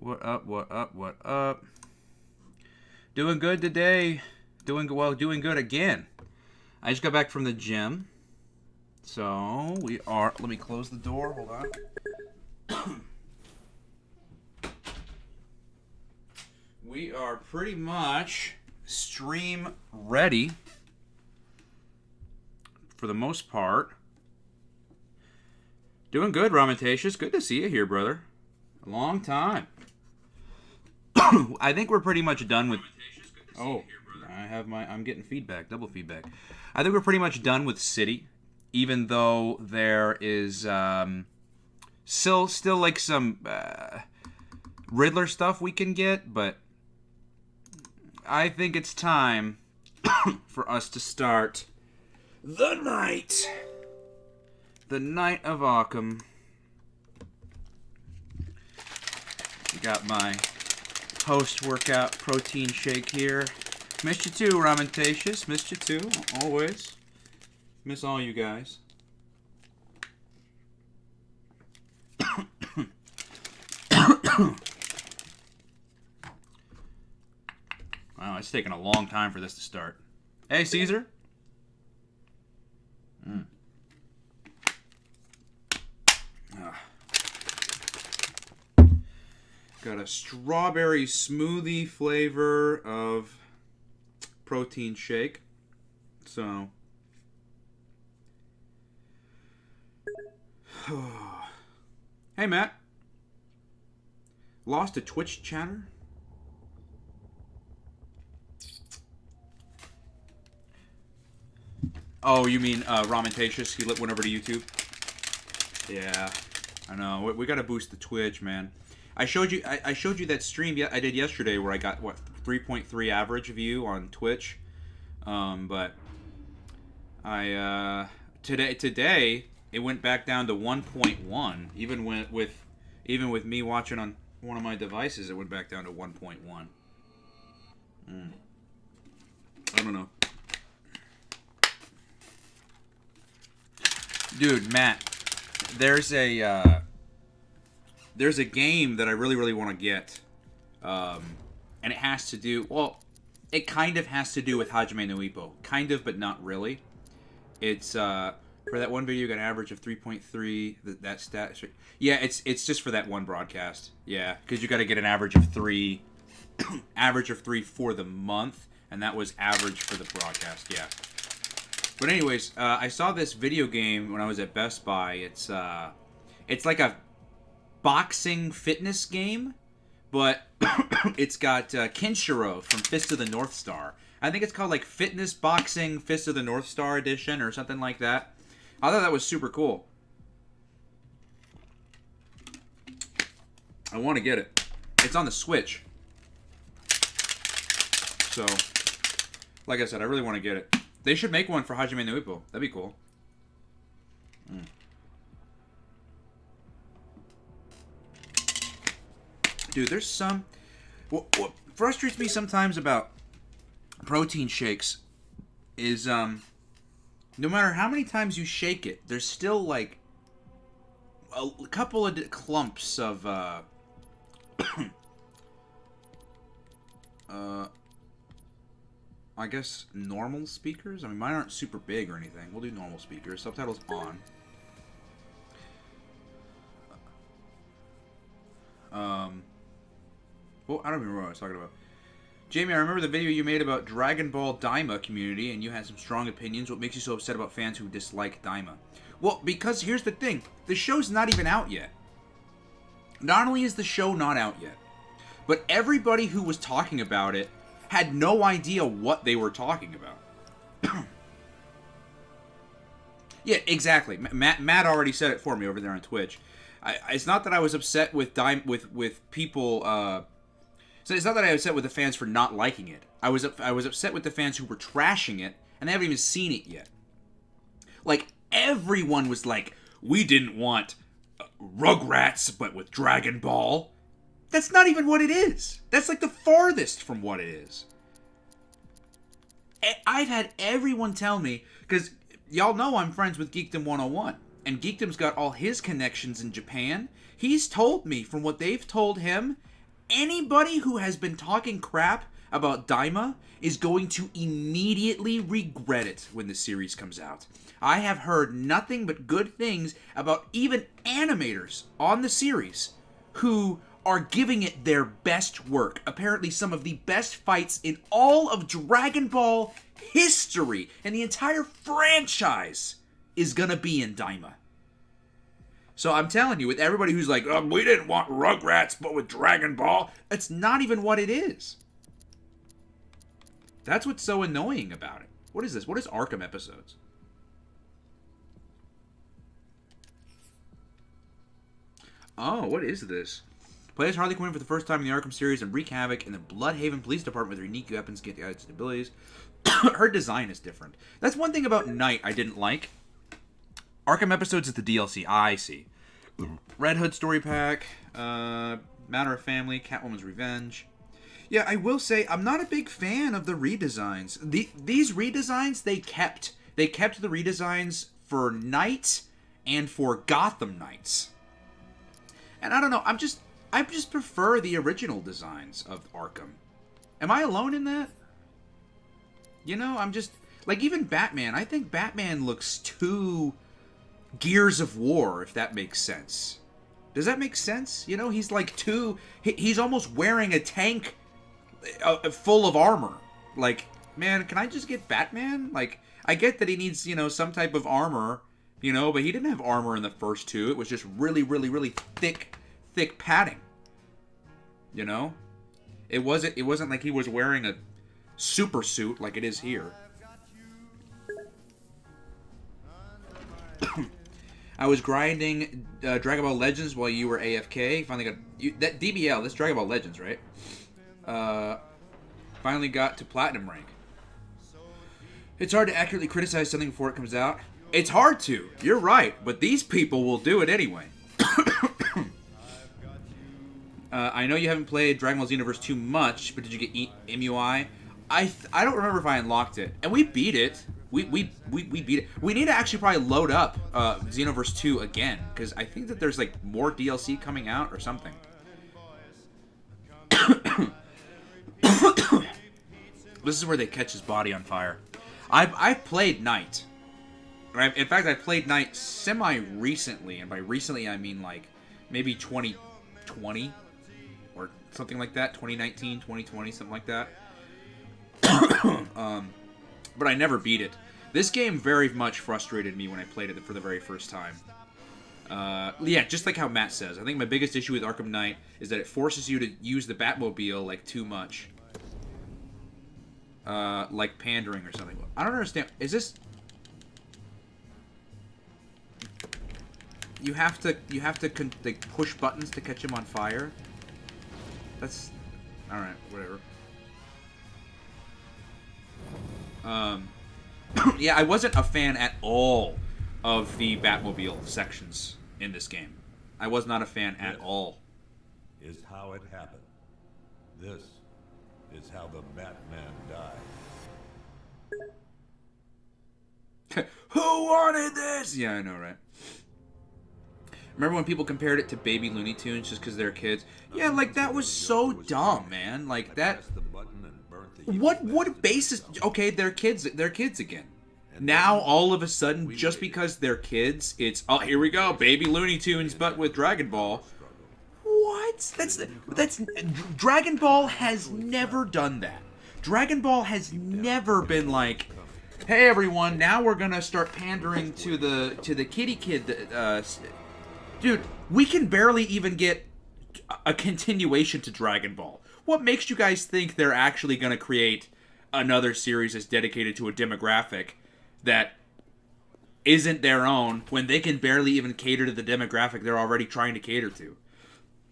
What up, what up, what up? Doing good today. Doing good again. I just got back from the gym. So, let me close the door, hold on. We are pretty much stream ready. For the most part. Doing good, Ramentatious. Good to see you here, brother. A long time. I think we're pretty much done with. Oh, I'm getting feedback, double feedback. I think we're pretty much done with City, even though there is still like some Riddler stuff we can get, but I think it's time for us to start the night of Arkham. Got my post-workout protein shake here. Missed you too, Ramentatious. Missed you too, always. Miss all you guys. Wow, it's taken a long time for this to start. Hey, Caesar. Got a strawberry smoothie flavor of protein shake. So. Hey, Matt. Lost a Twitch chatter? Oh, you mean Ramentatious? He went over to YouTube? Yeah, I know. We gotta boost the Twitch, man. I showed you that stream I did yesterday where I got 3.3 average view on Twitch, but I today it went back down to 1.1. Even with me watching on one of my devices, it went back down to 1.1. I don't know, dude. Matt, there's a game that I really want to get, and it has to do, it kind of has to do with Hajime no Ippo. Kind of, but not really. It's, for that one video, you got an average of 3.3, that stat. Yeah, it's just for that one broadcast. Yeah, because you got to get an average of 3, for the month, and that was average for the broadcast, yeah. But anyways, I saw this video game when I was at Best Buy. It's like a boxing fitness game, but it's got Kenshiro from Fist of the North Star. I think it's called like Fitness Boxing Fist of the North Star Edition or something like that. I thought that was super cool. I want to get it. It's on the Switch. So, like I said, I really want to get it. They should make one for Hajime no Ippo. That'd be cool. Dude, there's some... What frustrates me sometimes about protein shakes is, no matter how many times you shake it, there's still, like, a couple of clumps of, I guess normal speakers? I mean, mine aren't super big or anything. We'll do normal speakers. Subtitles on. Well, I don't remember what I was talking about. Jamie, I remember the video you made about Dragon Ball Daima community, and you had some strong opinions. What makes you so upset about fans who dislike Daima? Well, because here's the thing. The show's not even out yet. Not only is the show not out yet, but everybody who was talking about it had no idea what they were talking about. Yeah, exactly. Matt already said it for me over there on Twitch. It's not that I was upset with people. So it's not that I was upset with the fans for not liking it. I was upset with the fans who were trashing it, and they haven't even seen it yet. Like, everyone was like, we didn't want Rugrats, but with Dragon Ball. That's not even what it is. That's like the farthest from what it is. I've had everyone tell me, because y'all know I'm friends with Geekdom 101, and Geekdom's got all his connections in Japan. He's told me, from what they've told him, anybody who has been talking crap about Daima is going to immediately regret it when the series comes out. I have heard nothing but good things about even animators on the series who are giving it their best work. Apparently some of the best fights in all of Dragon Ball history and the entire franchise is gonna be in Daima. So I'm telling you, with everybody who's like, oh, we didn't want Rugrats, but with Dragon Ball, it's not even what it is. That's what's so annoying about it. What is this? What is Arkham episodes? Oh, what is this? Players Harley Quinn for the first time in the Arkham series and wreak havoc in the Bloodhaven Police Department with her unique weapons, get its abilities. Her design is different. That's one thing about Knight I didn't like. Arkham episodes is the DLC. I see. Red Hood story pack, Matter of Family, Catwoman's Revenge. Yeah, I will say I'm not a big fan of the redesigns. These redesigns they kept the redesigns for Knight and for Gotham Knights. And I don't know, I just prefer the original designs of Arkham. Am I alone in that? You know, I'm just like even Batman. I think Batman looks too Gears of War, if that makes sense. Does that make sense? You know, he's like he's almost wearing a tank full of armor. Like, man, can I just get Batman? Like, I get that he needs, you know, some type of armor, you know, but he didn't have armor in the first two. It was just really, really, really thick padding. You know? It wasn't like he was wearing a super suit like it is here. I was grinding Dragon Ball Legends while you were AFK. Finally got that DBL. That's Dragon Ball Legends, right? Finally got to Platinum rank. It's hard to accurately criticize something before it comes out. It's hard to. You're right, but these people will do it anyway. I know you haven't played Dragon Ball Xenoverse too much, but did you get MUI? I don't remember if I unlocked it, and we beat it. We beat it. We need to actually probably load up Xenoverse 2 again, because I think that there's like more DLC coming out or something. This is where they catch his body on fire. I've played Knight. In fact, I played Knight semi-recently, and by recently I mean like maybe 2020 or something like that. 2019, 2020, something like that. But I never beat it. This game very much frustrated me when I played it for the very first time. Yeah, just like how Matt says. I think my biggest issue with Arkham Knight is that it forces you to use the Batmobile like too much. Like pandering or something. I don't understand. Is this... You have to like, push buttons to catch him on fire? That's... Alright, whatever. Yeah, I wasn't a fan at all of the Batmobile sections in this game. I was not a fan at all. Is how it happened. This is how the Batman died. Who wanted this? Yeah, I know, right? Remember when people compared it to Baby Looney Tunes just because they're kids? Yeah, like, that was so dumb, man. Like, that... What basis... Okay, they're kids again. Now, all of a sudden, just because they're kids, it's... Oh, here we go, Baby Looney Tunes, but with Dragon Ball. What? That's... Dragon Ball has never done that. Dragon Ball has never been like... Hey, everyone, now we're gonna start pandering to the kitty kid... Dude, we can barely even get a continuation to Dragon Ball. What makes you guys think they're actually going to create another series that's dedicated to a demographic that isn't their own when they can barely even cater to the demographic they're already trying to cater to?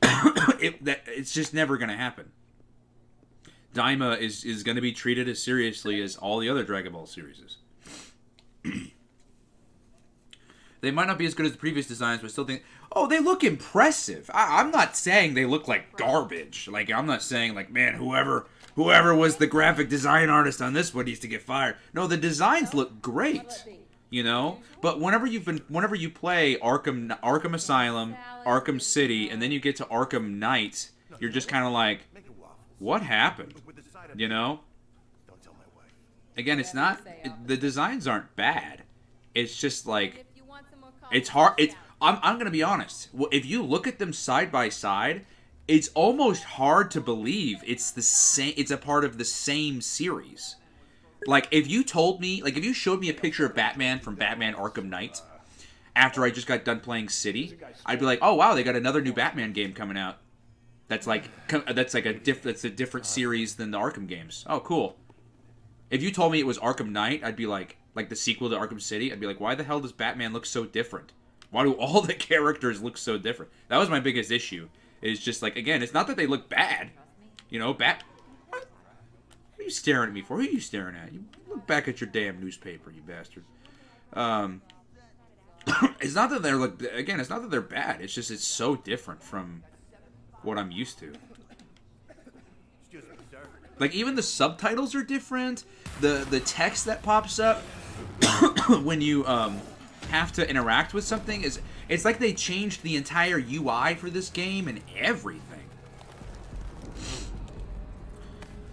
It's just never going to happen. Daima is going to be treated as seriously as all the other Dragon Ball series. They might not be as good as the previous designs, but I still think... Oh, they look impressive. I'm not saying they look like garbage. Like, I'm not saying, like, man, whoever was the graphic design artist on this one needs to get fired. No, the designs look great, you know? But whenever you play Arkham Asylum, Arkham City, and then you get to Arkham Knight, you're just kind of like, what happened? You know? Again, it's not, the designs aren't bad. It's just like, it's hard. I'm going to be honest. If you look at them side by side, it's almost hard to believe it's the same. It's a part of the same series. Like, if you told me, like, if you showed me a picture of Batman from Batman Arkham Knight after I just got done playing City, I'd be like, oh wow, they got another new Batman game coming out. That's a different series than the Arkham games. Oh, cool. If you told me it was Arkham Knight, I'd be like the sequel to Arkham City, I'd be like, why the hell does Batman look so different? Why do all the characters look so different? That was my biggest issue. Is just like, again, it's not that they look bad. You know, What are you staring at me for? Who are you staring at? You look back at your damn newspaper, you bastard. It's not that it's not that they're bad. It's just it's so different from what I'm used to. Like, even the subtitles are different. The text that pops up when you have to interact with something it's like they changed the entire UI for this game and everything.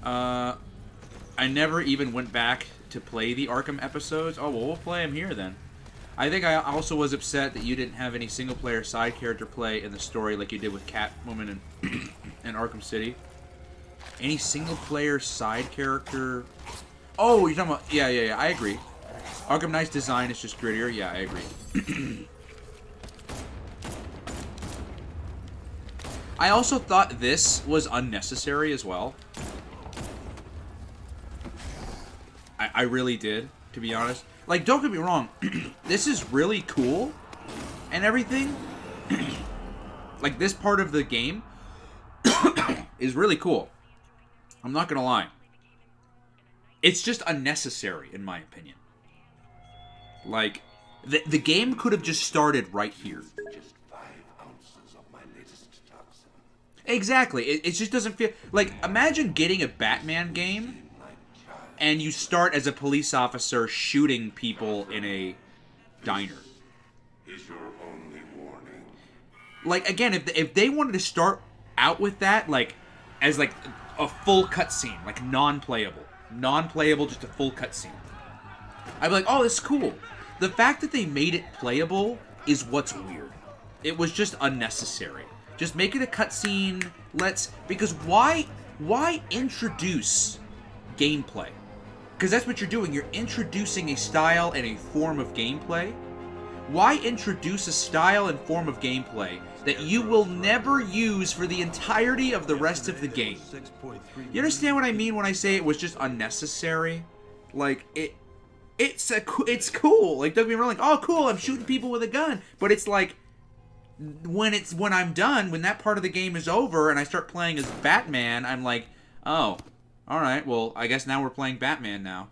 I never even went back to play the Arkham episodes. Oh, well, we'll play them here then. I think I also was upset that you didn't have any single-player side character play in the story like you did with Catwoman and Arkham City. Any single-player side character... Oh, you're talking about... Yeah, I agree. Arkham Knight's design is just grittier. Yeah, I agree. I also thought this was unnecessary as well. I really did, to be honest. Like, don't get me wrong. This is really cool and everything. Like, this part of the game is really cool. I'm not gonna lie. It's just unnecessary, in my opinion. Like, the game could have just started right here. Just 5 ounces of my latest toxin. Exactly. It just doesn't feel... Like, imagine getting a Batman game and you start as a police officer shooting people in a diner. Is your only warning. Like, again, if they wanted to start out with that, like, as, like, a full cutscene, like, non-playable, just a full cutscene, I'd be like, oh, this is cool. The fact that they made it playable is what's weird. It was just unnecessary. Just make it a cutscene, because why introduce gameplay? Because that's what you're doing. You're introducing a style and a form of gameplay. Why introduce a style and form of gameplay that you will never use for the entirety of the rest of the game? You understand what I mean when I say it was just unnecessary? Like, it's cool. Like, don't get me wrong, like, oh, cool, I'm shooting people with a gun. But it's like, when I'm done, when that part of the game is over and I start playing as Batman, I'm like, oh, alright, well, I guess now we're playing Batman now.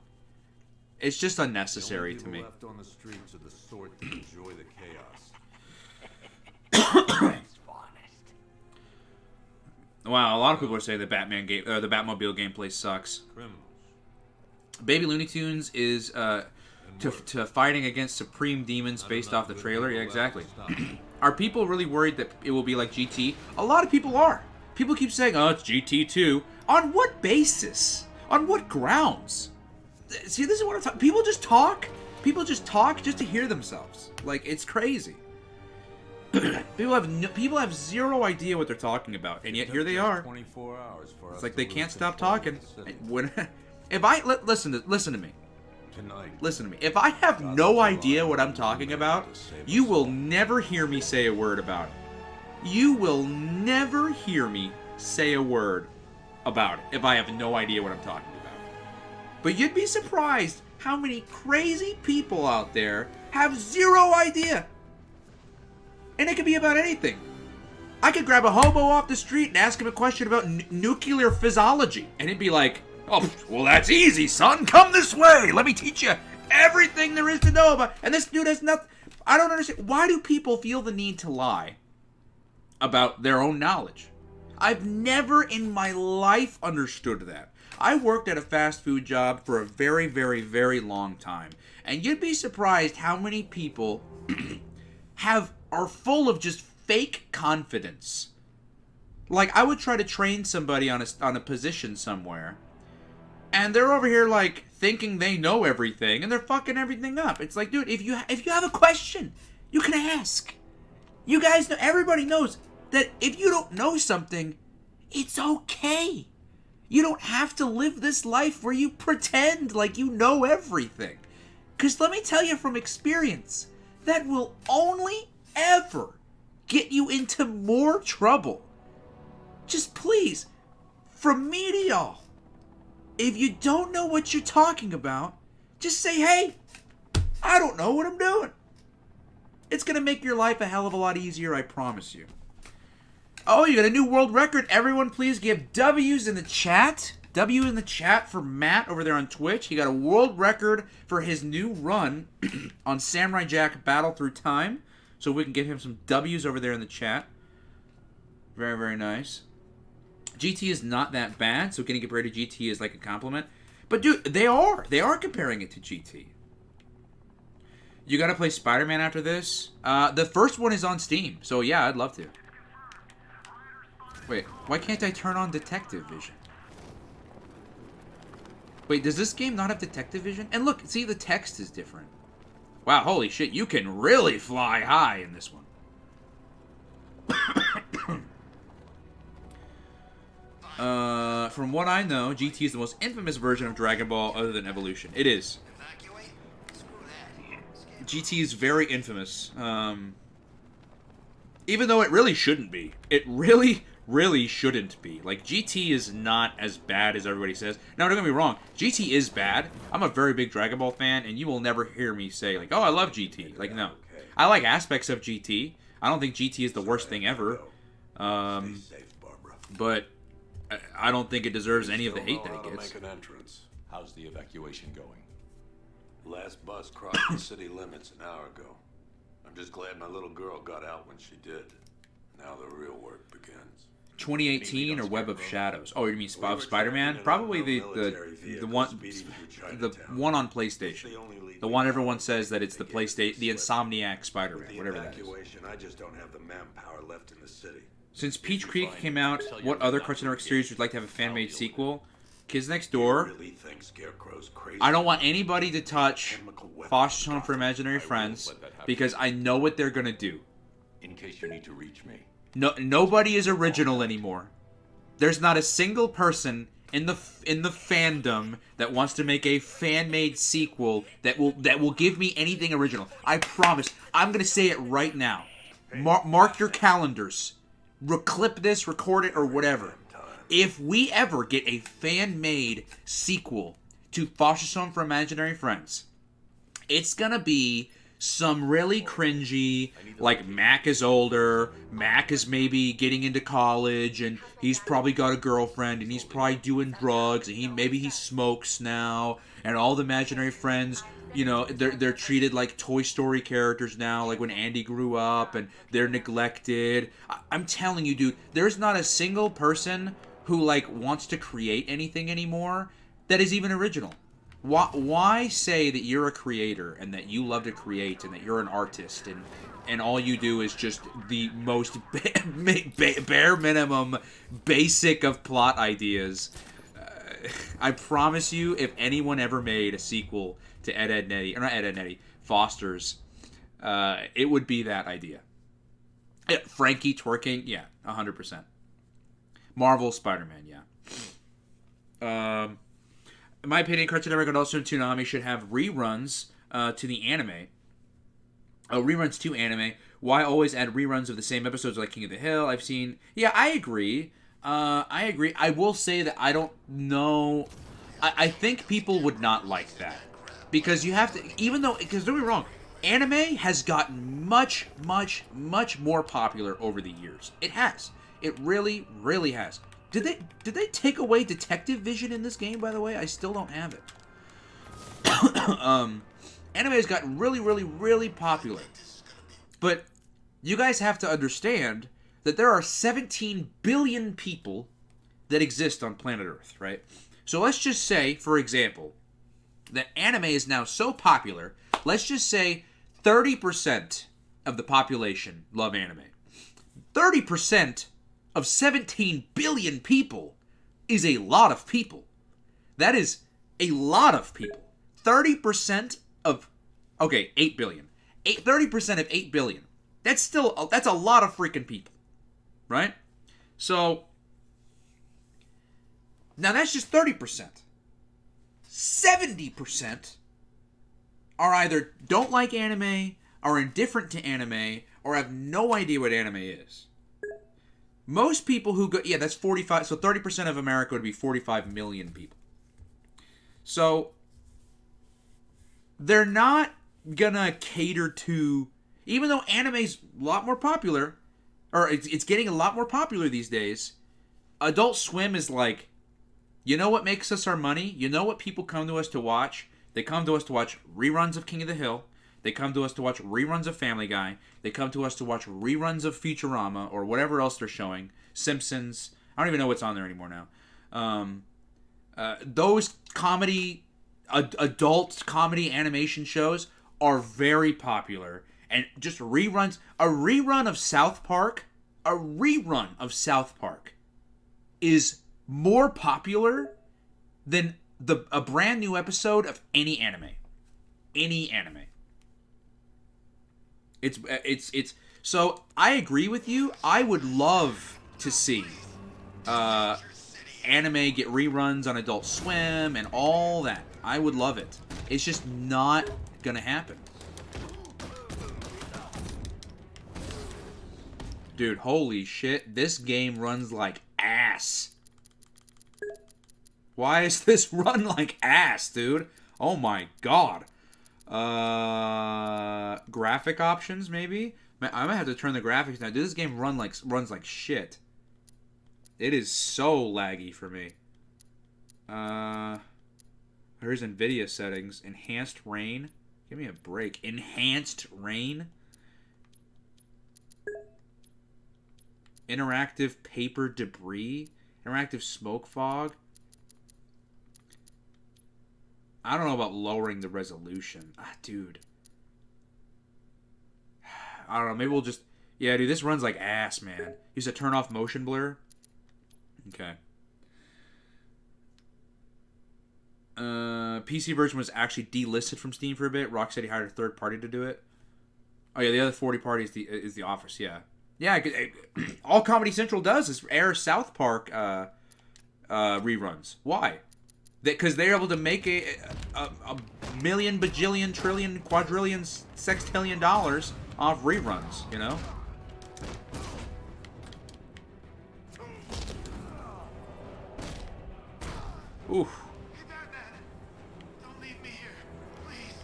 It's just unnecessary to me. Left on the streets are the sort that enjoy the chaos. Wow, a lot of people are saying the the Batmobile gameplay sucks. Criminals. Baby Looney Tunes is to fighting against supreme demons based off the trailer. Yeah, exactly. Are people really worried that it will be like GT? A lot of people are. People keep saying, oh, it's GT2. On what basis? On what grounds? See, this is what I'm talking. People just talk. People just talk just to hear themselves. Like, it's crazy. People have zero idea what they're talking about, and yet here they are. 24 hours for It's like they can't stop talking. Listen to me. Tonight. Listen to me. If I have no idea what I'm talking about, you will never hear me say a word about it. You will never hear me say a word about it if I have no idea what I'm talking about. But you'd be surprised how many crazy people out there have zero idea. And it could be about anything. I could grab a hobo off the street and ask him a question about nuclear physiology. And he'd be like, oh, well, that's easy, son. Come this way. Let me teach you everything there is to know about. And this dude has nothing. I don't understand. Why do people feel the need to lie about their own knowledge? I've never in my life understood that. I worked at a fast food job for a very, very, very long time. And you'd be surprised how many people are full of just fake confidence. Like, I would try to train somebody on a position somewhere, and they're over here, like, thinking they know everything, and they're fucking everything up. It's like, dude, if you have a question, you can ask. You guys know, everybody knows that if you don't know something, it's okay. You don't have to live this life where you pretend like you know everything. Because let me tell you from experience, that will only ever get you into more trouble. Just please, from me to y'all, if you don't know what you're talking about, just say, hey, I don't know what I'm doing. It's going to make your life a hell of a lot easier, I promise you. Oh, you got a new world record. Everyone please give W's in the chat. W in the chat for Matt over there on Twitch. He got a world record for his new run on Samurai Jack Battle Through Time. So we can give him some W's over there in the chat. Very, very nice. GT is not that bad, so getting compared to GT is like a compliment. But dude, they are comparing it to GT. You gotta play Spider-Man after this. The first one is on Steam, so yeah, I'd love to. Wait, why can't I turn on Detective Vision? Wait, does this game not have Detective Vision? And look, see, the text is different. Wow, holy shit, you can really fly high in this one. From what I know, GT is the most infamous version of Dragon Ball other than Evolution. It is. GT is very infamous. Even though it really shouldn't be. It really shouldn't be. Like, GT is not as bad as everybody says. Now, don't get me wrong. GT is bad. I'm a very big Dragon Ball fan, and you will never hear me say, like, oh, I love GT. Like, no. I like aspects of GT. I don't think GT is the worst thing ever. But I don't think it deserves any of the hate that it gets. Make an entrance. How's the evacuation going? Last bus crossed the city limits an hour ago. I'm just glad my little girl got out when she did. Now the real work begins. 2018 or Web of Shadows? Oh, you mean Spider-Man? Probably the one on PlayStation. The one everyone says that it's the PlayStation, the Insomniac Spider-Man, whatever that is. I just don't have the manpower left in the city. Since Peach Creek came out, what other Cartoon Network series would like to have a fan-made sequel? Kids Next Door. I don't want anybody to touch Foster's Home for Imaginary Friends because I know what they're gonna do. In case you need to reach me. No, nobody is original anymore. There's not a single person in the fandom that wants to make a fan-made sequel that will give me anything original. I promise. I'm gonna say it right now. Mark your calendars. Clip this, record it, or whatever. If we ever get a fan-made sequel to Foster's Home for Imaginary Friends, it's gonna be some really cringy, like Mac is older, Mac is maybe getting into college, and he's probably got a girlfriend, and he's probably doing drugs, and maybe he smokes now, and all the imaginary friends, you know, they're treated like Toy Story characters now, like when Andy grew up, and they're neglected. I'm telling you, dude, there's not a single person who, like, wants to create anything anymore that is even original. Why say that you're a creator and that you love to create and that you're an artist and all you do is just the most bare minimum basic of plot ideas? I promise you, if anyone ever made a sequel to Ed, Edd n Eddy, or not Ed, Edd n Eddy, Foster's, it would be that idea. Yeah, Frankie twerking, yeah, 100%. Marvel Spider-Man, yeah. In my opinion, Cartoon Network and also Toonami should have reruns to the anime. Reruns to anime. Why always add reruns of the same episodes like King of the Hill? I've seen... Yeah, I agree. I will say that I don't know... I think people would not like that. Because you have to... Even though... Because don't get me wrong. Anime has gotten much, much, much more popular over the years. It has. It really, really has. Did they take away Detective Vision in this game, by the way? I still don't have it. Anime has gotten really, really, really popular. But you guys have to understand that there are 17 billion people that exist on planet Earth, right? So let's just say, for example, that anime is now so popular, let's just say 30% of the population love anime. 30% of 17 billion people is a lot of people. That is a lot of people. 30% of, okay, 8 billion. 30% of 8 billion. That's a lot of freaking people. Right? So, now that's just 30%. 70% are either don't like anime, are indifferent to anime, or have no idea what anime is. Most people who go, yeah, that's 45, so 30% of America would be 45 million people. So, they're not gonna cater to, even though anime's a lot more popular, or it's getting a lot more popular these days, Adult Swim is like, you know what makes us our money? You know what people come to us to watch? They come to us to watch reruns of King of the Hill. They come to us to watch reruns of Family Guy. They come to us to watch reruns of Futurama or whatever else they're showing. Simpsons. I don't even know what's on there anymore now. Those comedy, adult comedy animation shows are very popular. And just reruns. A rerun of South Park is more popular than a brand new episode of any anime. Any anime. It's so I agree with you. I would love to see anime get reruns on Adult Swim and all that. I would love it. It's just not gonna happen. Dude, holy shit, this game runs like ass. Why is this run like ass, dude? Oh my god. Graphic options, maybe? I might have to turn the graphics down. Dude, this game runs like shit. It is so laggy for me. Here's NVIDIA settings. Enhanced rain. Give me a break. Enhanced rain. Interactive paper debris. Interactive smoke fog. I don't know about lowering the resolution. Dude. I don't know. Maybe we'll just... Yeah, dude, this runs like ass, man. Use to turn off motion blur. Okay. PC version was actually delisted from Steam for a bit. Rocksteady hired a third party to do it. Oh, yeah, the other 40 party is the Office, yeah. Yeah, all Comedy Central does is air South Park reruns. Why? Because they're able to make a million, bajillion, trillion, quadrillion, sextillion dollars off reruns, you know? Oof. Hey, Batman! Don't leave me here, please.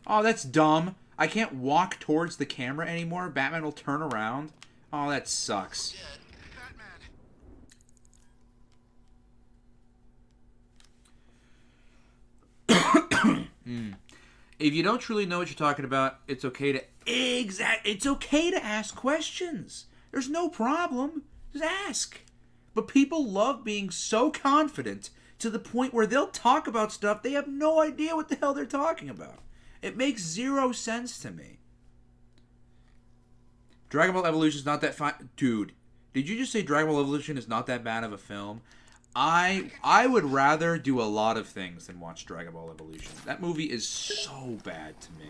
Oh, that's dumb. I can't walk towards the camera anymore. Batman will turn around. Oh, that sucks. If you don't truly know what you're talking about, it's okay to it's okay to ask questions. There's no problem. Just ask. But people love being so confident to the point where they'll talk about stuff they have no idea what the hell they're talking about. It makes zero sense to me. Dragon Ball Evolution is not that fine. Dude, did you just say Dragon Ball Evolution is not that bad of a film? I would rather do a lot of things than watch Dragon Ball Evolution. That movie is so bad to me.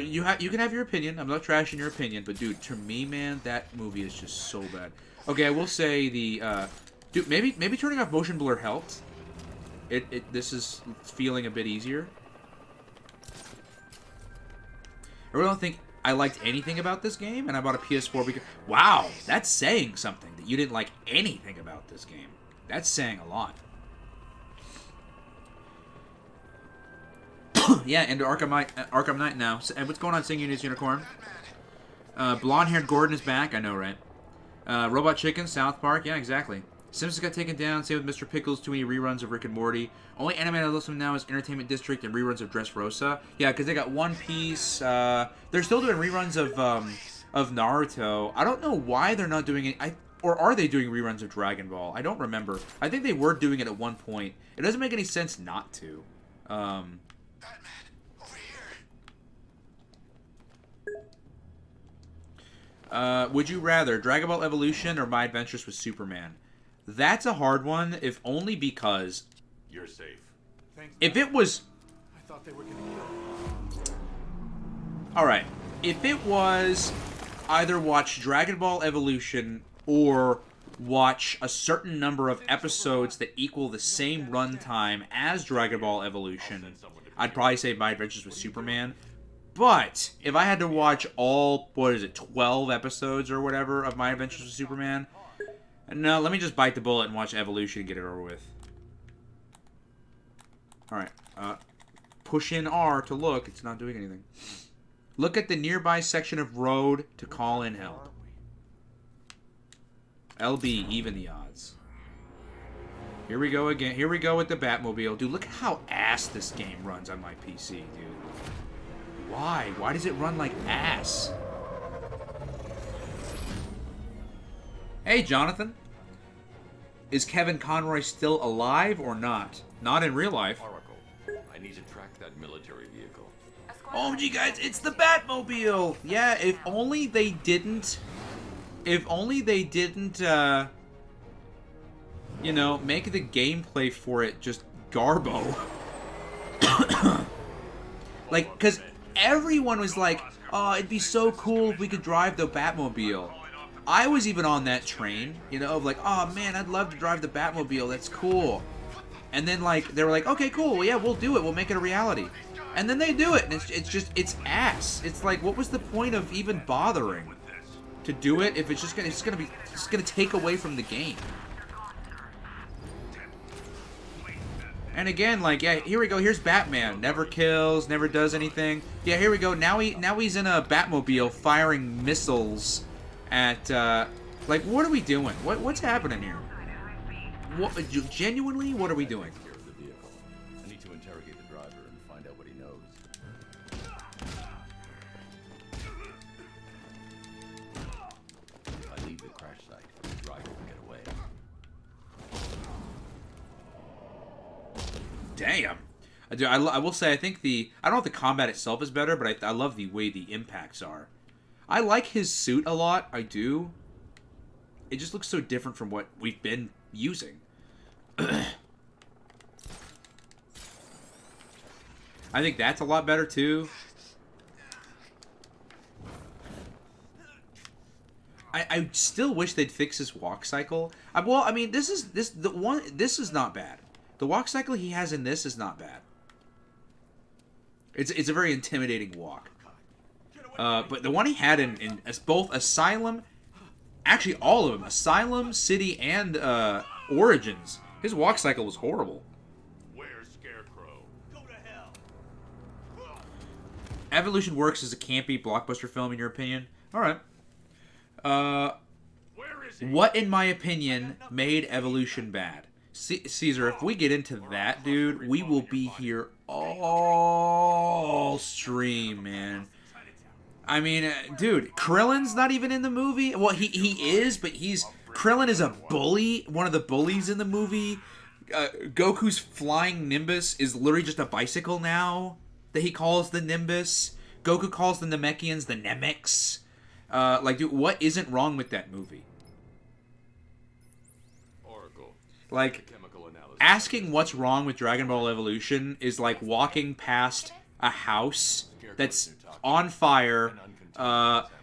You can have your opinion. I'm not trashing your opinion, but dude, to me, man, that movie is just so bad. Okay, I will say the dude, maybe turning off motion blur helped. This is feeling a bit easier. I really don't think I liked anything about this game, and I bought a PS4 because... Wow, that's saying something, that you didn't like anything about this game. That's saying a lot. Yeah, into Arkham Knight now. And what's going on, Singing His Unicorn? Blonde-haired Gordon is back, I know, right? Robot Chicken, South Park, yeah, exactly. Simpsons got taken down, same with Mr. Pickles, too many reruns of Rick and Morty. Only anime I listen to now is Entertainment District and reruns of Dressrosa. Yeah, because they got One Piece. They're still doing reruns of Naruto. I don't know why they're not doing it. Or are they doing reruns of Dragon Ball? I don't remember. I think they were doing it at one point. It doesn't make any sense not to. Batman, over here. Would you rather Dragon Ball Evolution or My Adventures with Superman? That's a hard one, if only because You're safe. Thanks, if Matt. it was... I thought they were gonna kill me. Alright, if it was either watch Dragon Ball Evolution or watch a certain number of episodes that equal the same runtime as Dragon Ball Evolution, I'd probably say My Adventures with Superman. But if I had to watch all, 12 episodes or whatever of My Adventures with Superman, no, let me just bite the bullet and watch Evolution and get it over with. Alright, push in R to look. It's not doing anything. Look at the nearby section of road to call in help. LB, even the odds. Here we go again. Here we go with the Batmobile. Dude, look at how ass this game runs on my PC, dude. Why? Why does it run like ass? Hey, Jonathan. Is Kevin Conroy still alive or not? Not in real life. Oracle, I need to track that military vehicle. Oh, gee, guys, it's the Batmobile! Yeah, if only they didn't... If only they didn't, you know, make the gameplay for it just garbo. Like, because everyone was like, oh, it'd be so cool if we could drive the Batmobile. I was even on that train, you know, of like, oh, man, I'd love to drive the Batmobile. That's cool. And then, like, they were like, okay, cool. Well, yeah, we'll do it. We'll make it a reality. And then they do it, and it's just, it's ass. It's like, what was the point of even bothering to do it if it's just gonna take away from the game? And again, like, yeah, here we go. Here's Batman. Never kills, never does anything. Yeah, here we go. Now he's in a Batmobile firing missiles at, like, what are we doing? What's happening here? What, genuinely, what are we doing? Here of the vehicle. I need to interrogate the driver and find out what he knows. If I leave the crash site, the driver will get away. Damn. Dude, I will say, I think I don't know if the combat itself is better, but I love the way the impacts are. I like his suit a lot, I do. It just looks so different from what we've been using. I think that's a lot better, too. I still wish they'd fix his walk cycle. Well, I mean, this is not bad. The walk cycle he has in this is not bad. It's a very intimidating walk. But the one he had in both Asylum, actually all of them, Asylum, City, and Origins, his walk cycle was horrible. Where's Scarecrow? Go to hell. Evolution works as a campy blockbuster film, in your opinion? Alright. Where is he? What, in my opinion, made Evolution bad? Caesar, if we get into that, dude, we will be here all stream, man. I mean, dude, Krillin's not even in the movie. Well, he is, but Krillin is a bully, one of the bullies in the movie. Goku's flying Nimbus is literally just a bicycle now that he calls the Nimbus. Goku calls the Namekians the Nemeks. Like, dude, what isn't wrong with that movie? Oracle. Like, Chemical analysis. asking what's wrong with Dragon Ball Evolution is like walking past a house that's on fire,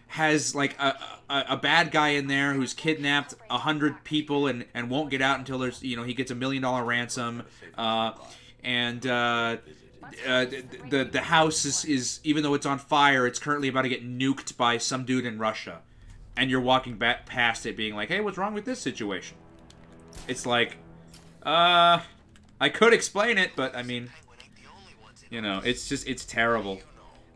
has like a bad guy in there who's kidnapped 100 people and won't get out until there's, you know, he gets $1 million ransom, and the house is even though it's on fire, it's currently about to get nuked by some dude in Russia, and you're walking back past it being like, hey, what's wrong with this situation? It's like, I could explain it, but I mean, you know, it's terrible.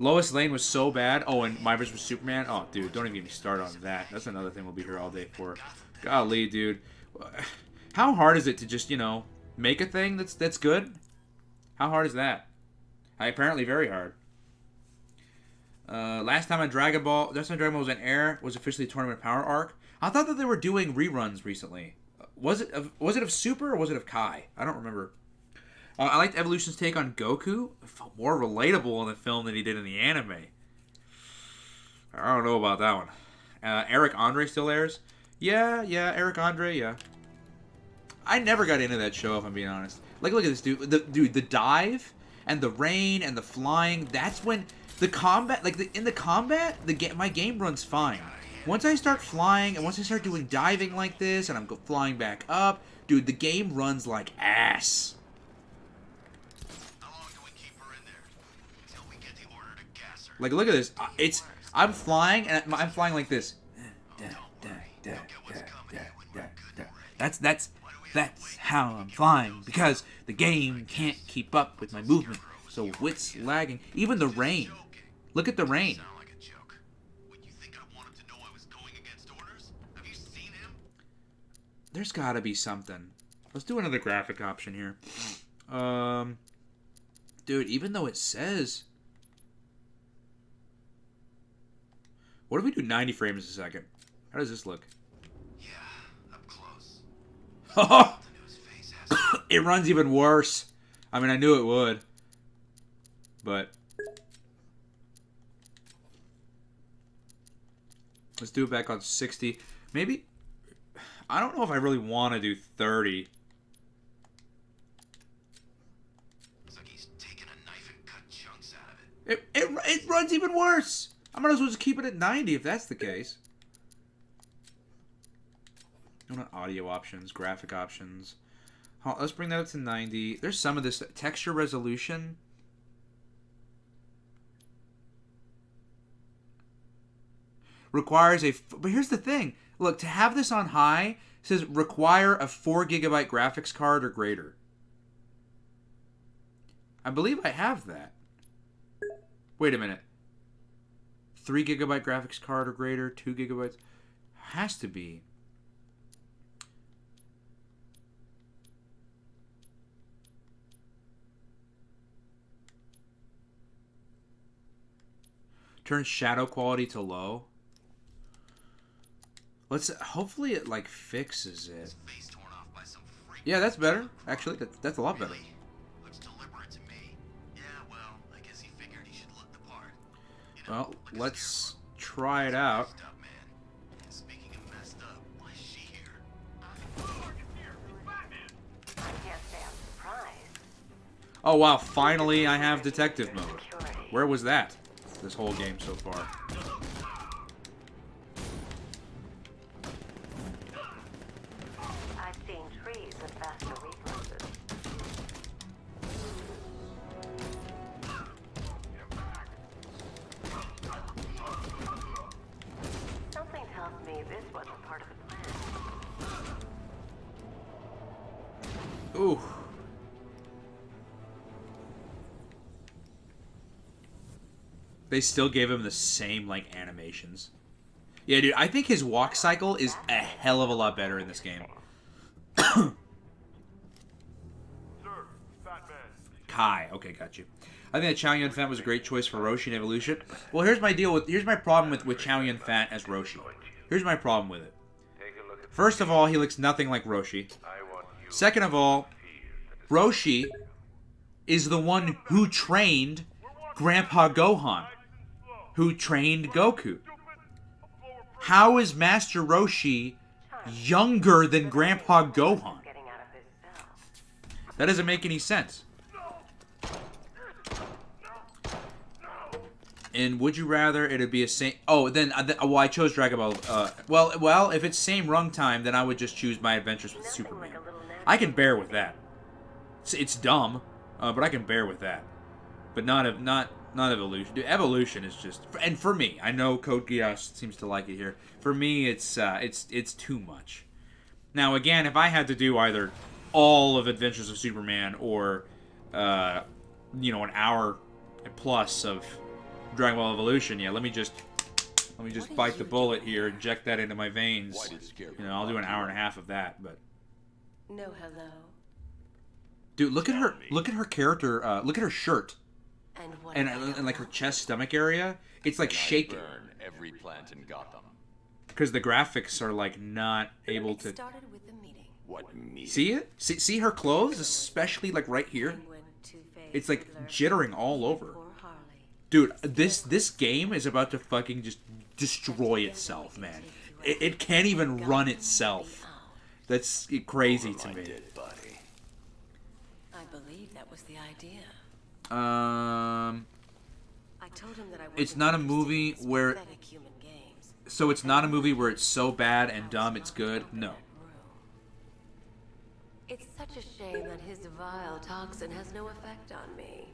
Lois Lane was so bad. Oh, and My vs. Superman. Oh, dude, don't even get me started on that. That's another thing we'll be here all day for. Golly, dude. How hard is it to just, you know, make a thing that's good? How hard is that? Apparently very hard. Last time Dragon Ball was on air was officially Tournament of Power arc. I thought that they were doing reruns recently. Was it of Super or was it of Kai? I don't remember. I liked Evolution's take on Goku. It felt more relatable in the film than he did in the anime. I don't know about that one. Eric Andre still airs. Yeah, Eric Andre, yeah. I never got into that show, if I'm being honest. Like, look at this dude. The dive and the rain and the flying. That's when the combat, in the combat, my game runs fine. Once I start flying and once I start doing diving like this and I'm flying back up, dude, the game runs like ass. How long do we keep her in there? Until we get the order to gas her. Like, look at this. I'm flying and I'm flying like this. That's how I'm flying, because the game can't keep up with my movement, so it's lagging. Even the rain. Look at the rain. Sound like a joke. Would you think I wanted to know I was going against orders? Have you seen him? There's gotta be something. Let's do another graphic option here. Dude, even though it says... What if we do 90 frames a second? How does this look? Yeah, up close. Oh! The news face has It runs even worse. I mean, I knew it would. But... let's do it back on 60. Maybe... I don't know if I really want to do 30. It's like he's taking a knife and cut chunks out of it. It runs even worse. I might as well just keep it at 90 if that's the case. Not audio options, graphic options. Let's bring that up to 90. There's some of this texture resolution. Requires a... But here's the thing. Look, to have this on high, it says require a 4 GB graphics card or greater. I believe I have that. Wait a minute. 3 GB graphics card or greater, 2 GB. Has to be. Turn shadow quality to low. Let's hopefully it like fixes it. Face torn off by some freak. Yeah, that's better. Actually, that's a lot better. Really? Looks deliberate to me. Yeah, well, I guess he figured he should look the part. You know, Well, like a let's scarecrow. try it out. Messed up, man. And speaking of messed up, why is she here? I can't say I'm surprised. Oh wow, finally I have detective mode. Where was that this whole game so far? I've seen trees with faster reflexes. Something tells me this wasn't part of the plan. Ooh. They still gave him the same, like, animations. Yeah, dude, I think his walk cycle is a hell of a lot better in this game. Kai. Okay, got you. I think that Chow Yun Fat was a great choice for Roshi in Evolution. Well, here's my problem with Chow Yun Fat as Roshi. Here's my problem with it. First of all, he looks nothing like Roshi. Second of all, Roshi is the one who trained Grandpa Gohan, who trained Goku. How is Master Roshi younger than Grandpa Gohan? Getting out of his cell. That doesn't make any sense. And would you rather it'd be a same... Oh, then... well, I chose Dragon Ball... well, if it's same runtime, then I would just choose My Adventures with Superman. I can bear with that. It's dumb, but I can bear with that. But not Evolution. Dude, Evolution is just... And for me, I know Code Geass seems to like it here. For me, it's too much. Now, again, if I had to do either all of Adventures of Superman or, an hour plus of Dragon Ball Evolution, yeah, let me just bite the bullet here, inject that into my veins. I'll do an hour and a half of that, but... No hello. Dude, look at her character, look at her shirt. And what? And like her chest, stomach area, it's like shaking. Burn every plant in Gotham. Because the graphics are like not able It to started with the meeting. What me? see it. See her clothes, especially like right here. Penguin, Two-Face, It's like Riddler, jittering all over. Poor Harley. Dude, this game is about to fucking just destroy itself, man. It can't even run itself. That's crazy to me. Dead body. I believe that was the idea. I told him that I It's not a movie where... human games. So it's not a movie where it's so bad and dumb it's good? No. It's such a shame that his vile toxin has no effect on me.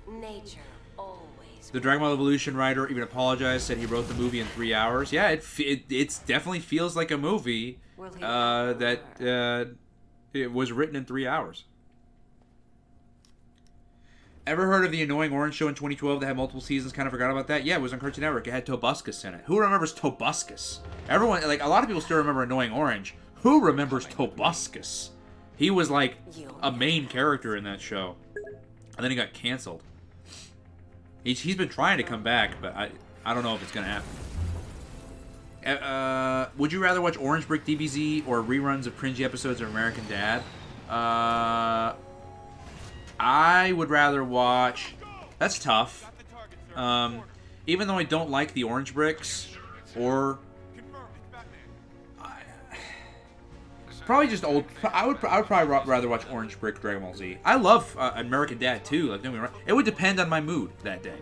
Nature always. The Dragon Ball Evolution writer even apologized, said he wrote the movie in 3 hours. Yeah, it definitely feels like a movie that it was written in 3 hours. Ever heard of the Annoying Orange Show in 2012 that had multiple seasons? Kind of forgot about that. Yeah, it was on Cartoon Network. It had Tobuscus in it. Who remembers Tobuscus? Everyone, like, a lot of people still remember Annoying Orange. Who remembers Tobuscus? He was like a main character in that show, and then he got canceled. He's been trying to come back, but I don't know if it's gonna happen. Would you rather watch Orange Brick DBZ or reruns of cringy episodes of American Dad? I would rather watch... That's tough. Even though I don't like the Orange Bricks, or... Probably just old... I would probably rather watch Orange Brick Dragon Ball Z. I love American Dad, too. Like, don't get me wrong. It would depend on my mood that day.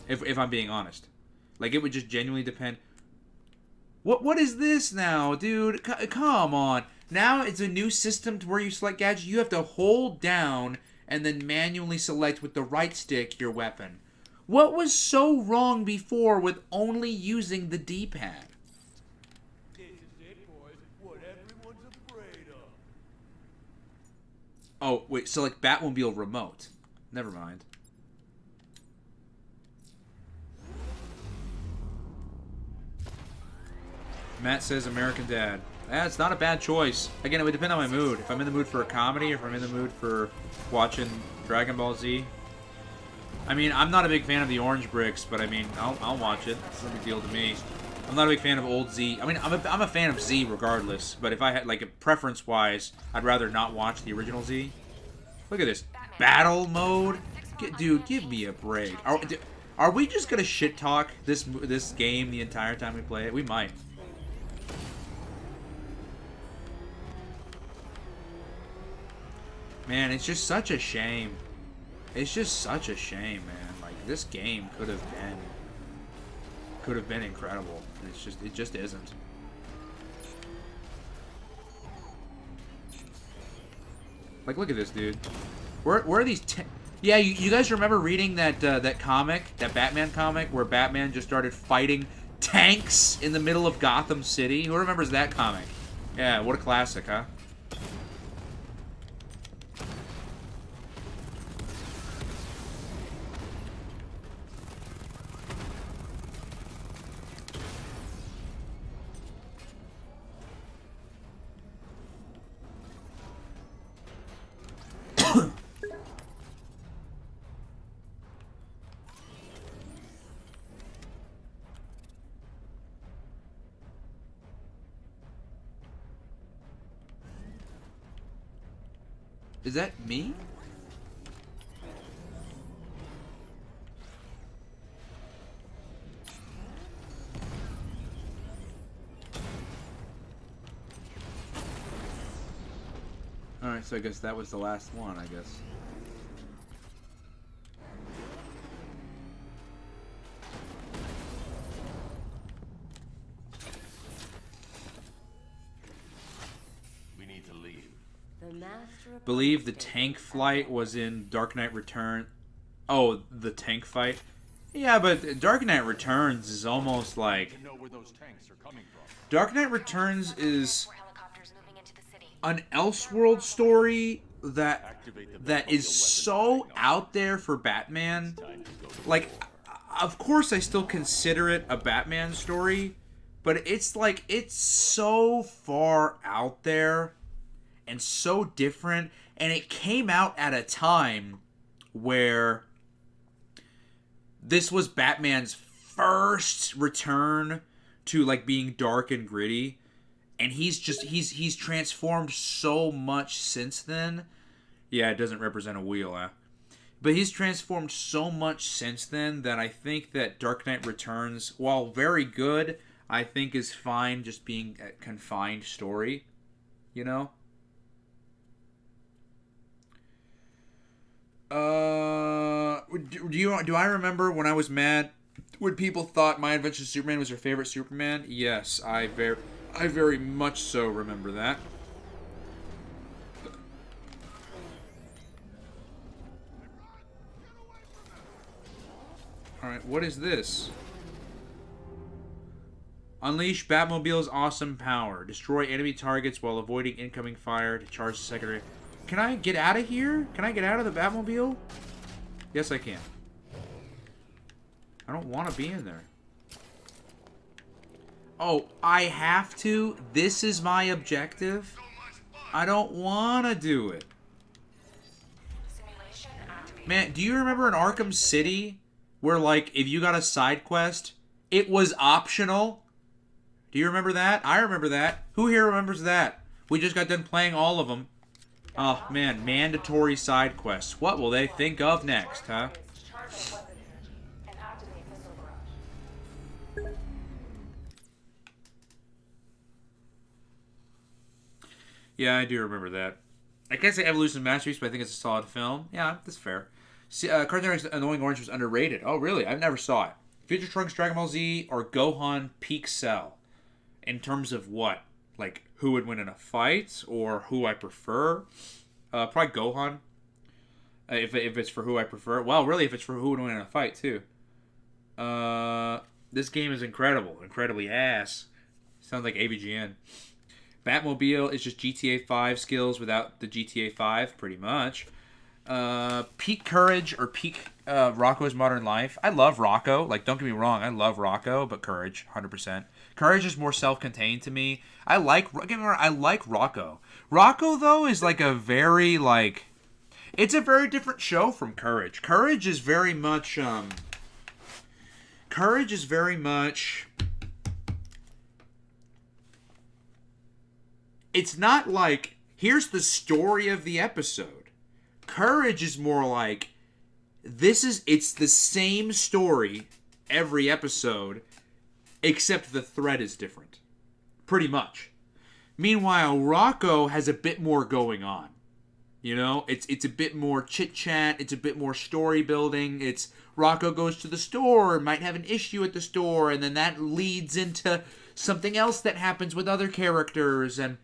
If I'm being honest. Like, it would just genuinely depend... What is this now, dude? Come on. Now it's a new system to where you select gadgets. You have to hold down and then manually select with the right stick your weapon. What was so wrong before with only using the D-pad? This is it, boys. What everyone's afraid of. Oh, wait. Select Batmobile remote. Never mind. Matt says American Dad. It's not a bad choice. Again, it would depend on my mood. If I'm in the mood for a comedy, or if I'm in the mood for watching Dragon Ball Z. I mean, I'm not a big fan of the Orange Bricks, but I mean, I'll watch it. It's no big deal to me. I'm not a big fan of old Z. I mean, I'm a fan of Z regardless, but if I had, like, a preference-wise, I'd rather not watch the original Z. Look at this. Battle mode? Dude, give me a break. Are we just gonna shit-talk this game the entire time we play it? We might. Man, it's just such a shame. It's just such a shame, man. Like, this game could have been incredible. And it just isn't. Like, look at this, dude. Where are these? Yeah, you guys remember reading that comic, that Batman comic, where Batman just started fighting tanks in the middle of Gotham City? Who remembers that comic? Yeah, what a classic, huh? Is that me? Alright, so I guess that was the last one, I guess. We need to leave. Believe the tank flight was in Dark Knight Return. Oh, the tank fight? Yeah, but Dark Knight Returns is almost like... Dark Knight Returns is an Elseworld story that is so out there for Batman. Like, of course I still consider it a Batman story, but it's like, it's so far out there and so different, and it came out at a time where this was Batman's first return to, like, being dark and gritty, and he's transformed so much since then. Yeah, it doesn't represent a wheel, huh? But he's transformed so much since then that I think that Dark Knight Returns, while very good, I think is fine just being a confined story, you know? Do I remember when I was mad when people thought My Adventures of Superman was their favorite Superman? Yes, I very much so remember that. Alright, what is this? Unleash Batmobile's awesome power. Destroy enemy targets while avoiding incoming fire to charge the secondary. Can I get out of here? Can I get out of the Batmobile? Yes, I can. I don't want to be in there. Oh, I have to? This is my objective? I don't want to do it. Man, do you remember in Arkham City where, like, if you got a side quest, it was optional? Do you remember that? I remember that. Who here remembers that? We just got done playing all of them. Oh, man, mandatory side quests. What will they think of next, huh? Yeah, I do remember that. I can't say Evolution Masterpiece, but I think it's a solid film. Yeah, that's fair. See, Cartoon Network's Annoying Orange was underrated. Oh, really? I've never saw it. Future Trunks, Dragon Ball Z, or Gohan Peak Cell? In terms of what? Like, who would win in a fight, or who I prefer? Probably Gohan. If it's for who I prefer. Well, really, if it's for who would win in a fight, too. This game is incredible. Incredibly ass. Sounds like AVGN. Batmobile is just GTA 5 skills without the GTA 5, pretty much. Peak Courage or Peak Rocco's Modern Life. I love Rocco. Like, don't get me wrong, I love Rocco, but Courage, 100%. Courage is more self-contained to me. I like Rocco. Rocco, though, is like a very, like... It's a very different show from Courage. Courage is very much... It's not like, here's the story of the episode. Courage is more like, it's the same story every episode, except the thread is different. Pretty much. Meanwhile, Rocco has a bit more going on. You know, it's a bit more chit-chat, it's a bit more story building, it's Rocco goes to the store, might have an issue at the store, and then that leads into something else that happens with other characters, and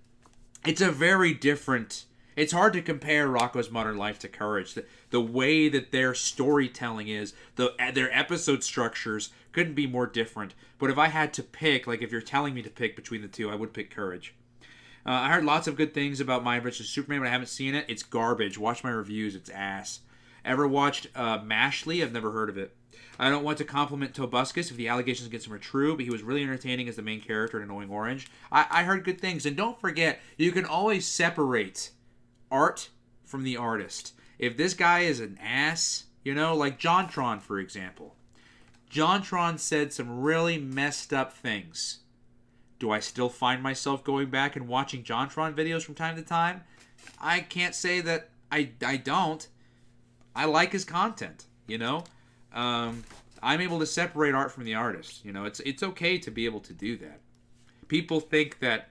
it's a very different... It's hard to compare Rocco's Modern Life to Courage. The way that their storytelling is, their episode structures couldn't be more different. But if I had to pick, like if you're telling me to pick between the two, I would pick Courage. I heard lots of good things about My Adventures of Superman, but I haven't seen it. It's garbage. Watch my reviews. It's ass. Ever watched Mashley? I've never heard of it. I don't want to compliment Tobuscus if the allegations against him are true, but he was really entertaining as the main character in Annoying Orange. I heard good things. And don't forget, you can always separate art from the artist. If this guy is an ass, you know, like JonTron, for example. JonTron said some really messed up things. Do I still find myself going back and watching JonTron videos from time to time? I can't say that I don't. I like his content, you know? I'm able to separate art from the artist. You know, it's okay to be able to do that. People think that,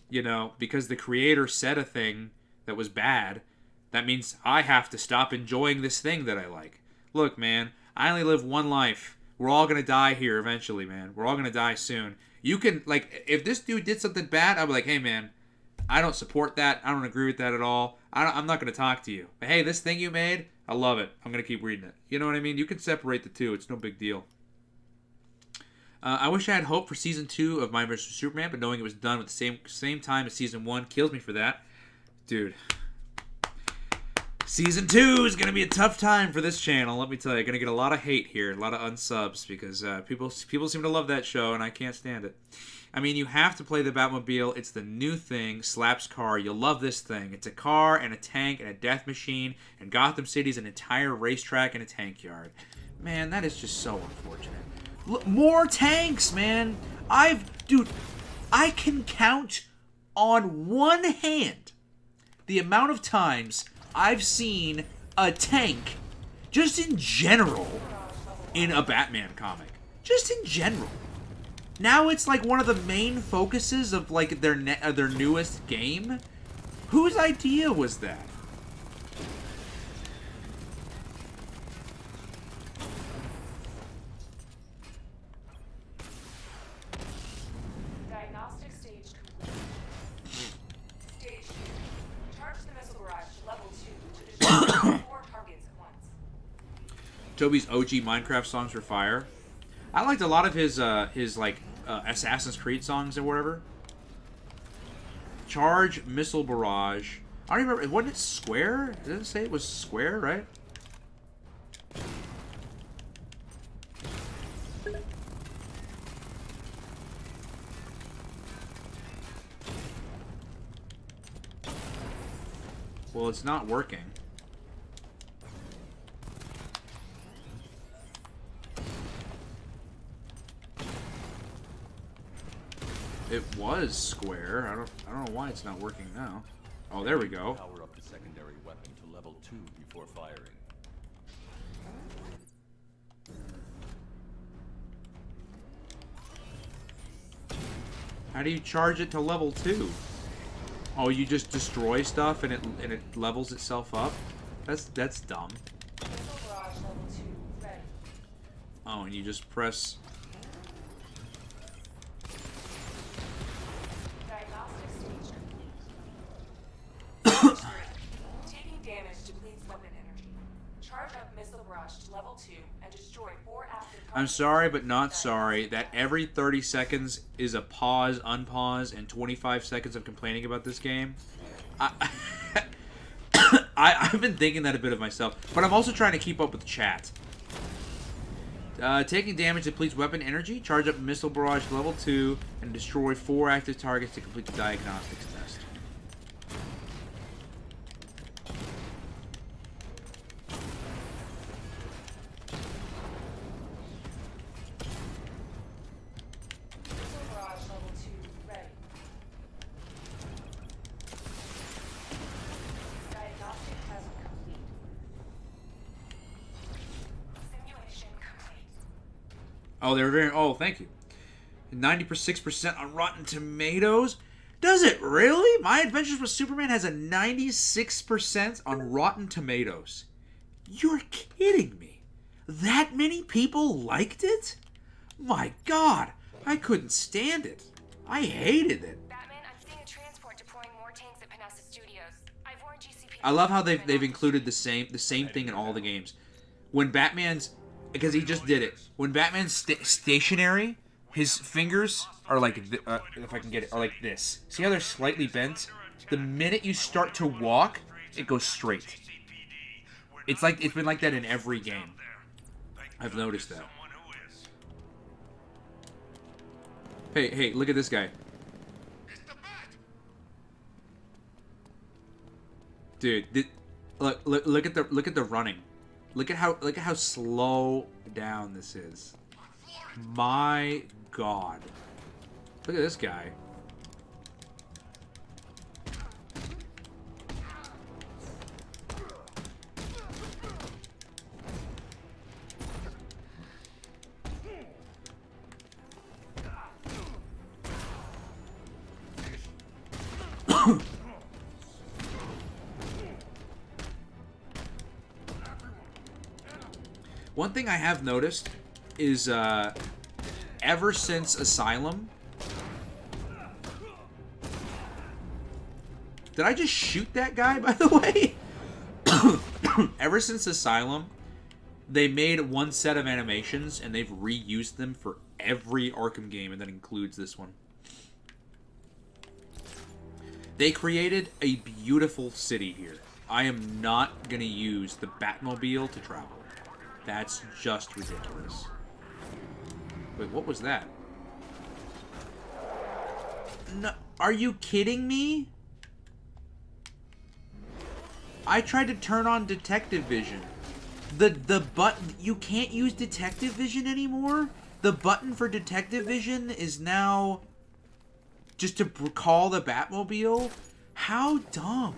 you know, because the creator said a thing that was bad, that means I have to stop enjoying this thing that I like. Look, man, I only live one life. We're all going to die here eventually, man. We're all going to die soon. You can, like, if this dude did something bad, I'd be like, hey, man, I don't support that. I don't agree with that at all. I'm not going to talk to you. But hey, this thing you made, I love it. I'm going to keep reading it. You know what I mean? You can separate the two. It's no big deal. I wish I had hope for Season 2 of My Adventures of Superman, but knowing it was done with the same time as Season 1 kills me for that. Dude. Season 2 is going to be a tough time for this channel, let me tell you. Going to get a lot of hate here, a lot of unsubs, because people seem to love that show, and I can't stand it. I mean, you have to play the Batmobile. It's the new thing, Slap's car. You'll love this thing. It's a car and a tank and a death machine, and Gotham City's an entire racetrack and a tank yard. Man, that is just so unfortunate. Look, more tanks, man! Dude, I can count on one hand the amount of times I've seen a tank Just in general, in a Batman comic. Just in general. Now it's like one of the main focuses of like their newest game. Whose idea was that? Diagnostic stage complete. Stage 2. Charge the missile barrage to level 2 to destroy 4 targets at once. Toby's OG Minecraft songs for fire. I liked a lot of his like Assassin's Creed songs or whatever. Charge missile barrage. I don't even remember. Wasn't it square? Did it say it was square, right? Well, it's not working. It was square. I don't know why it's not working now. Oh, there we go. Power up the secondary weapon to level 2 before firing. How do you charge it to level 2? Oh, you just destroy stuff and it levels itself up? That's dumb. Missile barrage level 2 ready. Oh, and you just press. Diagnostic stage complete. Stage 3. Taking damage depletes weapon energy. Charge up missile barrage to level 2 and destroy 4 active targets. I'm sorry, but not sorry that every 30 seconds is a pause, unpause, and 25 seconds of complaining about this game. I've been thinking that a bit of myself, but I'm also trying to keep up with chat. Taking damage depletes weapon energy. Charge up missile barrage to level 2 and destroy 4 active targets to complete the diagnostics test. Missile barrage level 2 ready. Diagnostic test complete. Simulation complete. Oh, they're very. Oh, thank you. 96% on Rotten Tomatoes. Does it really? My Adventures with Superman has a 96% on Rotten Tomatoes. You're kidding me. That many people liked it? My God, I couldn't stand it. I hated it. Batman, I'm seeing a transport deploying more tanks at Panessa Studios. I've warned GCP. I love how they've included the same thing in all the games. When Batman's, because he just did it. When Batman's stationary, his fingers are like, if I can get it, are like this. See how they're slightly bent? The minute you start to walk, it goes straight. It's been like that in every game. I've noticed that. Hey, look at this guy. Dude, look at the running. Look at how slow down this is. My God. Look at this guy. One thing I have noticed is ever since Asylum. Did I just shoot that guy, by the way? Ever since Asylum, they made one set of animations and they've reused them for every Arkham game, and that includes this one. They created a beautiful city here. I am not going to use the Batmobile to travel. That's just ridiculous. Wait, what was that? No, are you kidding me? I tried to turn on detective vision. The button, you can't use detective vision anymore? The button for detective vision is now just to call the Batmobile? How dumb.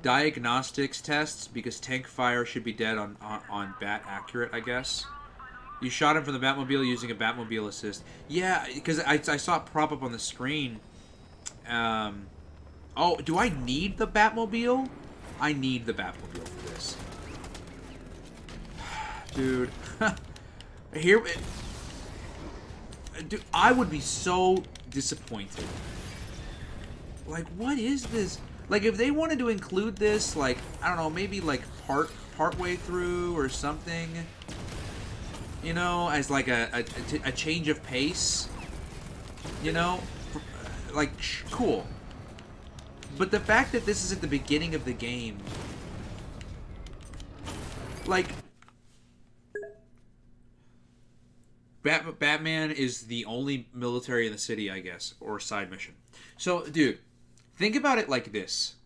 diagnostics tests because tank fire should be dead on bat accurate, I guess. You shot him from the Batmobile using a Batmobile assist. Yeah, because I saw it prop up on the screen. Oh, do I need the Batmobile? I need the Batmobile for this. Dude. Here... Dude, I would be so disappointed. Like, what is this? Like, if they wanted to include this, like, I don't know, maybe, like, part way through or something, you know, as, like, a change of pace, you know, like, cool. But the fact that this is at the beginning of the game, like, Batman is the only military in the city, I guess, or side mission. So, dude, think about it like this.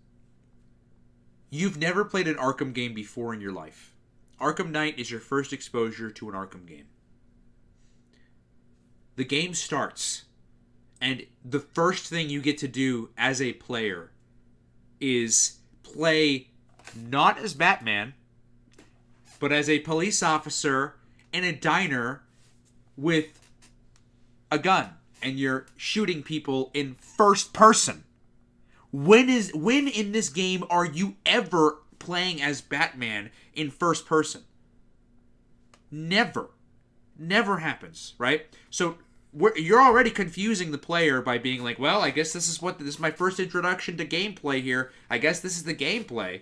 You've never played an Arkham game before in your life. Arkham Knight is your first exposure to an Arkham game. The game starts, and the first thing you get to do as a player is play not as Batman, but as a police officer in a diner with a gun, and you're shooting people in first person. When in this game are you ever playing as Batman in first person? Never. Never happens, right? So you're already confusing the player by being like, well, I guess this is my first introduction to gameplay here. I guess this is the gameplay.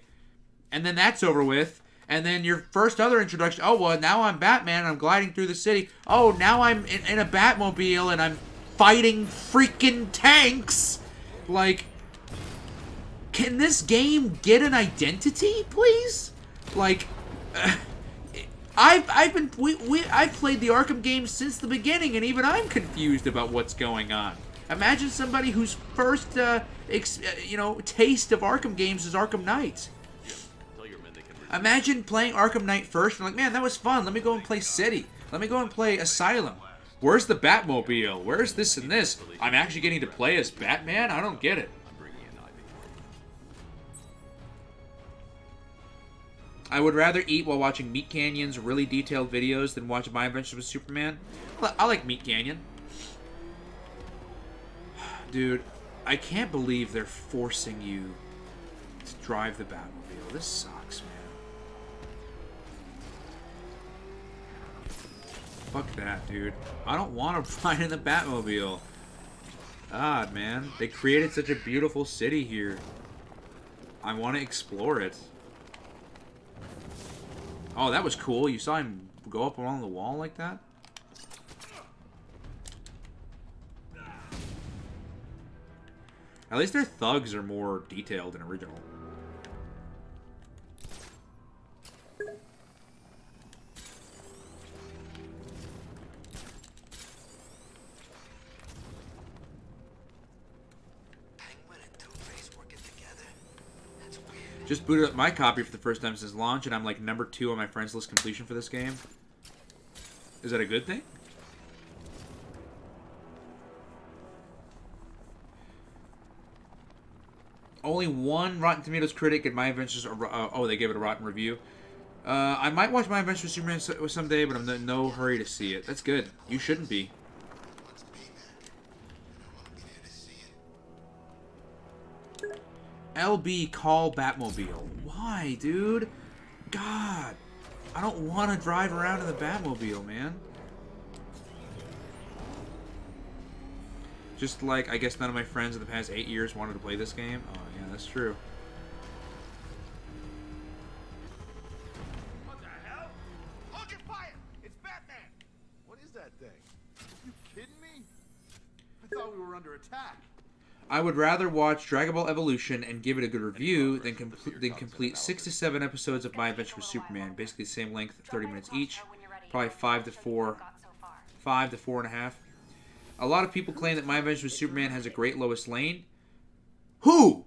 And then that's over with. And then your first other introduction, oh, well, now I'm Batman and I'm gliding through the city. Oh, now I'm in a Batmobile and I'm fighting freaking tanks. Like, can this game get an identity, please? Like, I've played the Arkham games since the beginning, and even I'm confused about what's going on. Imagine somebody whose first, taste of Arkham games is Arkham Knight. Imagine playing Arkham Knight first and like, man, that was fun. Let me go and play City. Let me go and play Asylum. Where's the Batmobile? Where's this and this? I'm actually getting to play as Batman? I don't get it. I would rather eat while watching Meat Canyon's really detailed videos than watch My Adventures with Superman. I like Meat Canyon. Dude, I can't believe they're forcing you to drive the Batmobile. This sucks, man. Fuck that, dude. I don't want to ride in the Batmobile. God, man. They created such a beautiful city here. I want to explore it. Oh, that was cool. You saw him go up along the wall like that? At least their thugs are more detailed than original. Just booted up my copy for the first time since launch, and I'm like number 2 on my friends list completion for this game. Is that a good thing? Only one Rotten Tomatoes critic at My Adventures... oh, they gave it a rotten review. I might watch My Adventures with Superman someday, but I'm in no hurry to see it. That's good. You shouldn't be. LB, call Batmobile. Why, dude? God. I don't want to drive around in the Batmobile, man. Just like, I guess none of my friends in the past 8 years wanted to play this game. Oh, yeah, that's true. What the hell? Hold your fire! It's Batman! What is that thing? You kidding me? I thought we were under attack. I would rather watch Dragon Ball Evolution and give it a good review than complete 6 to 7 episodes of My Adventure with Superman. Basically the same length, 30 minutes each. Probably 5 to 4.5. A lot of people claim that My Adventure with Superman has a great Lois Lane. Who?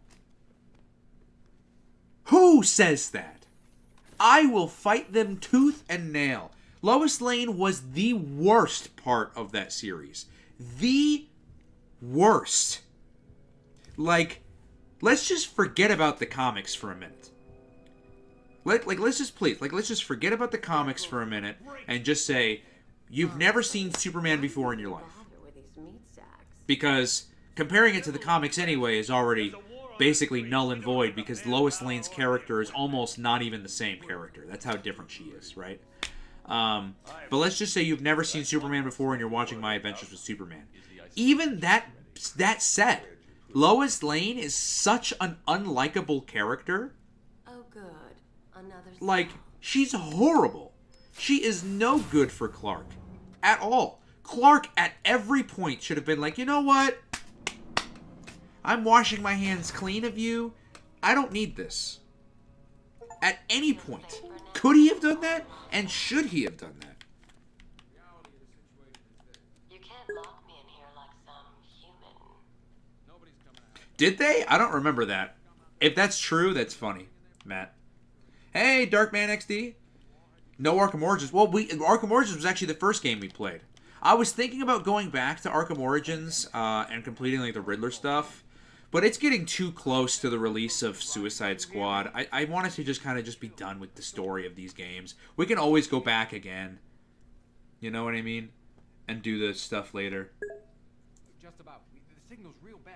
Who says that? I will fight them tooth and nail. Lois Lane was the worst part of that series. The worst. Like, let's just forget about the comics for a minute. Let's just forget about the comics for a minute and just say you've never seen Superman before in your life. With these meat sacks. Because comparing it to the comics anyway is already basically null and void because Lois Lane's character is almost not even the same character. That's how different she is, right? But let's just say you've never seen Superman before and you're watching My Adventures with Superman. Even that said, Lois Lane is such an unlikable character. Oh, good. Another. Like, she's horrible. She is no good for Clark. At all. Clark, at every point, should have been like, you know what? I'm washing my hands clean of you. I don't need this. At any point. Could he have done that? And should he have done that? You can't lock me in here like some human. Did they? I don't remember that. If that's true, that's funny, Matt. Hey, Darkman XD. No Arkham Origins. Well, Arkham Origins was actually the first game we played. I was thinking about going back to Arkham Origins and completing like the Riddler stuff, but it's getting too close to the release of Suicide Squad. I wanted to just kind of just be done with the story of these games. We can always go back again. You know what I mean? And do the stuff later. Just about. The signal's real bad.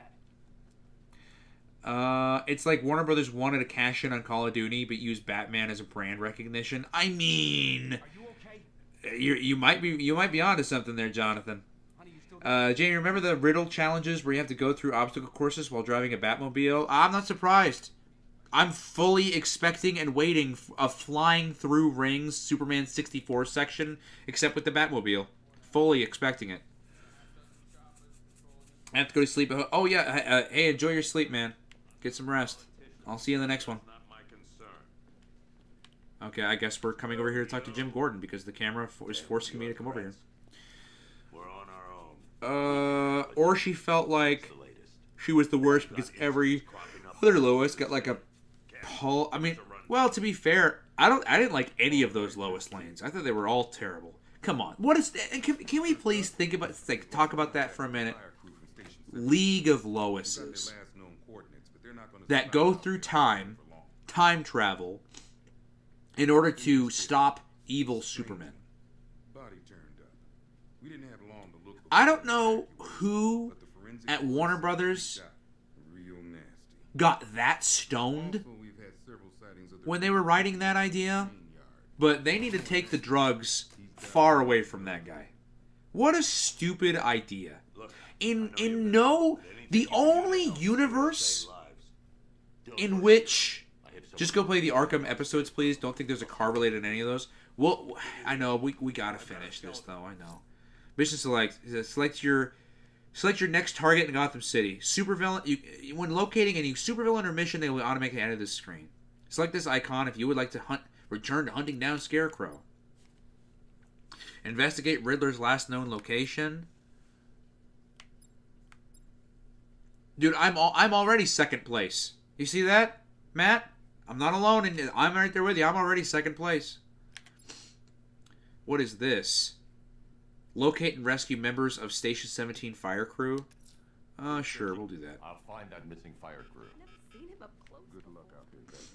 It's like Warner Brothers wanted to cash in on Call of Duty, but use Batman as a brand recognition. I mean, Are you okay? you might be onto something there, Jonathan. Honey, you still Jamie, remember the riddle challenges where you have to go through obstacle courses while driving a Batmobile? I'm not surprised. I'm fully expecting and waiting a flying through rings Superman 64 section, except with the Batmobile. Fully expecting it. I have to go to sleep. Oh yeah, hey, enjoy your sleep, man. Get some rest. I'll see you in the next one. Not my concern. Okay, I guess we're coming over here to talk to Jim Gordon because the camera is forcing me to come over here. We're on our own. Or she felt like The latest. she was the worst because every other Lois got like a pull. I mean, well, to be fair, I didn't like any of those Lois Lanes. I thought they were all terrible. Come on, what is? Can we please think about talk about that for a minute? League of Loises that go through time travel, in order to stop evil Superman. I don't know who at Warner Brothers got that stoned when they were writing that idea, but they need to take the drugs far away from that guy. What a stupid idea. The only universe in which, just go play the Arkham episodes, please. Don't think there's a car related in any of those. Well, I know we gotta finish this though. I know. Mission select. Select your next target in Gotham City. Supervillain. When locating any supervillain or mission, they will automatically enter this screen. Select this icon if you would like to return to hunting down Scarecrow. Investigate Riddler's last known location. Dude, I'm already second place. You see that, Matt? I'm not alone, and I'm right there with you. I'm already second place. What is this? Locate and rescue members of Station 17 fire crew. Sure, we'll do that. I'll find that missing fire crew. Seen him up close. Good luck out there, Batman.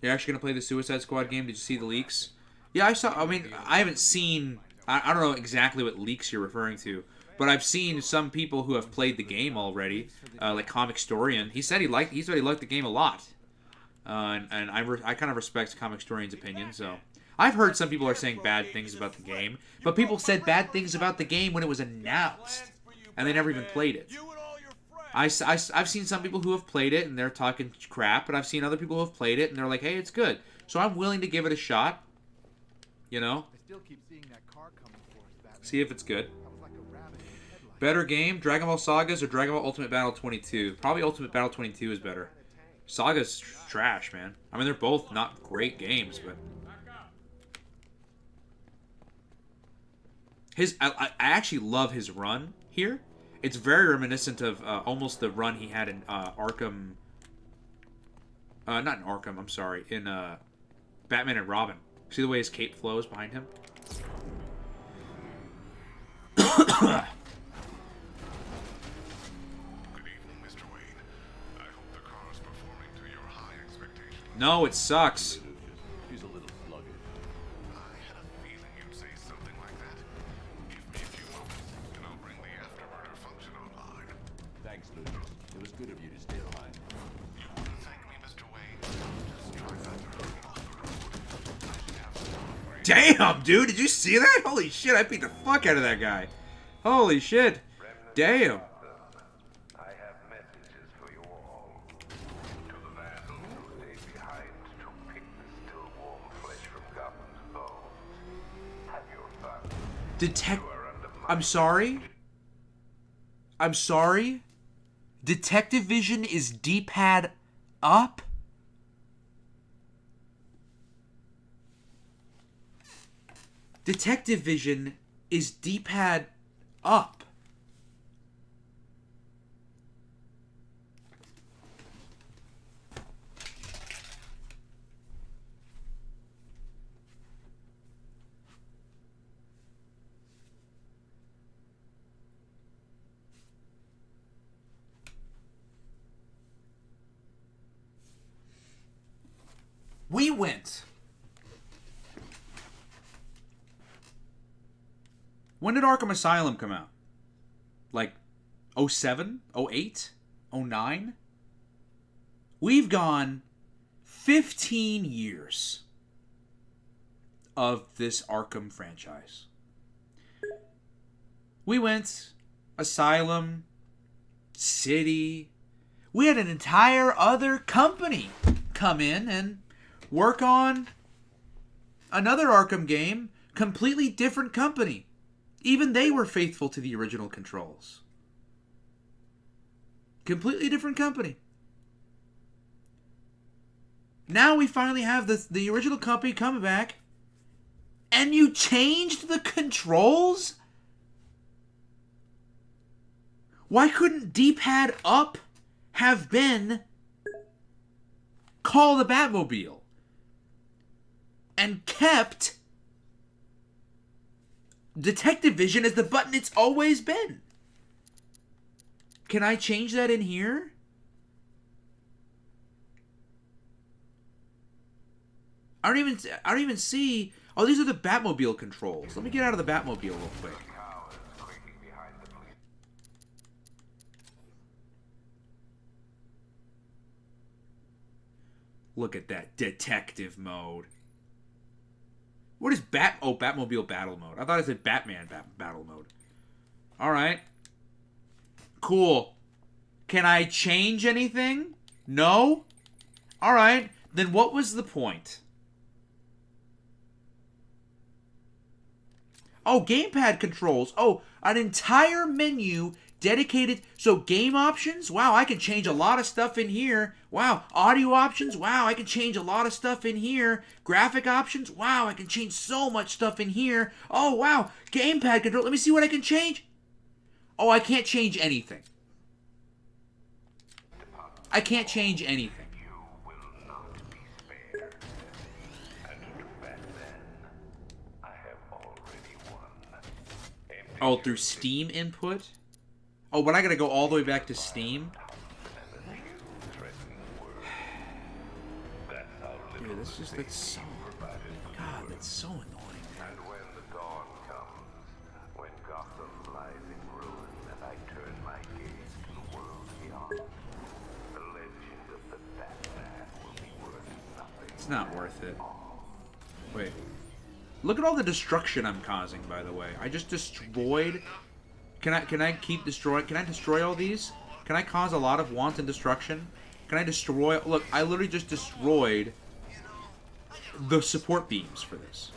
You're actually gonna play the Suicide Squad game? Did you see the leaks? Yeah, I saw. I mean, I haven't seen. I don't know exactly what leaks you're referring to, but I've seen some people who have played the game already, like Comic Storian. He said he liked the game a lot, and I kind of respect Comic Storian's opinion. So I've heard some people are saying bad things about the game, but people said bad things about the game when it was announced, and they never even played it. I've seen some people who have played it and they're talking crap, but I've seen other people who have played it and they're like, hey, it's good. So I'm willing to give it a shot. You know? I still keep seeing that car coming for us, Batman. See if it's good. That was like a rabbit in the headlights. Better game, Dragon Ball Sagas or Dragon Ball Ultimate Battle 22? Probably Ultimate Battle 22 is better. Saga's trash, man. I mean, they're both not great games, but... I actually love his run here. It's very reminiscent of almost the run he had in Arkham... not in Arkham, I'm sorry. In Batman and Robin. See the way his cape flows behind him? No, it sucks. He's a little sluggish. I had a feeling you'd say something like that. Give me a few moments, and I'll bring the afterburner function online. Thanks, Lucius. It was good of you to stay behind. You wouldn't thank me, Mr. Wayne. Just try not to hurt me off the road. I should have some more. Damn, dude, did you see that? Holy shit, I beat the fuck out of that guy. Holy shit. Damn. I have messages for you all. To the vandals who stayed behind to pick the still warm flesh from Gotham's bones. Have your fun. I'm sorry? I'm sorry? Detective Vision is D-pad up? Detective Vision is D-pad up. We went. When did Arkham Asylum come out? Like 07? 08? 09? We've gone 15 years of this Arkham franchise. We went Asylum, City. We had an entire other company come in and work on another Arkham game, completely different company. Even they were faithful to the original controls. Completely different company. Now we finally have the original company coming back, and you changed the controls? Why couldn't D-pad up have been Call the Batmobile? And kept Detective Vision as the button it's always been. Can I change that in here? I don't even see. Oh, these are the Batmobile controls. Let me get out of the Batmobile real quick. Look at that detective mode. What is Batmobile battle mode? I thought it said Batman battle mode. Alright. Cool. Can I change anything? No? Alright. Then what was the point? Oh, gamepad controls. Oh, an entire menu dedicated. So game options. Wow, I can change a lot of stuff in here. Wow, audio options. Wow, I can change a lot of stuff in here. Graphic options. Wow, I can change so much stuff in here. Oh, wow, gamepad control. Let me see what I can change. Oh, I can't change anything. I can't change anything. Oh, through Steam input? Oh, but I gotta go all the way back to Steam? Dude, that's so... God, that's so annoying. And when the dawn comes, when Gotham lies in ruin, and I turn my gaze to the world beyond, the legend of the Batman will be worth nothing. It's not worth it. Wait. Look at all the destruction I'm causing, by the way. I just destroyed... Can I keep destroying... Can I destroy all these? Can I cause a lot of wanton destruction? Can I destroy... Look, I literally just destroyed the support beams for this.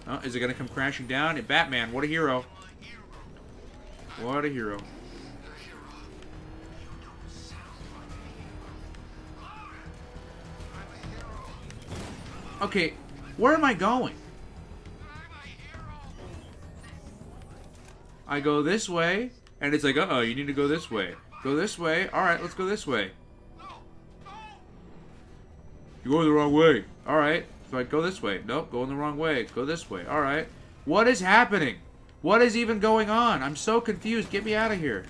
Oh, is it going to come crashing down? Yeah, Batman, what a hero. What a hero. Okay, where am I going? I go this way, and it's like, uh-oh, you need to go this way. Go this way. Alright, let's go this way. You're going the wrong way. Alright, so I go this way. Nope, going the wrong way. Go this way. Alright. What is happening? What is even going on? I'm so confused. Get me out of here.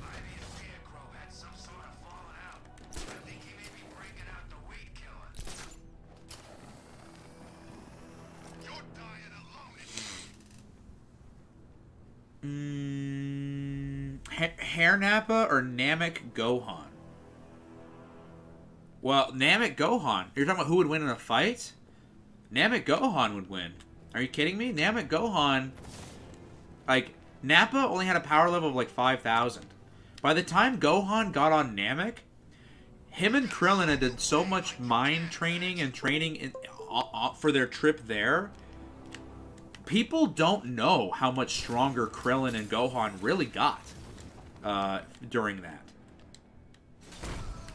Hair Nappa or Namek Gohan? Well, Namek Gohan. You're talking about who would win in a fight? Namek Gohan would win. Are you kidding me? Namek Gohan... Like, Nappa only had a power level of like 5,000. By the time Gohan got on Namek, him and Krillin had did so much mind training and training for their trip there. People don't know how much stronger Krillin and Gohan really got during that.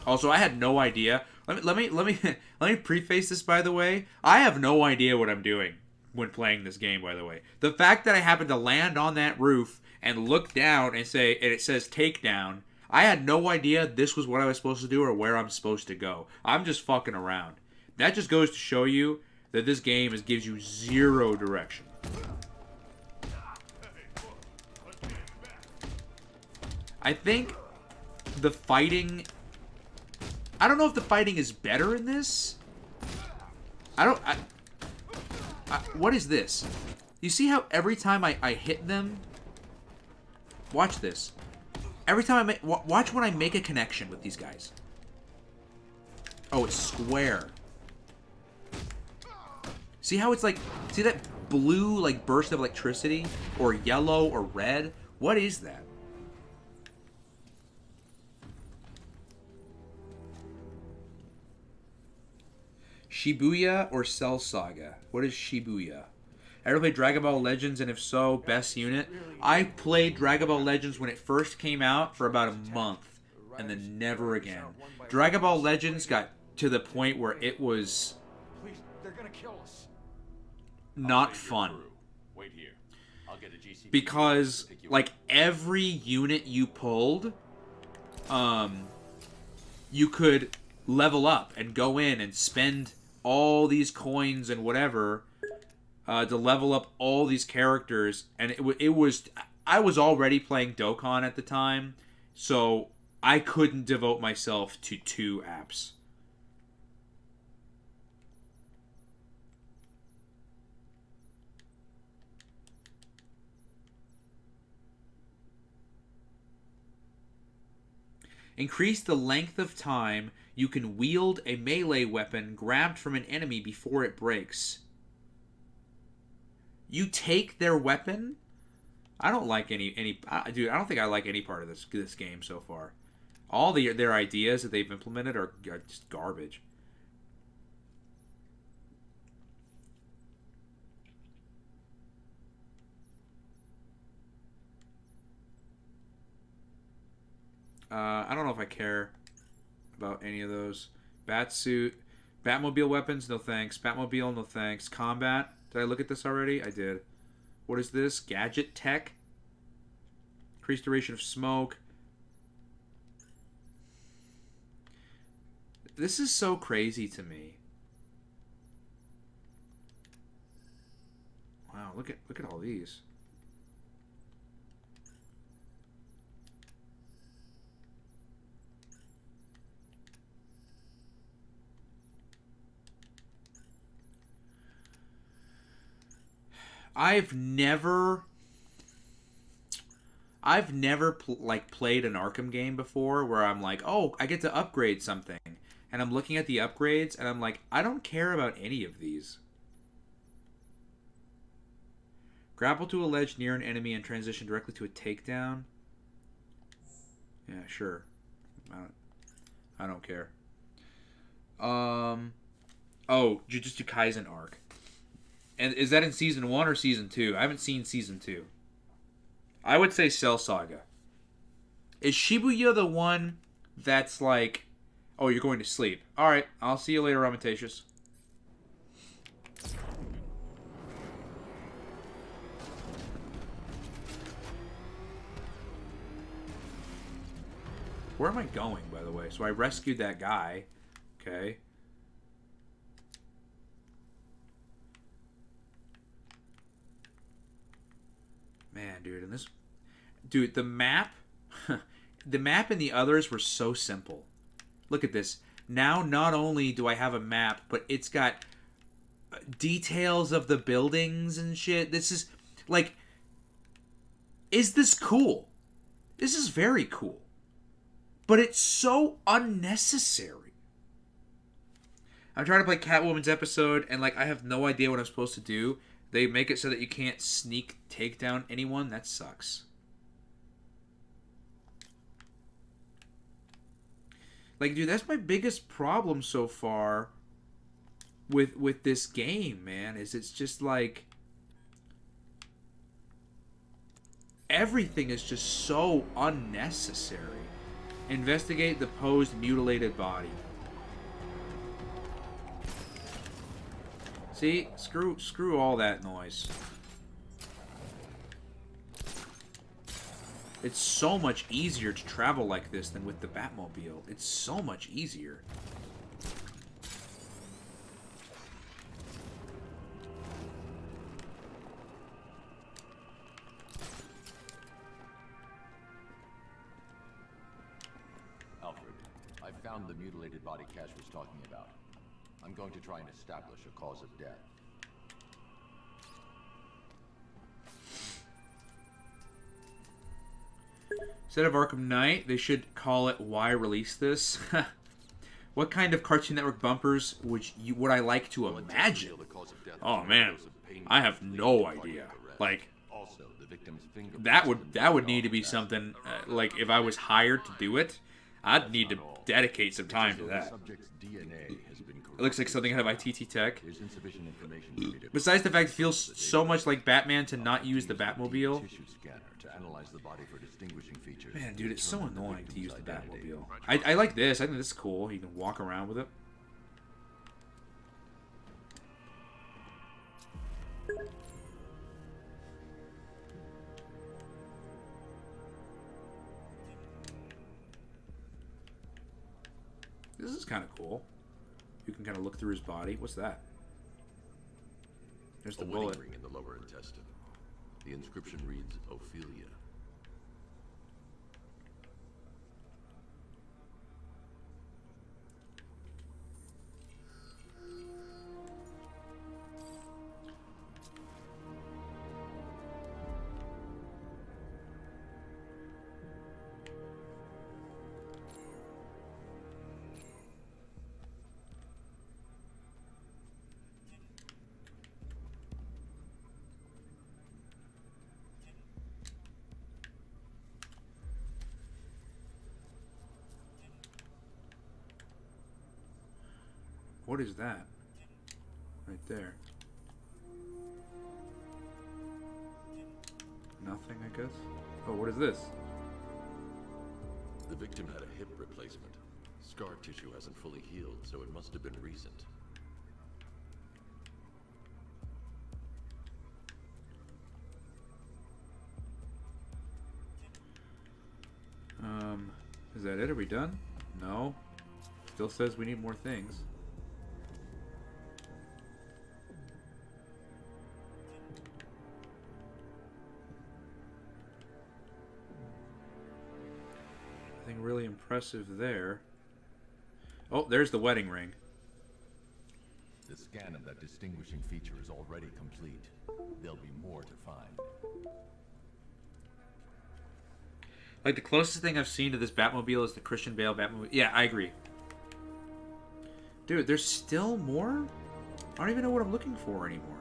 Also, I had no idea. Let me preface this, by the way. I have no idea what I'm doing when playing this game, by the way. The fact that I happened to land on that roof and look down and it says takedown, I had no idea this was what I was supposed to do or where I'm supposed to go. I'm just fucking around. That just goes to show you that this game gives you zero direction. I think the fighting... I don't know if the fighting is better in this. What is this? You see how every time I hit them... Watch this. Every time watch when I make a connection with these guys. Oh, it's square. See how it's like... See that blue like burst of electricity? Or yellow or red? What is that? Shibuya or Cell Saga? What is Shibuya? Ever played Dragon Ball Legends, and if so, best unit? I played Dragon Ball Legends when it first came out for about a month, and then never again. Dragon Ball Legends got to the point where it was not fun. Wait here. I'll get a GC Because, like, every unit you pulled, you could level up and go in and spend all these coins and whatever to level up all these characters, and it was I was already playing Dokkan at the time, so I couldn't devote myself to 2 apps. Increase the length of time you can wield a melee weapon grabbed from an enemy before it breaks. You take their weapon? I don't like any dude, I don't think I like any part of this game so far. All their ideas that they've implemented are just garbage. I don't know if I care about any of those. Batsuit. Batmobile weapons, no thanks. Batmobile, no thanks. Combat. Did I look at this already? I did. What is this? Gadget tech. Increased duration of smoke. This is so crazy to me. Wow, look at all these. I've never played an Arkham game before where I'm like, oh, I get to upgrade something. And I'm looking at the upgrades and I'm like, I don't care about any of these. Grapple to a ledge near an enemy and transition directly to a takedown. Yeah, sure. I don't care. Oh, Jujutsu Kaisen arc. And is that in Season 1 or Season 2? I haven't seen Season 2. I would say Cell Saga. Is Shibuya the one that's like, oh, you're going to sleep. Alright, I'll see you later, Ramatatius. Where am I going, by the way? So I rescued that guy. Okay. Man, dude, and this... Dude, the map... the map and the others were so simple. Look at this. Now, not only do I have a map, but it's got details of the buildings and shit. This is, like... Is this cool? This is very cool. But it's so unnecessary. I'm trying to play Catwoman's episode, and, like, I have no idea what I'm supposed to do. They make it so that you can't sneak take down anyone. That sucks. Like, dude, that's my biggest problem so far with this game, man. Is it's just like everything is just so unnecessary. Investigate the posed mutilated body. See? Screw all that noise. It's so much easier to travel like this than with the Batmobile. It's so much easier. Alfred, I found the mutilated body Cash was talking about. I'm going to try and establish a cause of death. Instead of Arkham Knight, they should call it Why Release This? What kind of Cartoon Network bumpers would I like to imagine? Oh man, I have no idea. Like, that would need to be something, like if I was hired to do it, I'd need to dedicate some time to that. It looks like something out of ITT Tech. Besides the fact it feels so much like Batman to not use the Batmobile. Man, dude, it's so annoying to use the Batmobile. I like this. I think this is cool. You can walk around with it. This is kind of cool. You can kind of look through his body. What's that? There's the bullet. Ring in the lower intestine. The inscription reads Ophelia. What is that? Right there. Nothing, I guess. Oh, what is this? The victim had a hip replacement. Scar tissue hasn't fully healed, so it must have been recent. Is that it? Are we done? No. Still says we need more things. Nothing really impressive there. Oh, there's the wedding ring. The scan of that distinguishing feature is already complete. There'll be more to find. Like, the closest thing I've seen to this Batmobile is the Christian Bale Batmobile. Yeah, I agree. Dude, there's still more? I don't even know what I'm looking for anymore.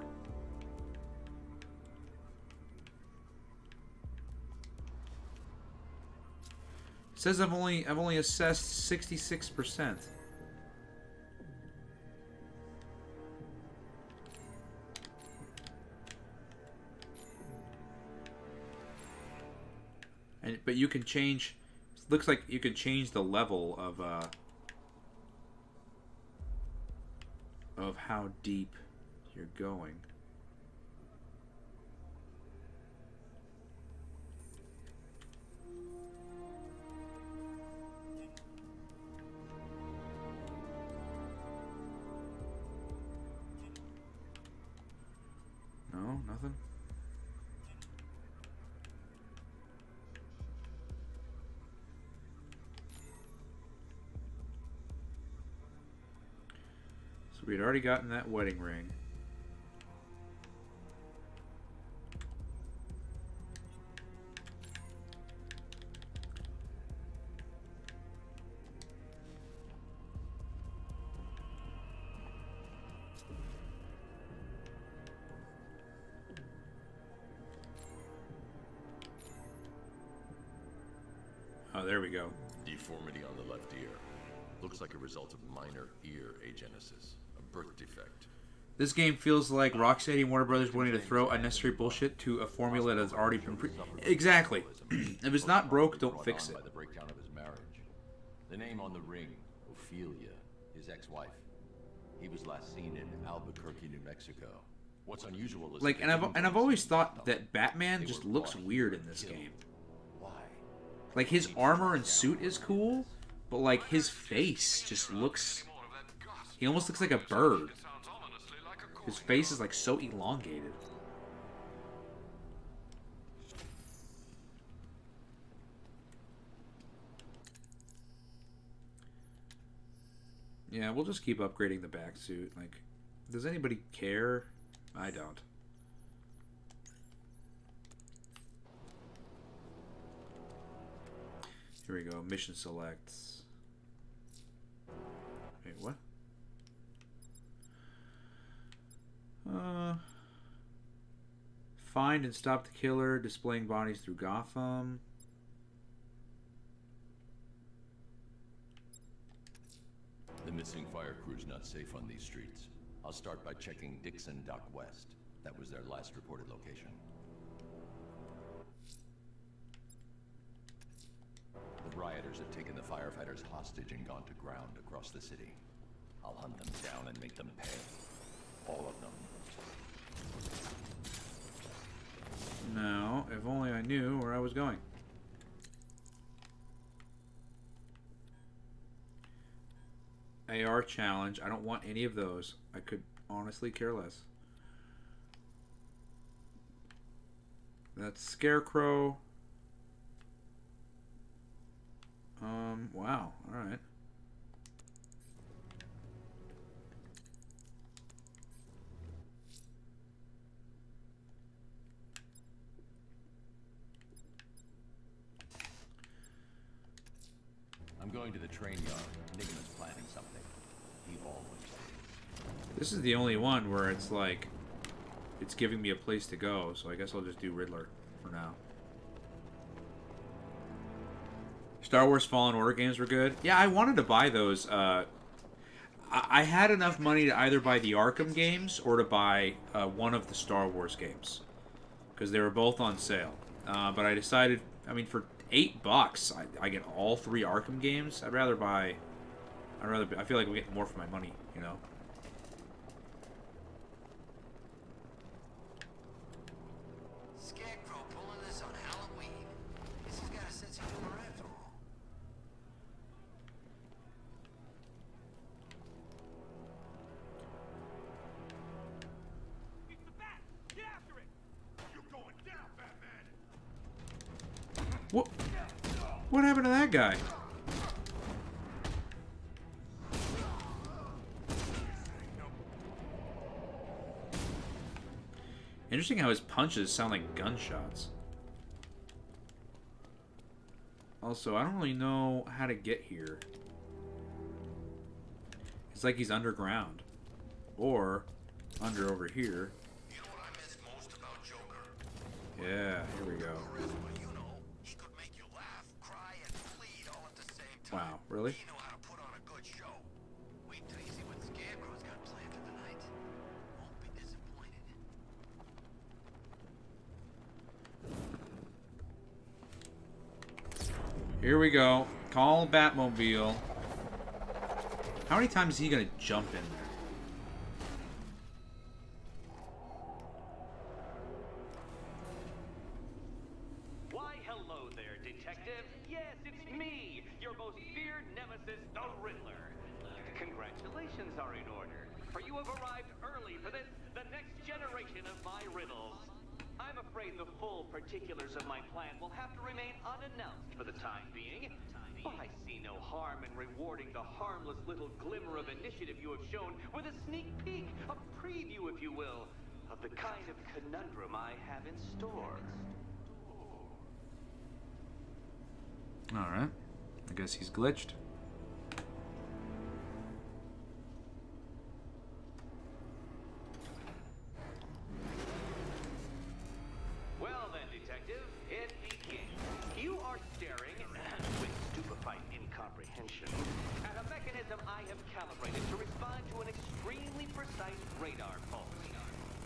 It says I've only assessed 66%. But you can change. It looks like you can change the level of how deep you're going. No, nothing. So we'd already gotten that wedding ring. Oh, there we go. Deformity on the left ear. Looks like a result of minor ear agenesis, a birth defect. This game feels like Rocksteady and Warner Brothers wanting to throw unnecessary bullshit to a formula that's already been exactly. If it's not broke, don't fix it. By the breakdown of his marriage. The name on the ring, Ophelia, his ex-wife. He was last seen in Albuquerque, New Mexico. What's unusual is Like, and I've always thought that Batman just looks weird in this game. Why? Like, his armor and suit is cool, but like his face just looks, he almost looks like a bird. His face is like so elongated. Yeah, we'll just keep upgrading the back suit. Like, does anybody care? I don't. Here we go. Mission selects. Wait, what? Find and stop the killer, displaying bodies through Gotham. The missing fire crew's not safe on these streets. I'll start by checking Dixon Dock West. That was their last reported location. The rioters have taken the firefighters hostage and gone to ground across the city. I'll hunt them down and make them pay. All of them. No, if only I knew where I was going. AR challenge. I don't want any of those. I could honestly care less. That's Scarecrow. Wow. All right. I'm going to the train yard. Enigma's planning something. He always is. This is the only one where it's like, it's giving me a place to go, so I guess I'll just do Riddler for now. Star Wars Fallen Order games were good. Yeah, I wanted to buy those. I had enough money to either buy the Arkham games or to buy one of the Star Wars games, because they were both on sale. But I decided, I mean, for $8, I get all 3 Arkham games. I feel like we get more for my money, you know. Scarecrow pulling this on Halloween. Guess he's got a sense of humor after all. What happened to that guy? Interesting how his punches sound like gunshots. Also, I don't really know how to get here. It's like he's underground. Or under over here. You know what I miss most about Joker? Yeah, here we go. Charisma, you know. He could make you laugh, cry, and bleed all at the same time. Wow, really? He knew how to put on a good show. Wait till you see what Scarecrow's got planned for the night. Won't be disappointed. Here we go. Call Batmobile. How many times is he gonna jump in there? Why, hello there, detective. Yes, it's me, your most feared nemesis, the Riddler. Congratulations are in order, for you have arrived early for this, the next generation of my riddles. I'm afraid afraid the full particulars of my plan will have to remain unannounced for the time being. But I see no harm in rewarding the harmless little glimmer of initiative you have shown with a sneak peek, a preview, if you will, of the kind of conundrum I have in store. Alright. I guess he's glitched. Well then, Detective, it begins. You are staring, with stupefied incomprehension, at a mechanism I have calibrated to respond to an extremely precise radar pulse.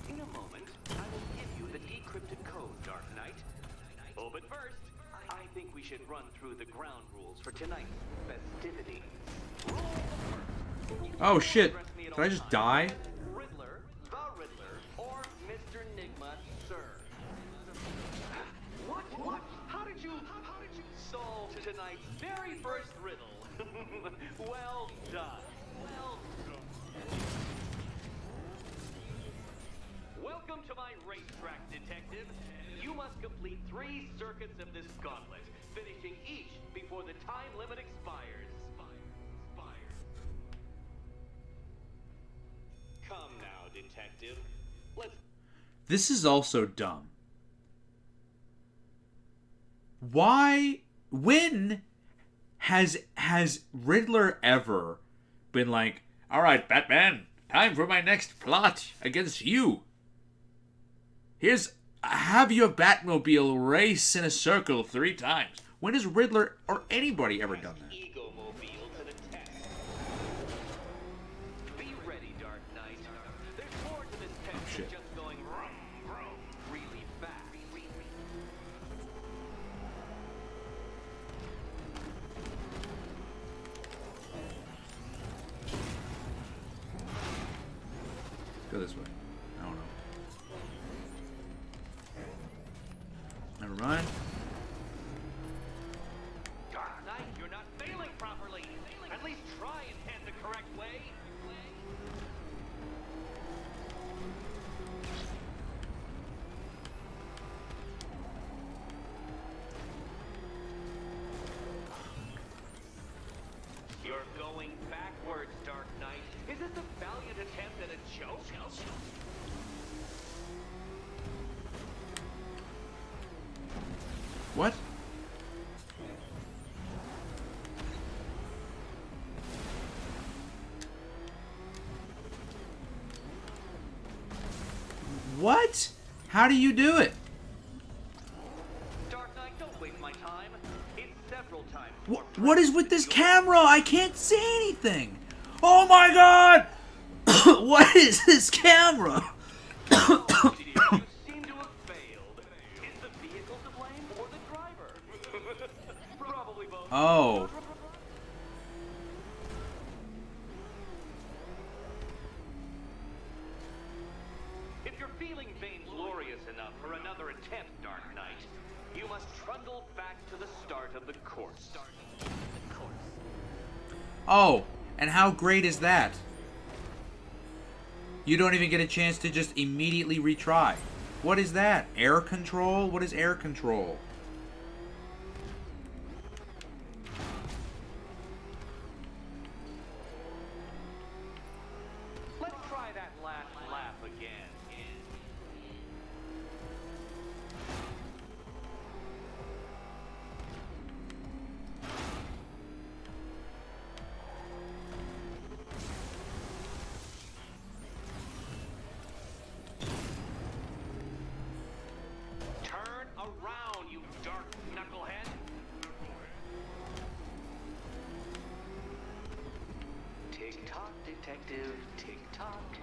In a moment, I will give you the decrypted code, Dark Knight. Oh, but first, I think we should run through the ground rules for tonight's festivity. Rule first. Oh shit. Did I just die? Riddler, the Riddler, or Mr. Nigma, sir. What? How did you solve tonight's very first riddle? Well done. Well done. Welcome to my racetrack, Detective. You must complete 3 circuits of this gauntlet, finishing each before the time limit expires. Come now, Detective. Let's... This is also dumb. Why? When has Riddler ever been like, all right, Batman, time for my next plot against you. Have your Batmobile race in a circle 3 times. When has Riddler or anybody ever done that? Ego-mobile to the test. Be ready, Dark Knight. There's more to this test than just going vroom, vroom, really fast. Go this way. I don't know. Never mind. Dark Knight, you're not failing properly. At least try and head the correct way. You're going backwards, Dark Knight. Is this a valiant attempt at a joke? What? What? How do you do it? Dark Knight, don't waste my time. It's several times. What is with this camera? I can't see anything. Oh my god! What is this camera? You seem to have failed. Is the vehicle to blame or the driver? Probably both. Oh. If you're feeling vainglorious enough for another attempt, Dark Knight, you must trundle back to the start of the course. Oh, and how great is that? You don't even get a chance to just immediately retry. What is that? Air control? What is air control? Let's try that last lap again. Turn around, you dark knucklehead. Tick-tock, detective, tick-tock.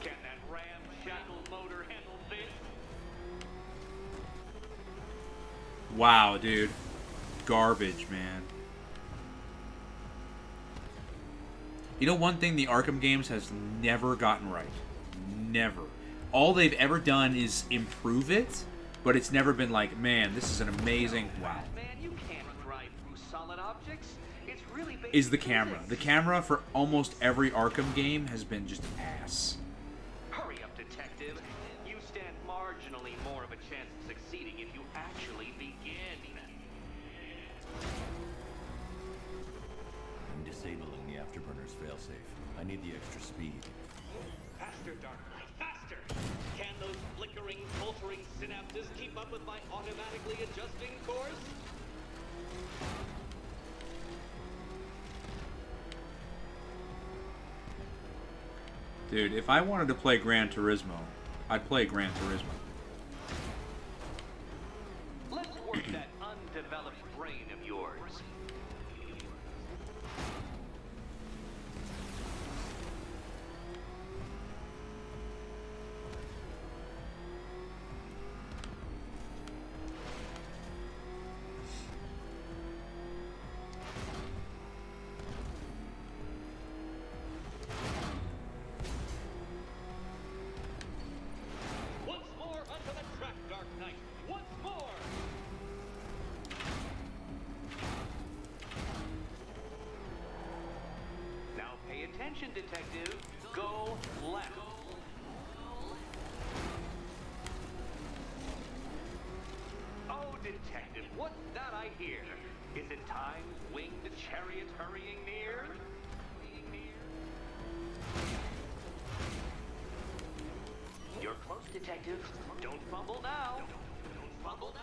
Can that ramshackle motor handle this? Wow, dude. Garbage, man. You know one thing the Arkham games has never gotten right? Never. All they've ever done is improve it, but it's never been like, man, this is an amazing... Wow. Man, you can't drive through solid objects. It's really is the camera. The camera for almost every Arkham game has been just ass. Hurry up, detective. You stand marginally more of a chance of succeeding if you actually begin. I'm disabling the afterburner's failsafe. I need the extra speed. Faster, Dark Knight, faster! Can those flickering, faltering synapses keep up with my automatically adjusting course? Dude, if I wanted to play Gran Turismo, I'd play Gran Turismo. Let's work that undeveloped brain of yours. Once more onto the track, Dark Knight. Once more! Now pay attention, detective. Go left. Oh, detective, what's that I hear? Is it time's winged chariot hurrying near? You're close, detective. Don't fumble now. Don't fumble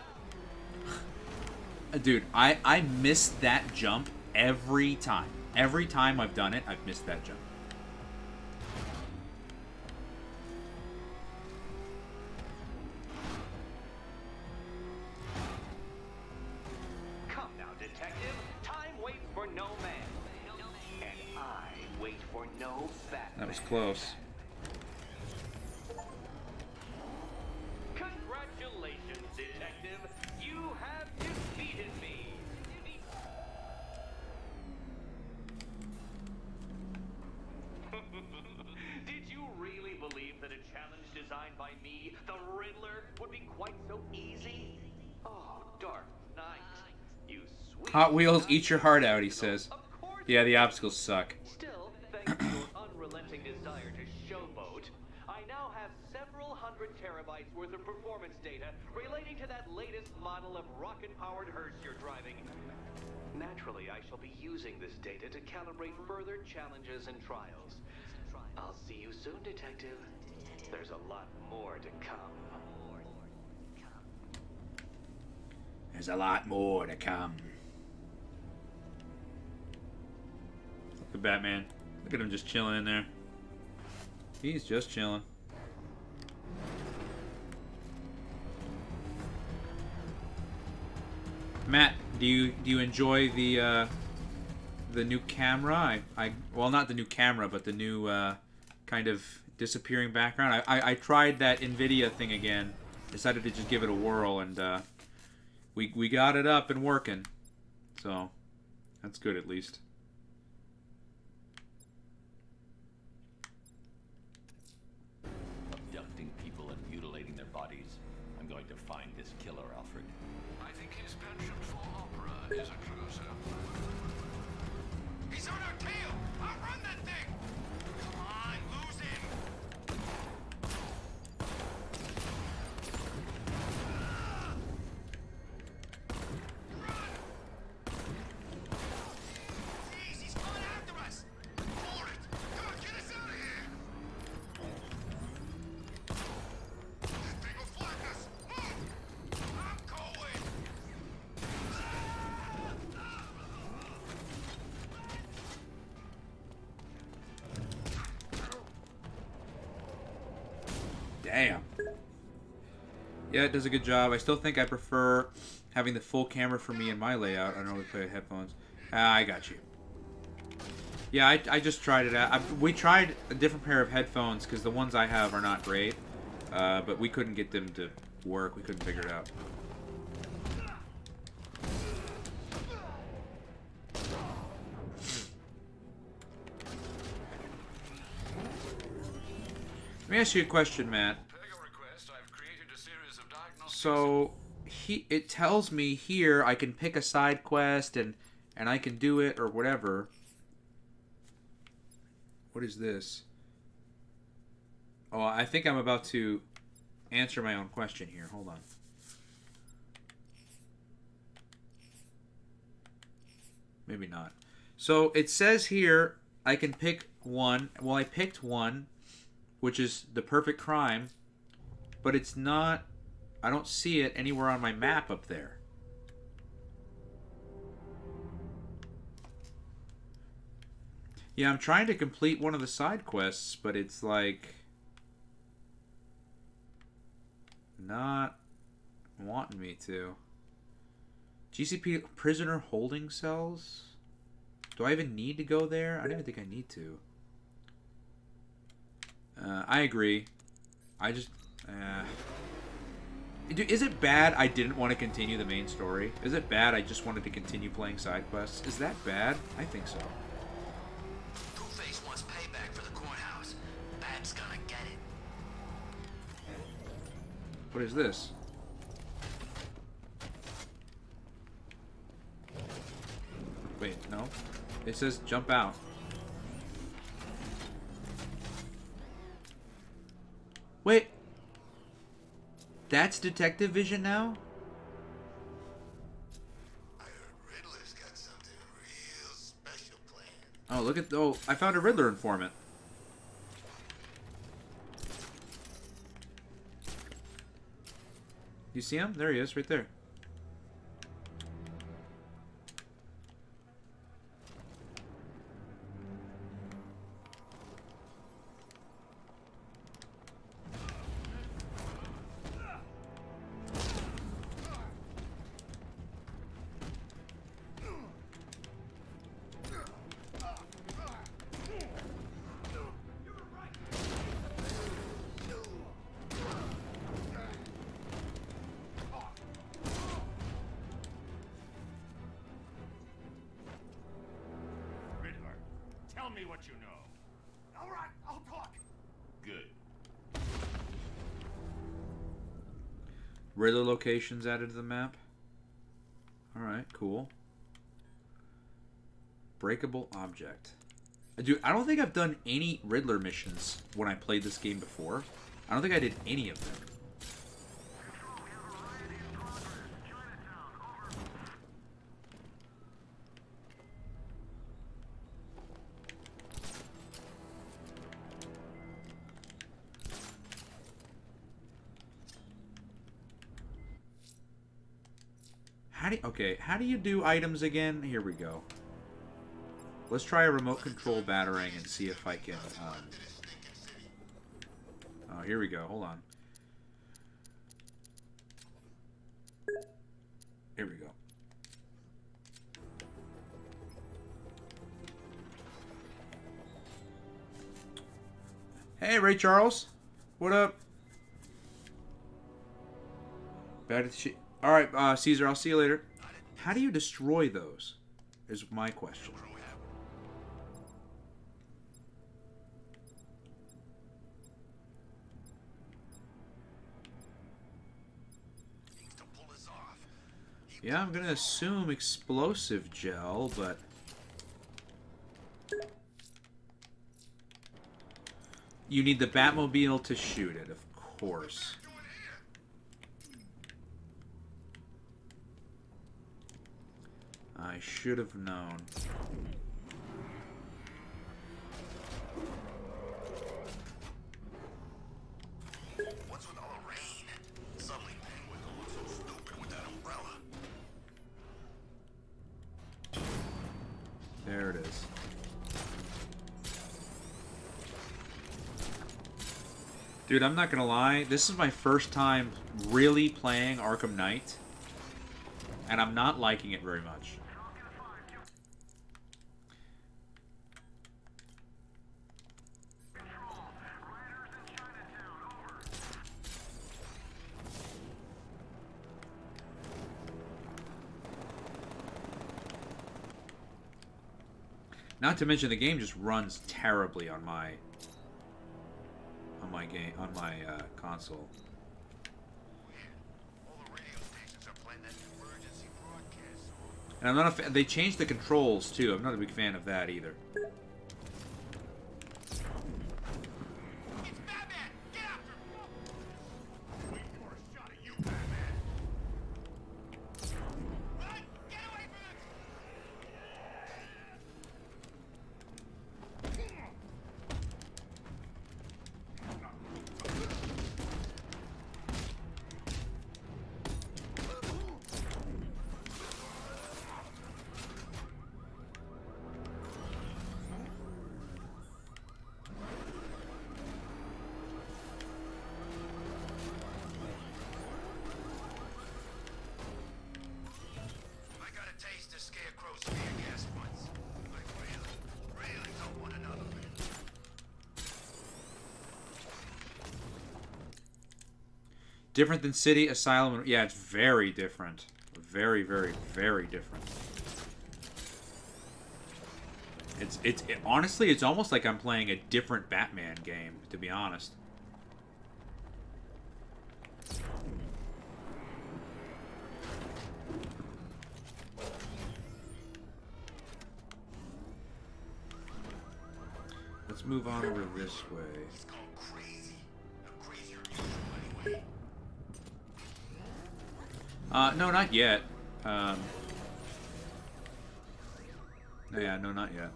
now. Dude, I missed that jump every time. Every time I've done it, I've missed that jump. Come now, detective. Time waits for no man. And I wait for no fat That was man. close. Congratulations, detective. You have defeated me. Did you really believe that a challenge designed by me, the Riddler, would be quite so easy? Oh, Dark Knight, you sweet... Hot Wheels, eat your heart out, he says. Of course Yeah, the obstacles suck. Still, thanks to your unrelenting desire to showboat, I now have several hundred terabytes worth of performance data relating to that latest model of rocket-powered hearse you're driving. Naturally, I shall be using this data to calibrate further challenges and trials. I'll see you soon, detective. There's a lot more to come. There's a lot more to come. Look at Batman. Look at him just chilling in there. He's just chilling. Matt, do you enjoy the new camera? Well, not the new camera, but the new kind of disappearing background. I tried that NVIDIA thing again. Decided to just give it a whirl, and we got it up and working. So that's good at least. Abducting people and mutilating their bodies. I'm going to find this killer, Alfred. I think his penchant for opera is a clue, sir. He's on our tail! Outrun that thing! Come on, lose him! Run! Jeez, he's coming after us! Hold it! Come on, get us out of here! That thing will flank us! Move! I'm going! Damn. Yeah, it does a good job. I still think I prefer having the full camera for me in my layout. I don't really play with headphones. I got you. Yeah, I just tried it out. We tried a different pair of headphones because the ones I have are not great. But we couldn't get them to work. We couldn't figure it out. Let me ask you a question, Matt. Per your request, I've created a series of diagnostic... So it tells me here I can pick a side quest and and I can do it or whatever. What is this? Oh, I think I'm about to answer my own question here. Hold on. Maybe not. So it says here I can pick one. Well, I picked one, which is the perfect crime, but it's not. I don't see it anywhere on my map up there. Yeah, I'm trying to complete one of the side quests, but it's like not wanting me to. GCP prisoner holding cells? Do I even need to go there? I don't even think I need to. I agree. I just... Is it bad I didn't want to continue the main story? Is it bad I just wanted to continue playing side quests? Is that bad? I think so. Two-Face wants payback for the courthouse. Bat's gonna get it. What is this? Wait, no. It says jump out. Wait. That's detective vision now? I heard Riddler's got something real special planned. Oh, look at... Oh, I found a Riddler informant. You see him? There he is, right there. Riddler, tell me what you know. All right, I'll talk. Good. Riddler locations added to the map. Alright, cool. Breakable object. Dude, I don't think I've done any Riddler missions when I played this game before. I don't think I did any of them. How do you do items again? Here we go. Let's try a remote control battering and see if I can... Oh, here we go. Hold on. Here we go. Hey, Ray Charles. What up? All right, Caesar, I'll see you later. How do you destroy those? Is my question. Yeah, I'm gonna assume explosive gel, but... You need the Batmobile to shoot it, of course. I should have known. What's with all the rain? Suddenly Penguin don't look so stupid with that umbrella. There it is. Dude, I'm not gonna lie. This is my first time really playing Arkham Knight. And I'm not liking it very much. Not to mention the game just runs terribly on my console. All the radio stations are playing that emergency broadcast. And I'm not a fan. They changed the controls too. I'm not a big fan of that either. It's Batman! Get after him! Wait for a shot at you, Batman! Run! Get away from him! I got a taste of Scarecrow's fear gas once. I really don't want another one. Different than City, Asylum. Yeah, it's very different. Very, very, very different. Honestly, it's almost like I'm playing a different Batman game, to be honest. Let's move on over this way. He's gone crazy. No crazier than usual anyway. No, not yet. Yeah, no, not yet.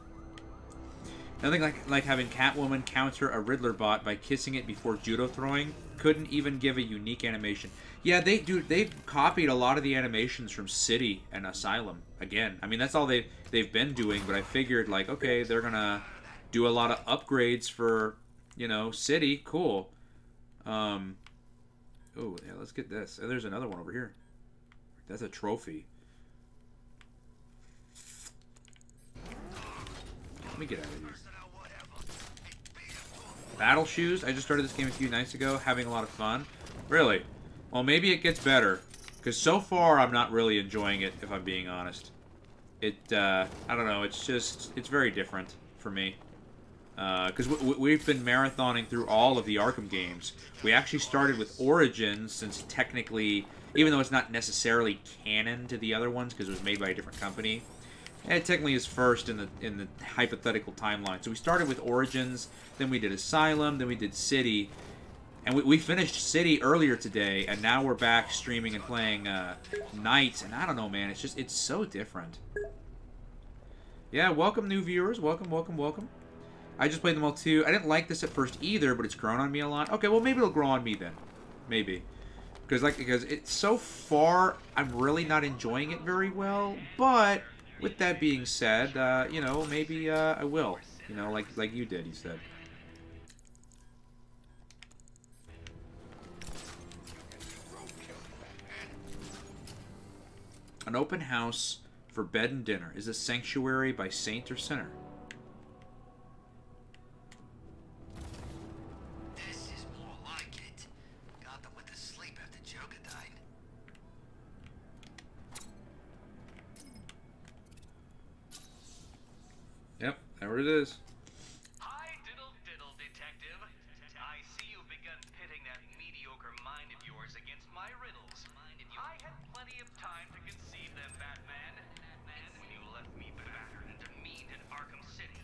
Nothing like having Catwoman counter a Riddler bot by kissing it before judo throwing. Couldn't even give a unique animation. Yeah, they've copied a lot of the animations from City and Asylum. Again, I mean that's all they've been doing. But I figured like, okay, they're gonna do a lot of upgrades for, you know, City. Cool. Oh yeah, let's get this. Oh, there's another one over here. That's a trophy. Let me get out of here. Battle Shoes. I just started this game a few nights ago, having a lot of fun. Really? Well, maybe it gets better. Because so far, I'm not really enjoying it, if I'm being honest. I don't know, it's very different for me. Because we've been marathoning through all of the Arkham games. We actually started with Origins, since technically, even though it's not necessarily canon to the other ones, because it was made by a different company, it technically is first in the hypothetical timeline. So we started with Origins, then we did Asylum, then we did City, and we finished City earlier today, and now we're back streaming and playing Night, and I don't know, man, it's so different. Yeah, welcome new viewers, welcome, welcome, welcome. I just played them all too. I didn't like this at first either, but it's grown on me a lot. Okay, well maybe it'll grow on me then, maybe. Because it's so far, I'm really not enjoying it very well, but with that being said, you know, maybe I will. You know, like you did, you said. An open house for bed and dinner. Is a sanctuary by saint or sinner? This is more like it. Gotham went to sleep after Joker died. Yep, there it is. Hi, diddle diddle, detective. I see you've begun pitting that mediocre mind of yours against my riddles. I had plenty of time to conceive them, Batman. When you left me battered and demeaned in Arkham City.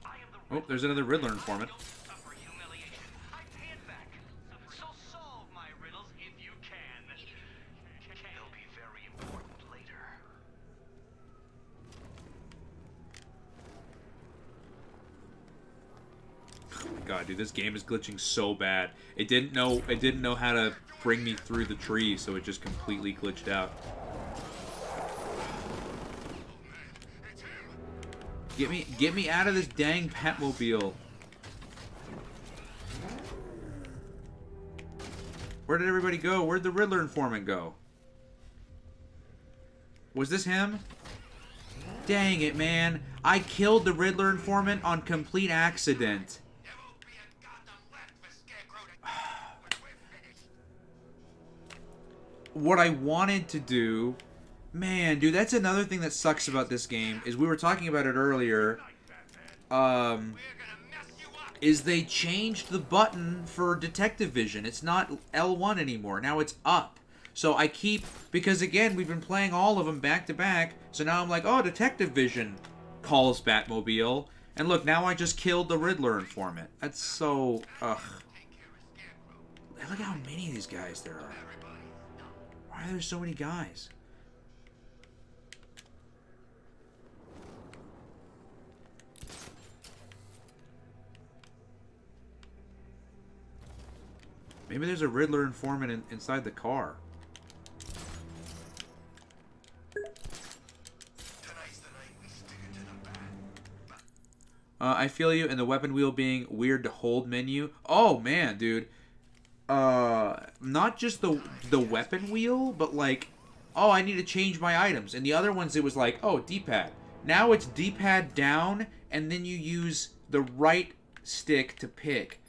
I am the Oh, there's another Riddler informant. Don't suffer humiliation. I pay it back. So solve my riddles if you can. They'll be very important later. Oh my god, dude, this game is glitching so bad. It didn't know how to bring me through the tree, so it just completely glitched out. Get me out of this dang Batmobile. Where did everybody go? Where'd the Riddler informant go? Was this him? Dang it, man. I killed the Riddler informant on complete accident. There won't be a Gotham left for Scarecrow to when we're finished. What I wanted to do... Man, dude, that's another thing that sucks about this game, is we were talking about it earlier, We're gonna mess you up. is they changed the button for detective vision. It's not L1 anymore. Now it's up. So I keep, because again, we've been playing all of them back to back, so now I'm like, oh, Detective Vision calls Batmobile, and look, now I just killed the Riddler informant. That's so, ugh. Look at how many of these guys there are. Why are there so many guys? Maybe there's a Riddler informant inside the car. I feel you, and the weapon wheel being weird to hold menu. Oh man, dude. Not just the weapon wheel, but like, oh, I need to change my items. And the other ones, it was like, oh, D-pad. Now it's D-pad down, and then you use the right stick to pick.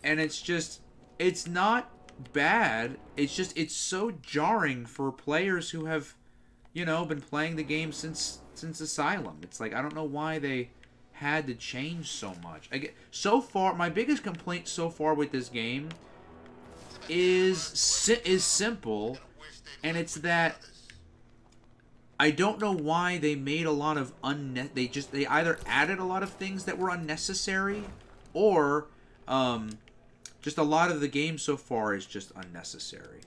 And it's just, it's not bad. It's just, it's so jarring for players who have, you know, been playing the game since Asylum. It's like, I don't know why they had to change so much. So far, my biggest complaint so far with this game is simple, and it's that I don't know why they made a lot of they either added a lot of things that were unnecessary, or just a lot of the game so far is just unnecessary.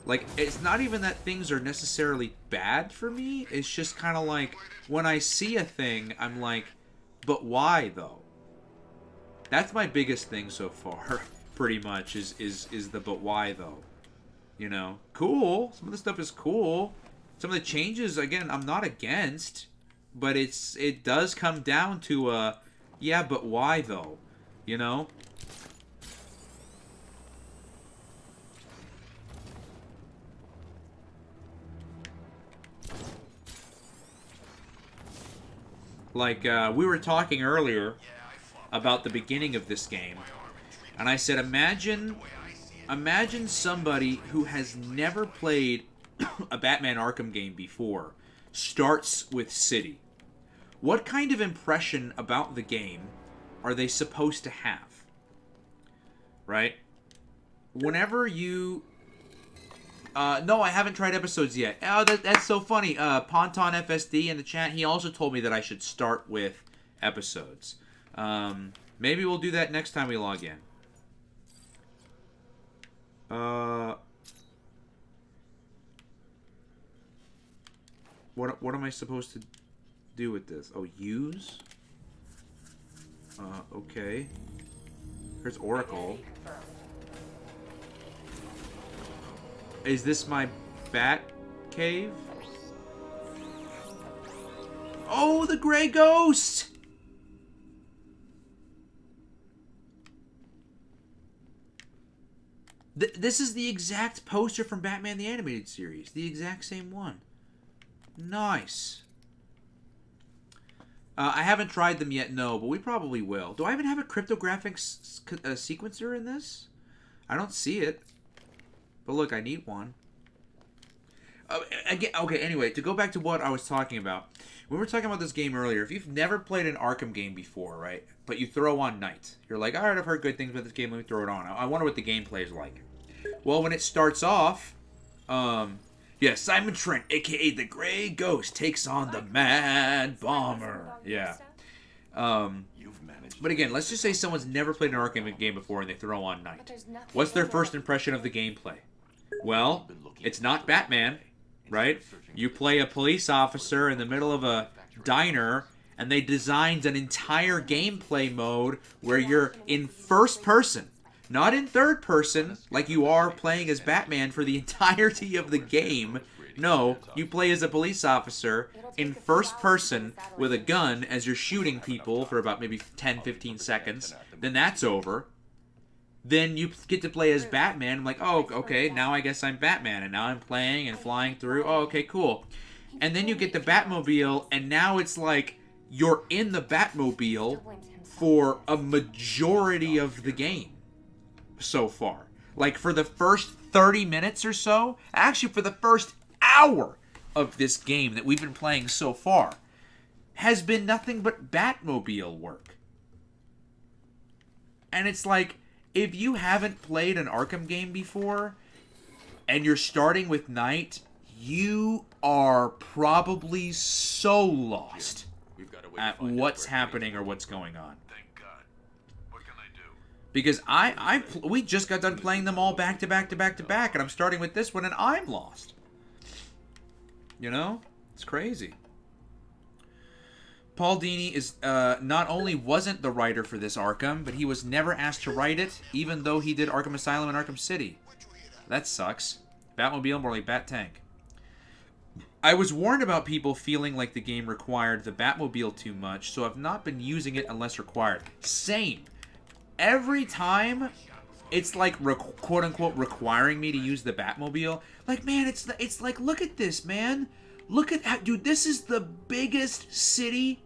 Like, it's not even that things are necessarily bad for me. It's just kind of like, when I see a thing, I'm like, but why, though? That's my biggest thing so far, pretty much, is the but why, though. You know? Cool. Some of the stuff is cool. Some of the changes, again, I'm not against. But it does come down to, yeah, but why, though? You know? Like, we were talking earlier about the beginning of this game, and I said, imagine somebody who has never played a Batman Arkham game before starts with City. What kind of impression about the game are they supposed to have? Right? Whenever you... no, I haven't tried episodes yet. Oh, that's so funny. Ponton FSD in the chat, he also told me that I should start with episodes. Maybe we'll do that next time we log in. What am I supposed to do with this? Oh, use? Okay. Here's Oracle. Is this my bat cave? Oh, the gray ghost! This is the exact poster from Batman the Animated Series. The exact same one. Nice. I haven't tried them yet, no, but we probably will. Do I even have a cryptographic sequencer in this? I don't see it. But look, I need one. Again, okay, anyway, to go back to what I was talking about. We were talking about this game earlier. If you've never played an Arkham game before, right? But you throw on Knight. You're like, alright, I've heard good things about this game. Let me throw it on. I wonder what the gameplay is like. Well, when it starts off, yeah, Simon Trent, a.k.a. the Grey Ghost, takes on the Mad Bomber. Yeah. But again, let's just say someone's never played an Arkham game before and they throw on Knight. What's their first impression of the gameplay? Well, it's not Batman, right? You play a police officer in the middle of a diner, and they designed an entire gameplay mode where you're in first person, not in third person, like you are playing as Batman for the entirety of the game. No, you play as a police officer in first person with a gun as you're shooting people for about maybe 10-15 seconds. Then that's over. Then you get to play as Batman. I'm like, oh, okay, now I guess I'm Batman. And now I'm playing and flying through. Oh, okay, cool. And then you get the Batmobile, and now it's like you're in the Batmobile for a majority of the game so far. Like, for the first 30 minutes or so, actually for the first hour of this game that we've been playing so far, has been nothing but Batmobile work. And it's like, if you haven't played an Arkham game before, and you're starting with night, you are probably so lost We've got a way to at find out what's where happening or what's going on. Thank God. What can I do? Because we just got done playing them all back to back to back to back, and I'm starting with this one, and I'm lost. You know? It's crazy. Paul Dini is not only wasn't the writer for this Arkham, but he was never asked to write it, even though he did Arkham Asylum and Arkham City. That sucks. Batmobile, more like Bat Tank. I was warned about people feeling like the game required the Batmobile too much, so I've not been using it unless required. Same. Every time, it's like quote-unquote requiring me to use the Batmobile. Like, man, it's like, look at this, man. Look at that, dude. This is the biggest city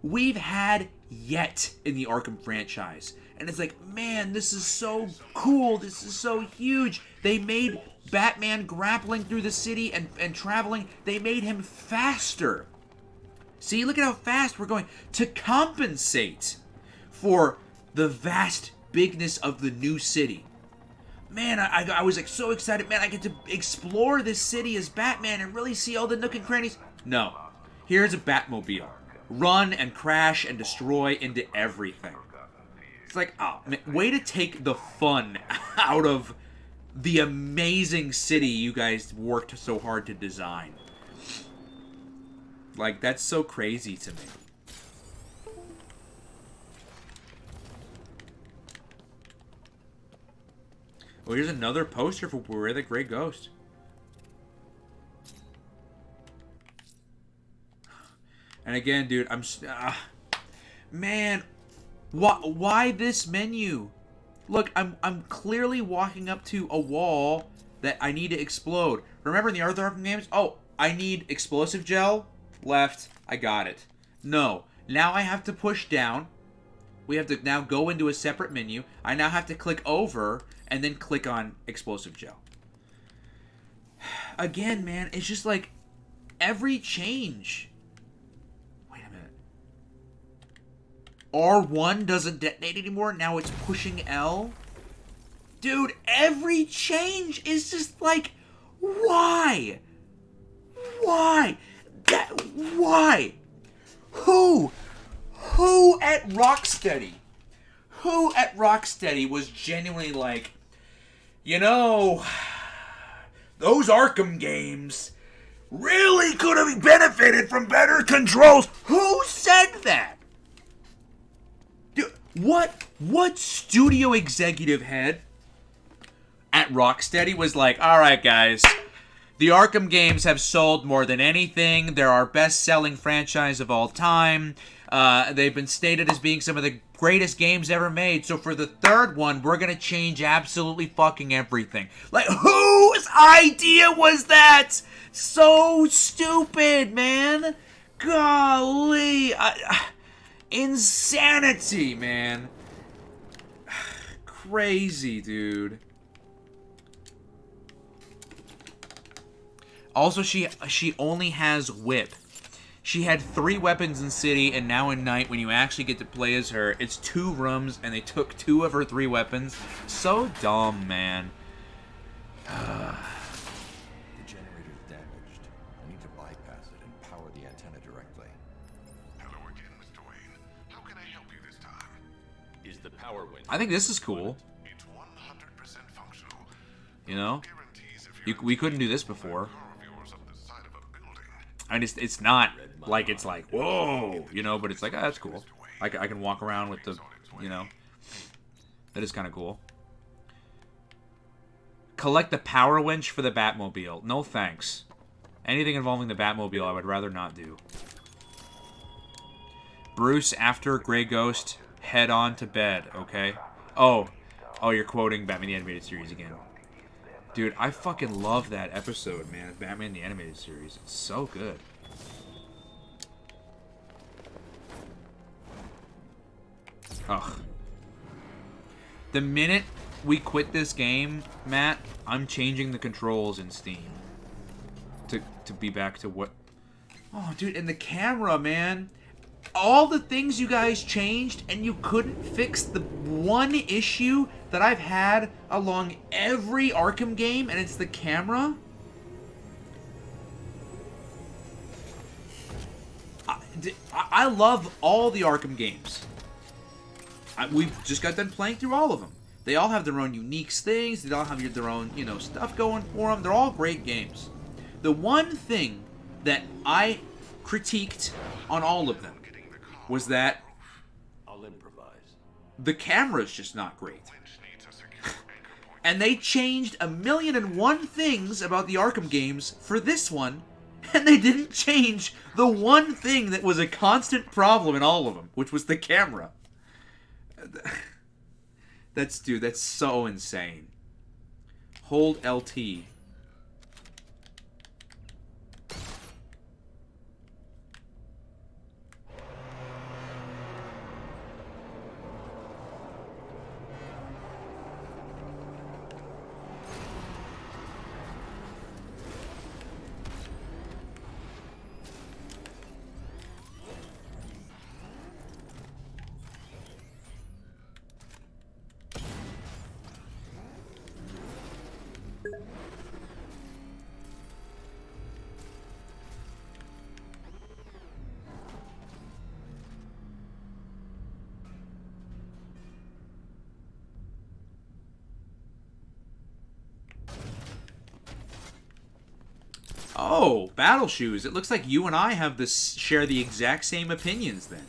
we've had yet in the Arkham franchise. And it's like, man, this is so cool. This is so huge. They made Batman grappling through the city and traveling. They made him faster. See, look at how fast we're going. To compensate for the vast bigness of the new city. Man, I was like so excited. Man, I get to explore this city as Batman and really see all the nook and crannies. No. Here's a Batmobile. Run and crash and destroy into everything. It's like, oh, man, way to take the fun out of the amazing city you guys worked so hard to design. Like, that's so crazy to me. Oh, here's another poster for Beware the Grey Ghost. And again, dude, man, why this menu? Look, I'm clearly walking up to a wall that I need to explode. Remember in the other Arkham games? Oh, I need explosive gel. Left. I got it. No. Now I have to push down. We have to now go into a separate menu. I now have to click over and then click on explosive gel. Again, man, it's just like every change. Wait a minute. R1 doesn't detonate anymore. Now it's pushing L. Dude, every change is just like, why? Why? Why? Who at Rocksteady? Who at Rocksteady was genuinely like, you know, those Arkham games really could have benefited from better controls? Who said that? Dude, what studio executive head at Rocksteady was like, all right, guys, the Arkham games have sold more than anything. They're our best-selling franchise of all time. They've been stated as being some of the greatest games ever made. So for the third one, we're going to change absolutely fucking everything. Like, whose idea was that? So stupid, man. Golly. Insanity, man. Crazy, dude. Also, she only has whip. She had 3 weapons in City, and now in Night, when you actually get to play as her, it's 2 rooms, and they took 2 of her 3 weapons. So dumb, man. The generator's damaged. I need to bypass it and power the antenna directly. Hello again, Mr. Wayne. How can I help you this time? Is the power winch? I think this is cool. It's 100% functional. You know? Guarantees if We couldn't do this before. car of yours up the side of a building. And it's not like it's like, whoa, you know, but it's like, oh, that's cool. I can walk around with the, you know. That is kind of cool. Collect the power winch for the Batmobile. No thanks. Anything involving the Batmobile I would rather not do. Bruce, after Grey Ghost, head on to bed, okay? Oh, you're quoting Batman the Animated Series again. Dude, I fucking love that episode, man, of Batman the Animated Series. It's so good. Ugh. The minute we quit this game, Matt, I'm changing the controls in Steam. To be back to what... Oh, dude, and the camera, man. all the things you guys changed, and you couldn't fix the one issue that I've had along every Arkham game, and it's the camera? I love all the Arkham games. We've just got done playing through all of them. They all have their own unique things. They all have their own, stuff going for them. They're all great games. The one thing that I critiqued on all of them was that I'll improvise. the camera's just not great. And they changed 1,000,001 things about the Arkham games for this one, and they didn't change the one thing that was a constant problem in all of them, which was the camera. That's so insane. Hold LT. Oh, Battle Shoes. It looks like you and I share the exact same opinions then.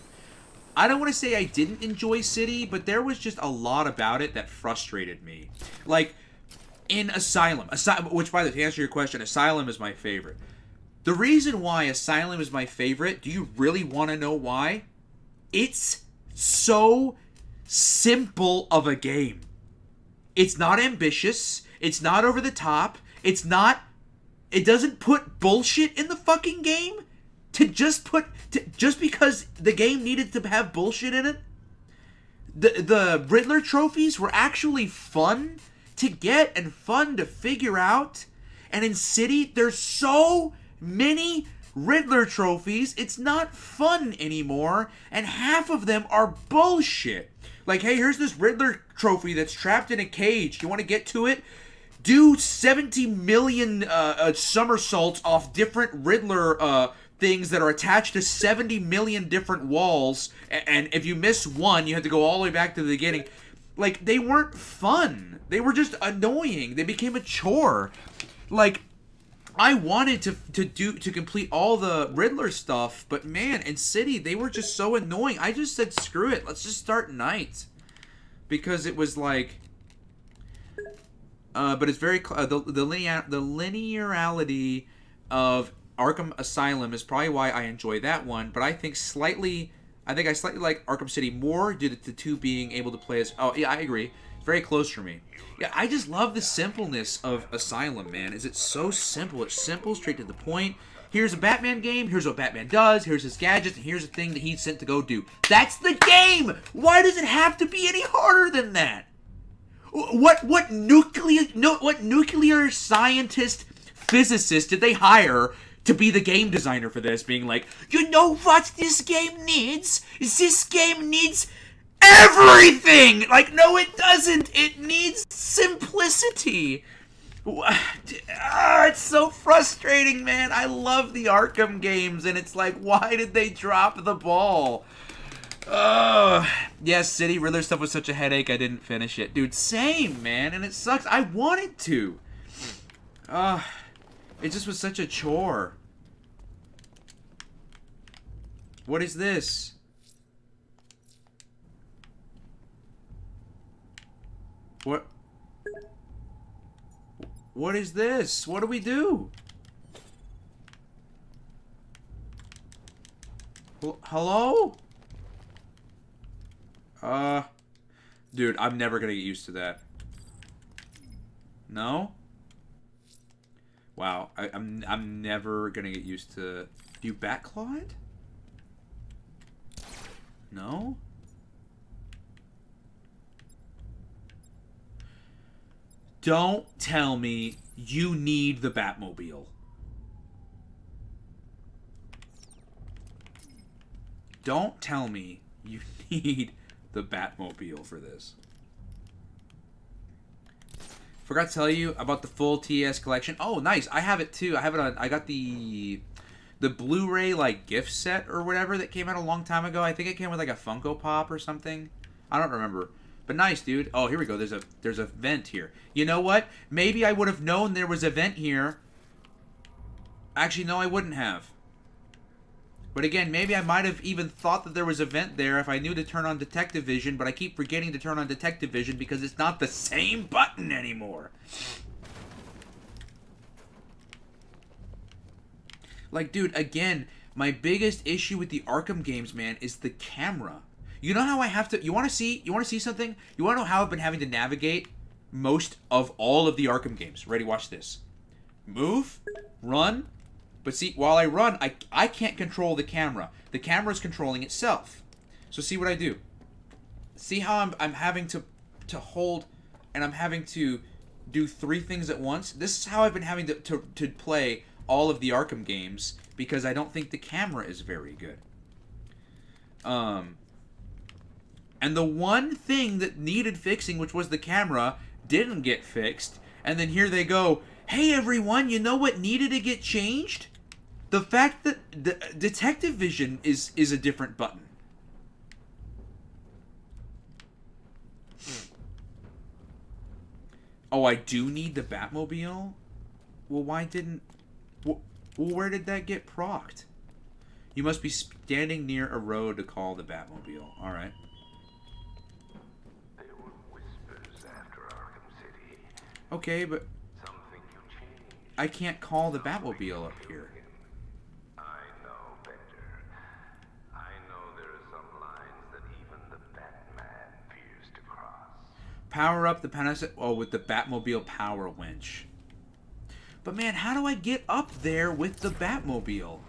I don't want to say I didn't enjoy City, but there was just a lot about it that frustrated me. Like, in Asylum, which, by the way, to answer your question, Asylum is my favorite. The reason why Asylum is my favorite, do you really want to know why? It's so simple of a game. It's not ambitious. It's not over the top. It doesn't put bullshit in the fucking game just because the game needed to have bullshit in it. The Riddler trophies were actually fun to get and fun to figure out. And in City, there's so many Riddler trophies, it's not fun anymore, and half of them are bullshit. Like, hey, here's this Riddler trophy that's trapped in a cage. You want to get to it? Do 70 million somersaults off different Riddler things that are attached to 70 million different walls, and if you miss one, you have to go all the way back to the beginning. Like, they weren't fun. They were just annoying. They became a chore. Like, I wanted to complete all the Riddler stuff, but man, in City, they were just so annoying. I just said, screw it, let's just start Night. Because it was like... but it's very the linearity of Arkham Asylum is probably why I enjoy that one. But I think I slightly like Arkham City more due to the two being able to play as. Oh yeah, I agree. It's very close for me. Yeah, I just love the simpleness of Asylum, man. Is it so simple? It's simple, straight to the point. Here's a Batman game. Here's what Batman does. Here's his gadgets. And here's the thing that he's sent to go do. That's the game. Why does it have to be any harder than that? What nuclear scientist physicist did they hire to be the game designer for this? Being like, you know what this game needs? This game needs everything! Like, no, it doesn't. It needs simplicity. It's so frustrating, man. I love the Arkham games, and it's like, why did they drop the ball? Yes, City Riddler stuff was such a headache, I didn't finish it. Dude, same, man, and it sucks. I wanted to. It just was such a chore. What is this? What is this? What do we do? Hello? Dude, I'm never gonna get used to that. No? Wow, I'm never gonna get used to... Do you backclaw it? No? Don't tell me you need the Batmobile. Don't tell me you need the Batmobile for this. Forgot to tell you about the full TS collection. Oh, nice. I have it too. I have it on. I got the Blu-ray like gift set or whatever that came out a long time ago. I think it came with like a Funko Pop or something. I don't remember. But nice, dude. Oh, here we go. There's a vent here. You know what? Maybe I would have known there was a vent here. Actually, no, I wouldn't have. But again, maybe I might have even thought that there was a vent there if I knew to turn on detective vision, but I keep forgetting to turn on detective vision because it's not the same button anymore. Like, dude, again, my biggest issue with the Arkham games, man, is the camera. You know how I have to... You want to see something? You want to know how I've been having to navigate most of all of the Arkham games? Ready? Watch this. Move. Run. But see, while I run, I can't control the camera. The camera's controlling itself. So see what I do. See how I'm having to hold... And I'm having to do 3 things at once? This is how I've been having to play all of the Arkham games. Because I don't think the camera is very good. And the one thing that needed fixing, which was the camera, didn't get fixed. And then here they go, hey everyone, you know what needed to get changed? The fact that the detective vision is a different button. Oh, I do need the Batmobile? Well, why didn't... Well, where did that get procced? You must be standing near a road to call the Batmobile. Alright. Okay, but I can't call the Batmobile up here. I know better. I know there are some lines that even the Batman fears to cross. Power up the Panasonic... Oh, with the Batmobile power winch. But man, how do I get up there with the Batmobile?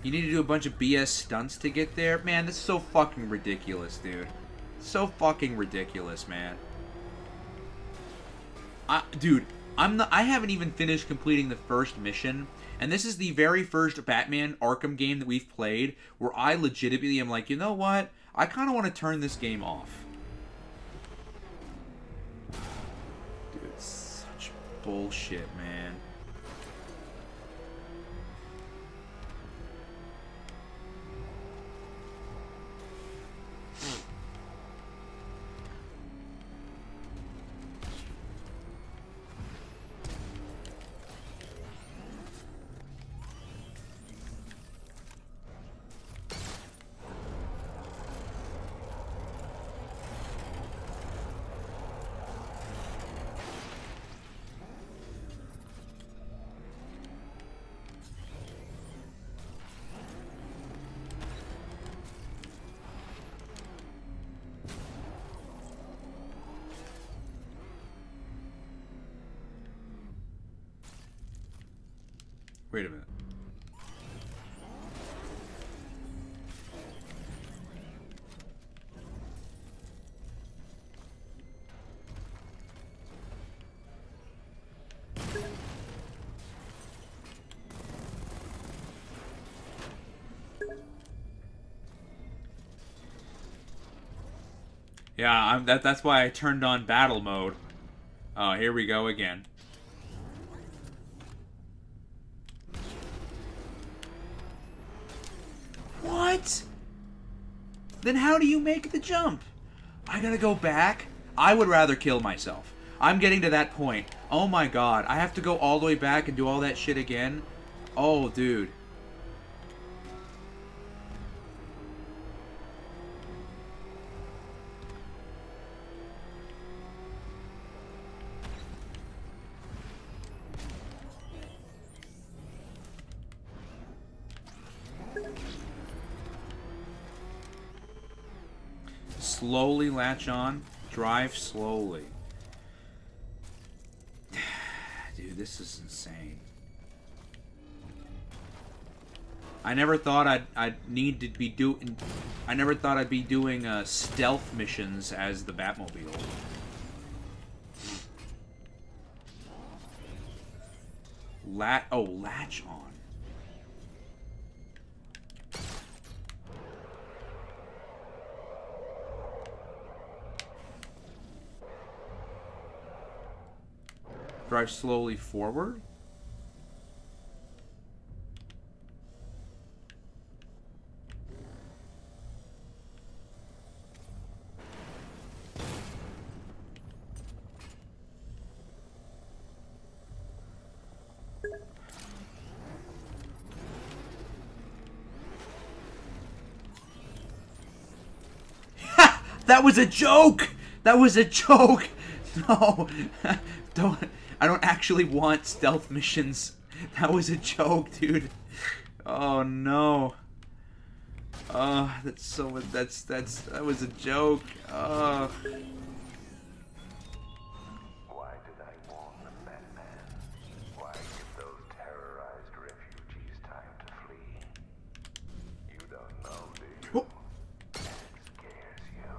You need to do a bunch of BS stunts to get there? Man, this is so fucking ridiculous, dude. So fucking ridiculous, man. Dude, I haven't even finished completing the first mission. And this is the very first Batman Arkham game that we've played where I legitimately am like, you know what? I kind of want to turn this game off. Dude, it's such bullshit, man. Wait a minute. Yeah, that's why I turned on battle mode. Oh, here we go again. What? Then how do you make the jump? I gotta go back? I would rather kill myself. I'm getting to that point. Oh my god, I have to go all the way back and do all that shit again? Oh, dude. Slowly latch on. Drive slowly. Dude, this is insane. I never thought I'd need to be doing... I never thought I'd be doing stealth missions as the Batmobile. latch on. Drive slowly forward. That was a joke! That was a joke! No! I don't actually want stealth missions. That was a joke, dude. Oh no. That was a joke. Why did I warn the Batman? Why give those terrorized refugees time to flee? You don't know, do you? It scares you.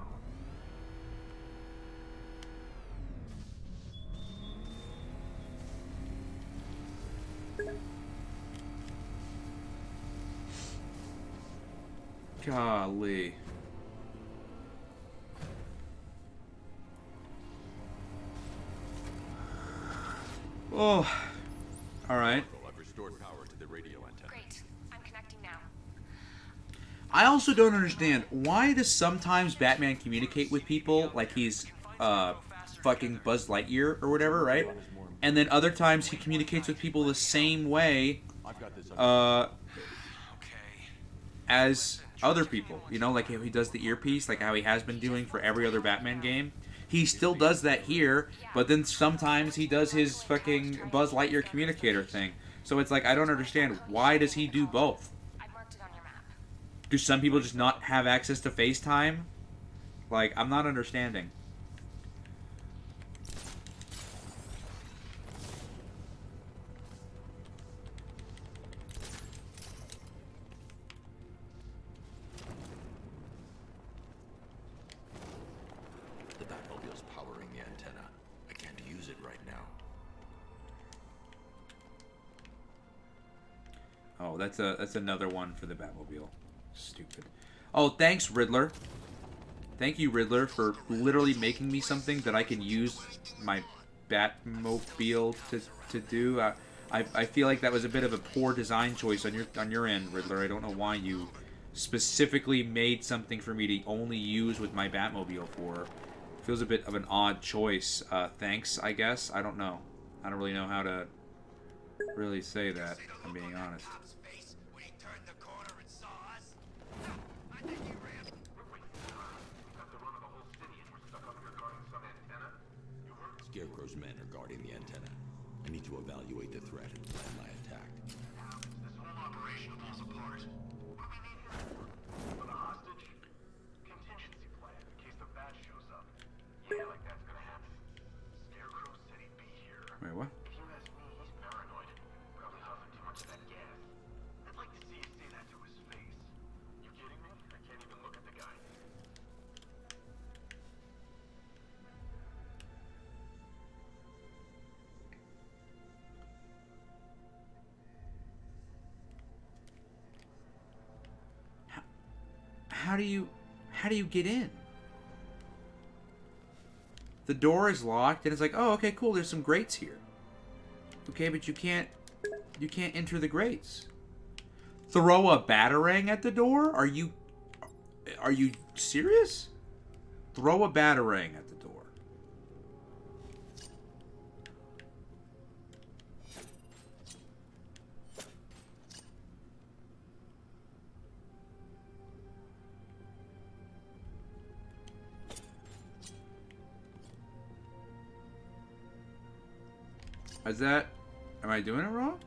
Golly. Oh. Alright. I've restored power to the radio antenna. Great. I'm connecting now. I also don't understand, why does sometimes Batman communicate with people like he's fucking Buzz Lightyear or whatever, right? And then other times he communicates with people the same way as other people. You know, like how he does the earpiece, like how he has been doing for every other Batman game. He still does that here, but then sometimes he does his fucking Buzz Lightyear communicator thing. So it's like, I don't understand, why does he do both? I marked it on your map. Do some people just not have access to FaceTime? Like, I'm not understanding. The Batmobile's powering the antenna. I can't use it right now. Oh, that's another one for the Batmobile. Stupid. Oh, thanks, Riddler. Thank you, Riddler, for literally making me something that I can use my Batmobile to do. I feel like that was a bit of a poor design choice on your end, Riddler. I don't know why you specifically made something for me to only use with my Batmobile for. Feels a bit of an odd choice. Thanks, I guess. I don't know. I don't really know how to really say that, if I'm being honest. Scarecrow's men are guarding the antenna. I need to evaluate the threat and plan my attack. This whole operation falls apart. What do we need here? For the hostage? Contingency plan in case the bat shows up. Yeah, like that's gonna happen. Scarecrow said he'd be here. Wait, what? If you ask me, he's paranoid. Probably huffing too much of that gas. I'd like to see you say that to his face. You kidding me? I can't even look at the guy. How do you get in? The door is locked, and it's like, oh, okay, cool. There's some grates here. Okay, but you can't enter the grates. Throw a batarang at the door? Are you serious? Throw a batarang at the door. Is that... Am I doing it wrong?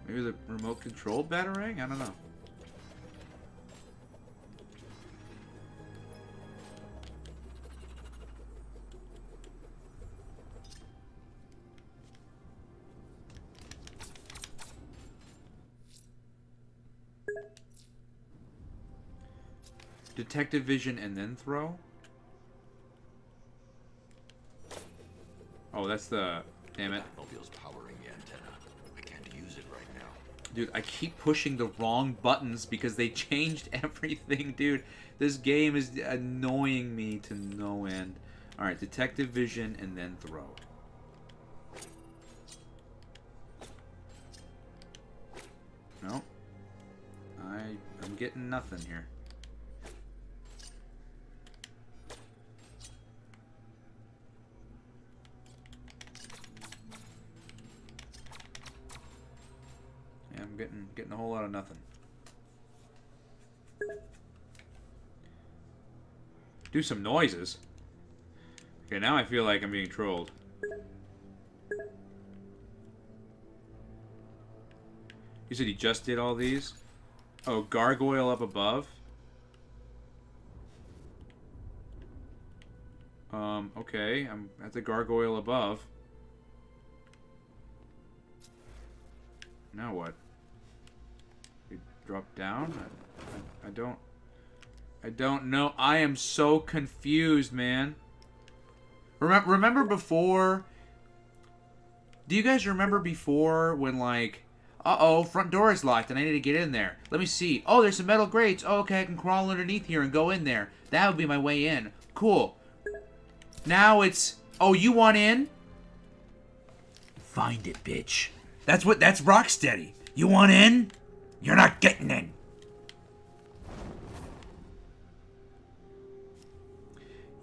Maybe the remote controlled batarang? I don't know. Detective vision and then throw? Oh, that's the... Damn it. Batmobile's powering the antenna. I can't use it right now. Dude, I keep pushing the wrong buttons because they changed everything, dude. This game is annoying me to no end. Alright, detective vision and then throw. No. I'm getting nothing here. Yeah, I'm getting a whole lot of nothing. Do some noises. Okay, now I feel like I'm being trolled. You said you just did all these? Oh, gargoyle up above? Okay, I'm at the gargoyle above. Now what? You drop down? I don't know. I am so confused, man. Remember before? Do you guys remember before when, like, uh-oh, front door is locked and I need to get in there. Let me see. Oh, there's some metal grates. Oh, okay, I can crawl underneath here and go in there. That would be my way in. Cool. Now it's, oh, you want in? Find it, bitch. That's Rocksteady. You want in? You're not getting in.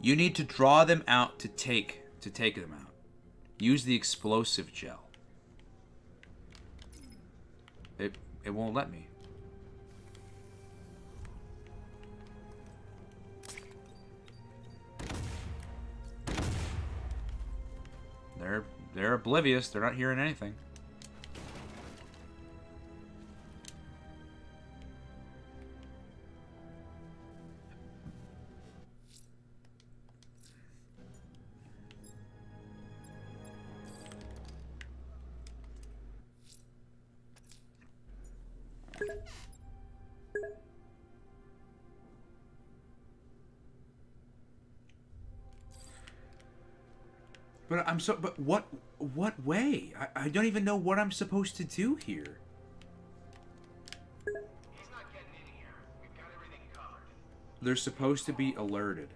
You need to draw them out to take them out. Use the explosive gel. It won't let me. They're oblivious. They're not hearing anything. But what way? I don't even know what I'm supposed to do here. He's not getting in here. We've got everything covered. They're supposed to be alerted.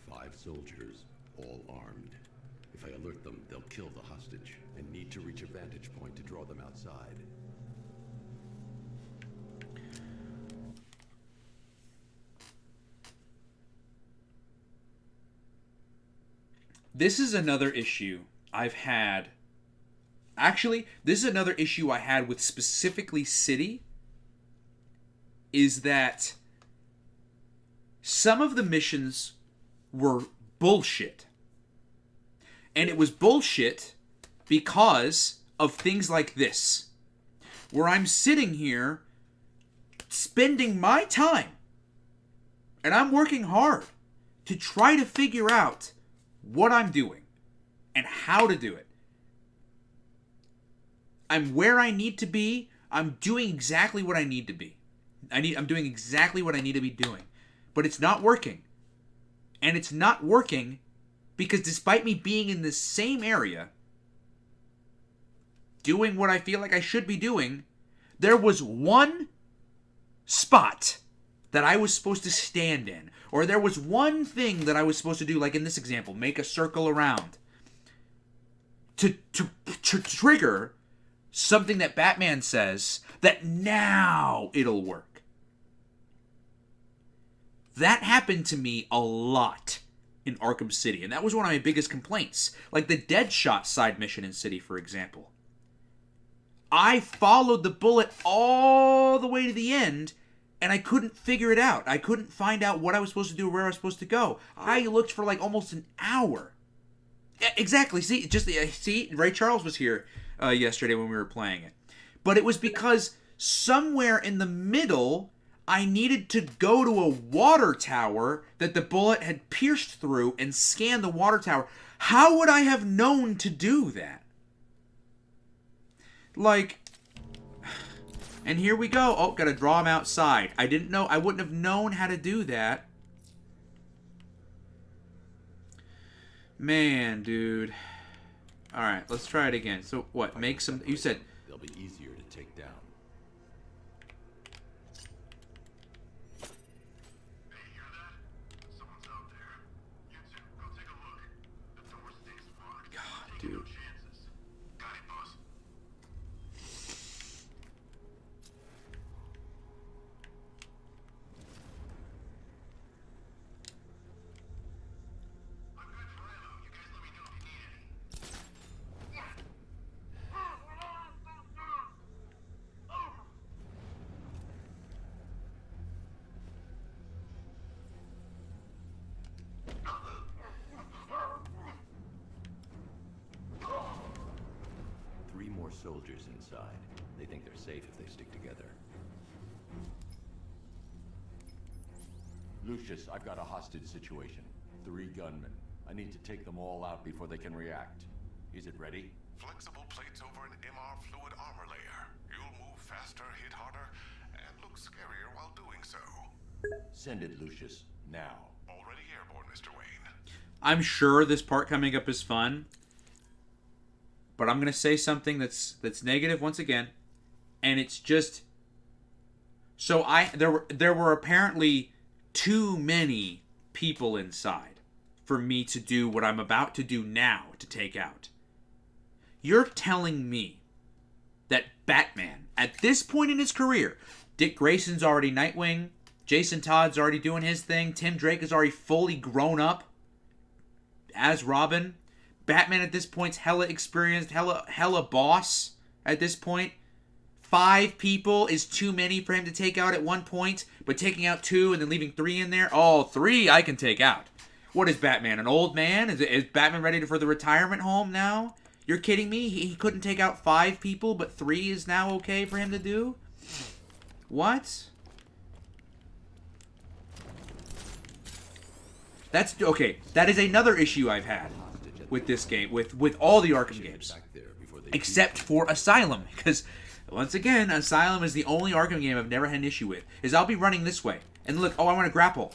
5 soldiers, all armed. If I alert them, they'll kill the hostage and need to reach a vantage point to draw them outside. This is another issue I've had. Actually, this is another issue I had with specifically City. Is that some of the missions were bullshit. And it was bullshit because of things like this. Where I'm sitting here spending my time and I'm working hard to try to figure out what I'm doing and how to do it. I'm where I need to be. I'm doing exactly what I need to be. I'm doing exactly what I need to be doing. But it's not working. And it's not working because despite me being in the same area, doing what I feel like I should be doing, there was one spot that I was supposed to stand in. Or there was one thing that I was supposed to do, like in this example, make a circle around. To trigger something that Batman says that now it'll work. That happened to me a lot in Arkham City, and that was one of my biggest complaints. Like the Deadshot side mission in City, for example. I followed the bullet all the way to the end, and I couldn't figure it out. I couldn't find out what I was supposed to do or where I was supposed to go. I looked for like almost an hour. Yeah, exactly. See, Ray Charles was here yesterday when we were playing it. But it was because somewhere in the middle, I needed to go to a water tower that the bullet had pierced through and scan the water tower. How would I have known to do that? Like... And here we go. Oh, gotta draw him outside. I didn't know. I wouldn't have known how to do that. Man, dude. Alright, let's try it again. So, what? Make some... You said... They'll be easier to take down. Hey, hear that? Someone's out there. You two, go take a look. The door stays locked. God, Take no dude. chances. Got it, boss. I'm good for ammo. You guys let me know if you need any. Three more soldiers inside. They think they're safe if they stick together. Lucius, I've got a hostage situation. 3 gunmen. I need to take them all out before they can react. Is it ready? Flexible plates over an MR fluid armor layer. You'll move faster, hit harder, and look scarier while doing so. Send it, Lucius. Now. Already airborne, Mr. Wayne. I'm sure this part coming up is fun. But I'm going to say something that's negative once again. And it's just... So there were apparently too many people inside for me to do what I'm about to do now to take out. You're telling me that Batman, at this point in his career, Dick Grayson's already Nightwing, Jason Todd's already doing his thing, Tim Drake is already fully grown up as Robin, Batman at this point's hella experienced, hella boss at this point. 5 people is too many for him to take out at one point, but taking out 2 and then leaving 3 in there, oh, 3 I can take out. What is Batman, an old man? Is Batman ready for the retirement home now? You're kidding me? He couldn't take out 5 people, but 3 is now okay for him to do? What? That's okay. That is another issue I've had with this game, with all the Arkham games, except for Asylum, because once again, Asylum is the only Arkham game I've never had an issue with. Is I'll be running this way, and look, oh, I want to grapple.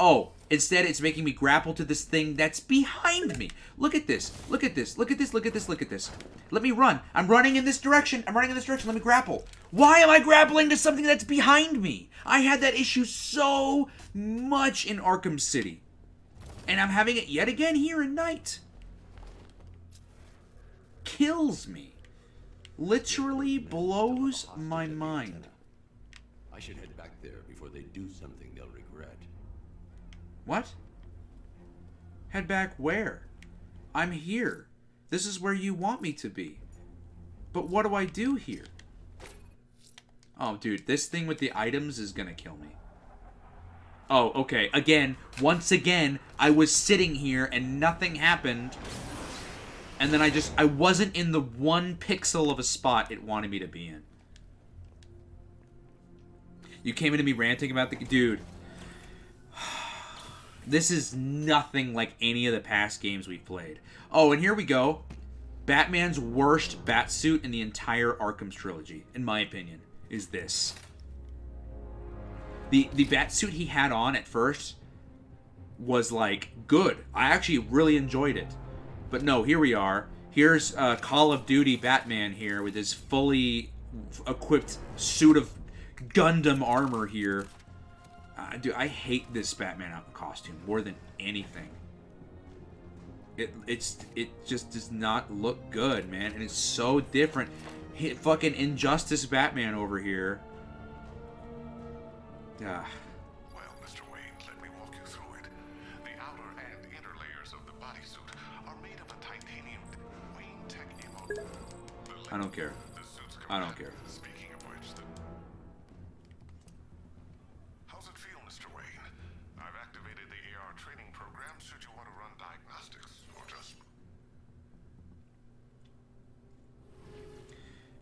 Oh, instead it's making me grapple to this thing that's behind me. Look at this. Look at this. Look at this. Look at this. Look at this. Let me run. I'm running in this direction. I'm running in this direction. Let me grapple. Why am I grappling to something that's behind me? I had that issue so much in Arkham City. And I'm having it yet again here in Night. Kills me. Literally blows my mind. I should head back there before they do something they'll regret. What? Head back where? I'm here. This is where you want me to be. But what do I do here? Oh, dude, this thing with the items is gonna kill me. Oh, okay. Again, once again, I was sitting here and nothing happened. And then I wasn't in the 1 pixel of a spot it wanted me to be in. You came into me ranting about the... Dude. This is nothing like any of the past games we've played. Oh, and here we go. Batman's worst Batsuit in the entire Arkham trilogy, in my opinion, is this. The Batsuit he had on at first was, like, good. I actually really enjoyed it. But no, here we are. Here's Call of Duty Batman here with his fully equipped suit of Gundam armor here. Dude, I hate this Batman costume more than anything. It just does not look good, man. And it's so different. Fucking Injustice Batman over here. Well, Mr. Wayne, let me walk you through it. The outer and inner layers of the bodysuit are made of a titanium Wayne Tech Immo. I don't care. I don't care. Speaking of which, how's it feel, Mr. Wayne? I've activated the AR training program should you want to run diagnostics, or just...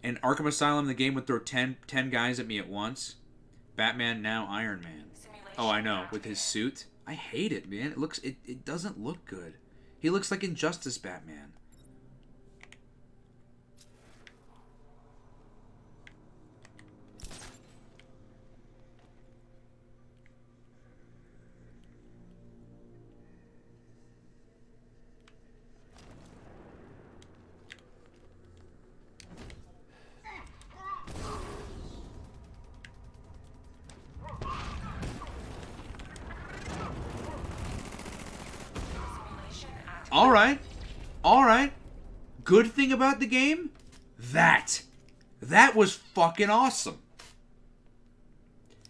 In Arkham Asylum, the game would throw 10 guys at me at once. Batman, now Iron Man. Oh, I know, with his suit. I hate it, man. It doesn't look good. He looks like Injustice Batman. All right. All right. Good thing about the game? That was fucking awesome.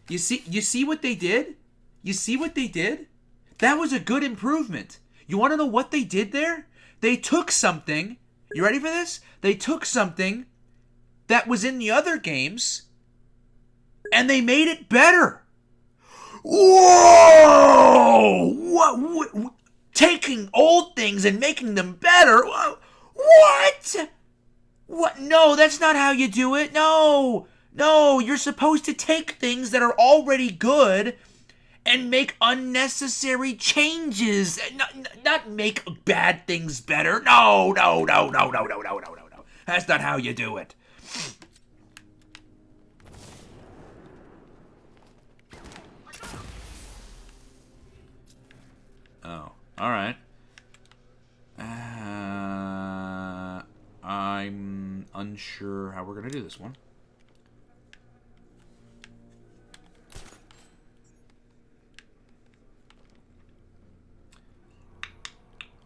You see what they did? You see what they did? That was a good improvement. You want to know what they did there? They took something. You ready for this? They took something that was in the other games and they made it better. Whoa! What? Taking old things and making them better? What? What? No, that's not how you do it. No, you're supposed to take things that are already good and make unnecessary changes. Not make bad things better. No. That's not how you do it. Oh, all right. I'm unsure how we're gonna do this one.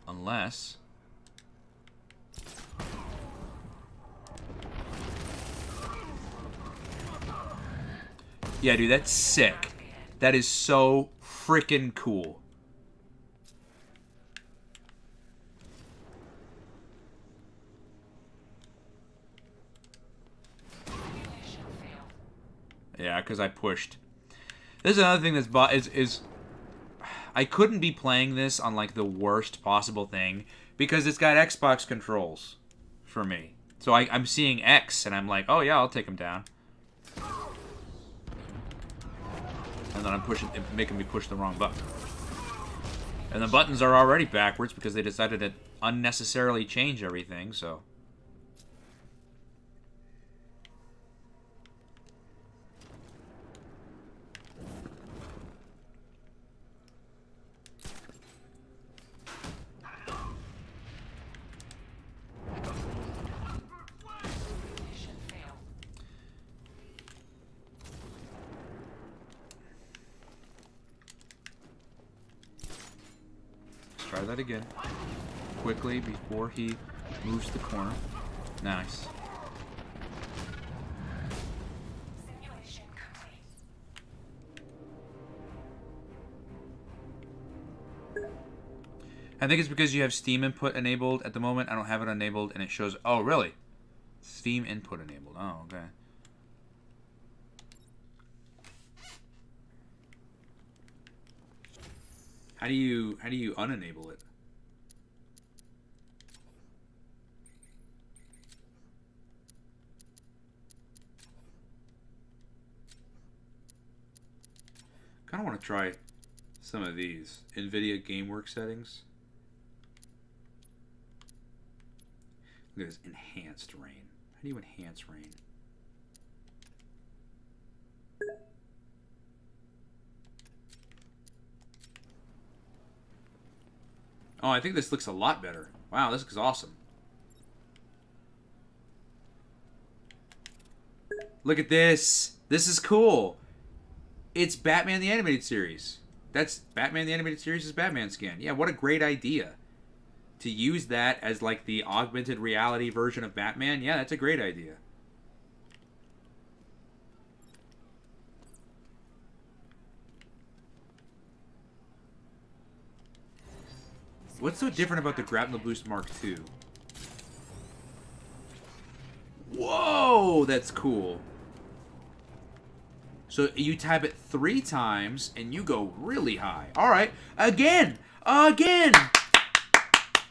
Unless... Yeah, dude, that's sick. That is so freaking cool. Yeah, because I pushed. This is another thing that's is I couldn't be playing this on like the worst possible thing because it's got Xbox controls for me. So I'm seeing X and I'm like, oh yeah, I'll take him down. And then I'm making me push the wrong button. And the buttons are already backwards because they decided to unnecessarily change everything, so... Try that again. Quickly before he moves the corner. Nice. Simulation complete. I think it's because you have Steam input enabled at the moment. I don't have it enabled and it shows... Oh, really? Steam input enabled. Oh, okay. How do you unenable it? Kind of want to try some of these NVIDIA GameWorks settings. Look at this enhanced rain. How do you enhance rain? Oh, I think this looks a lot better. Wow, this looks awesome. Look at this. This is cool. It's Batman the Animated Series. That's Batman the Animated Series' Batman skin. Yeah, what a great idea. To use that as like the augmented reality version of Batman. Yeah, that's a great idea. What's so different about the Grapnel Boost Mark II? Whoa, that's cool. So you tap it 3 times and you go really high. All right, again.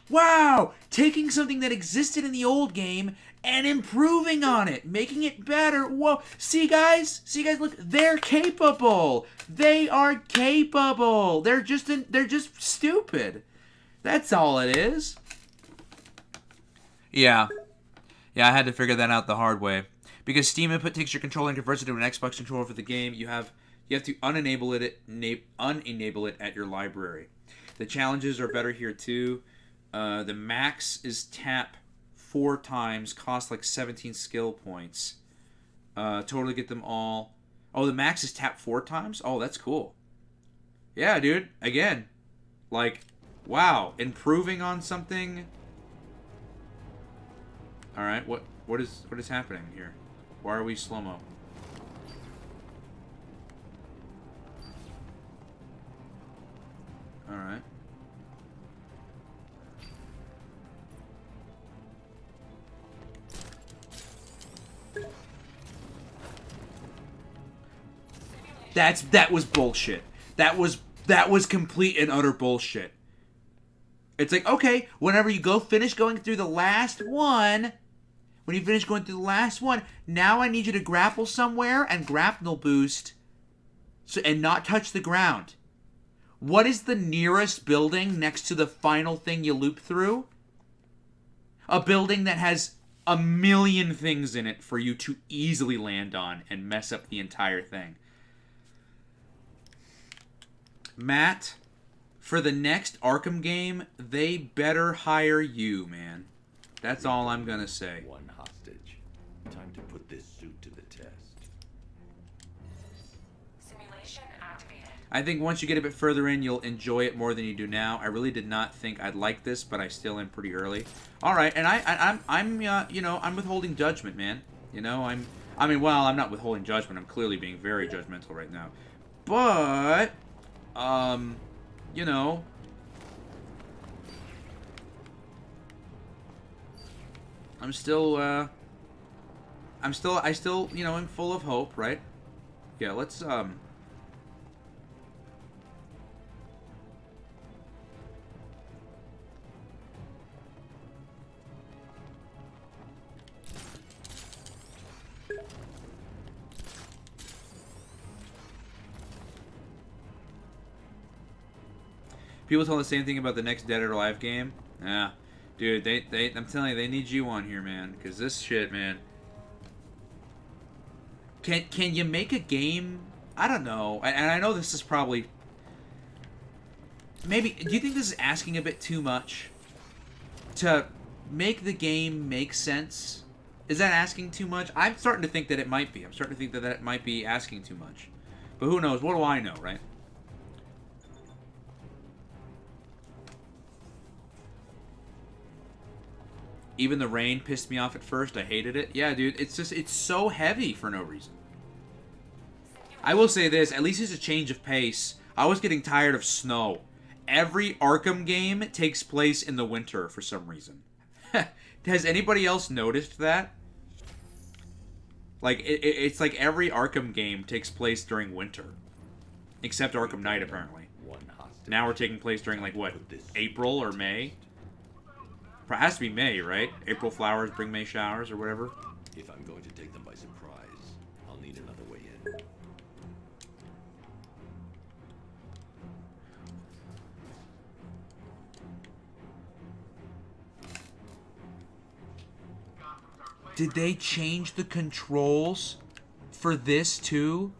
Wow, taking something that existed in the old game and improving on it, making it better. Whoa, see guys, look, they're capable. They are capable. They're just stupid. That's all it is. Yeah, I had to figure that out the hard way. Because Steam Input takes your controller and converts it to an Xbox controller for the game, you have to unenable it at your library. The challenges are better here too. The max is tap 4 times, costs like 17 skill points. Totally get them all. Oh, the max is tap 4 times? Oh, that's cool. Yeah, dude. Again, like, Wow, improving on something. All right, what is happening here? Why are we slow-mo? All right. That was bullshit. That was complete and utter bullshit. It's like, okay, whenever you finish going through the last one, now I need you to grapple somewhere and grapnel boost and not touch the ground. What is the nearest building next to the final thing you loop through? A building that has a million things in it for you to easily land on and mess up the entire thing. Matt, for the next Arkham game, they better hire you, man. That's all I'm gonna say. One hostage. Time to put this suit to the test. Simulation activated. I think once you get a bit further in, you'll enjoy it more than you do now. I really did not think I'd like this, but I still am pretty early. All right, and I'm withholding judgment, man. I'm not withholding judgment. I'm clearly being very judgmental right now, but I still, I'm full of hope, right? Yeah, let's, people tell the same thing about the next Dead or Alive game. Yeah, dude, I'm telling you, they need you on here, man, because this shit, man. Can you make a game? I don't know, and I know this is probably maybe. Do you think this is asking a bit too much to make the game make sense? Is that asking too much? I'm starting to think that it might be. I'm starting to think that it might be asking too much, but who knows? What do I know, right? Even the rain pissed me off at first. I hated it. Yeah, dude, it's so heavy for no reason. I will say this, at least it's a change of pace. I was getting tired of snow. Every Arkham game takes place in the winter for some reason. Has anybody else noticed that? Like, it's like every Arkham game takes place during winter. Except Arkham Knight, apparently. Now we're taking place during, like, what, April or May? It has to be May, right? April flowers bring May showers or whatever. If I'm going to take them by surprise, I'll need another way in. Did they change the controls for this too?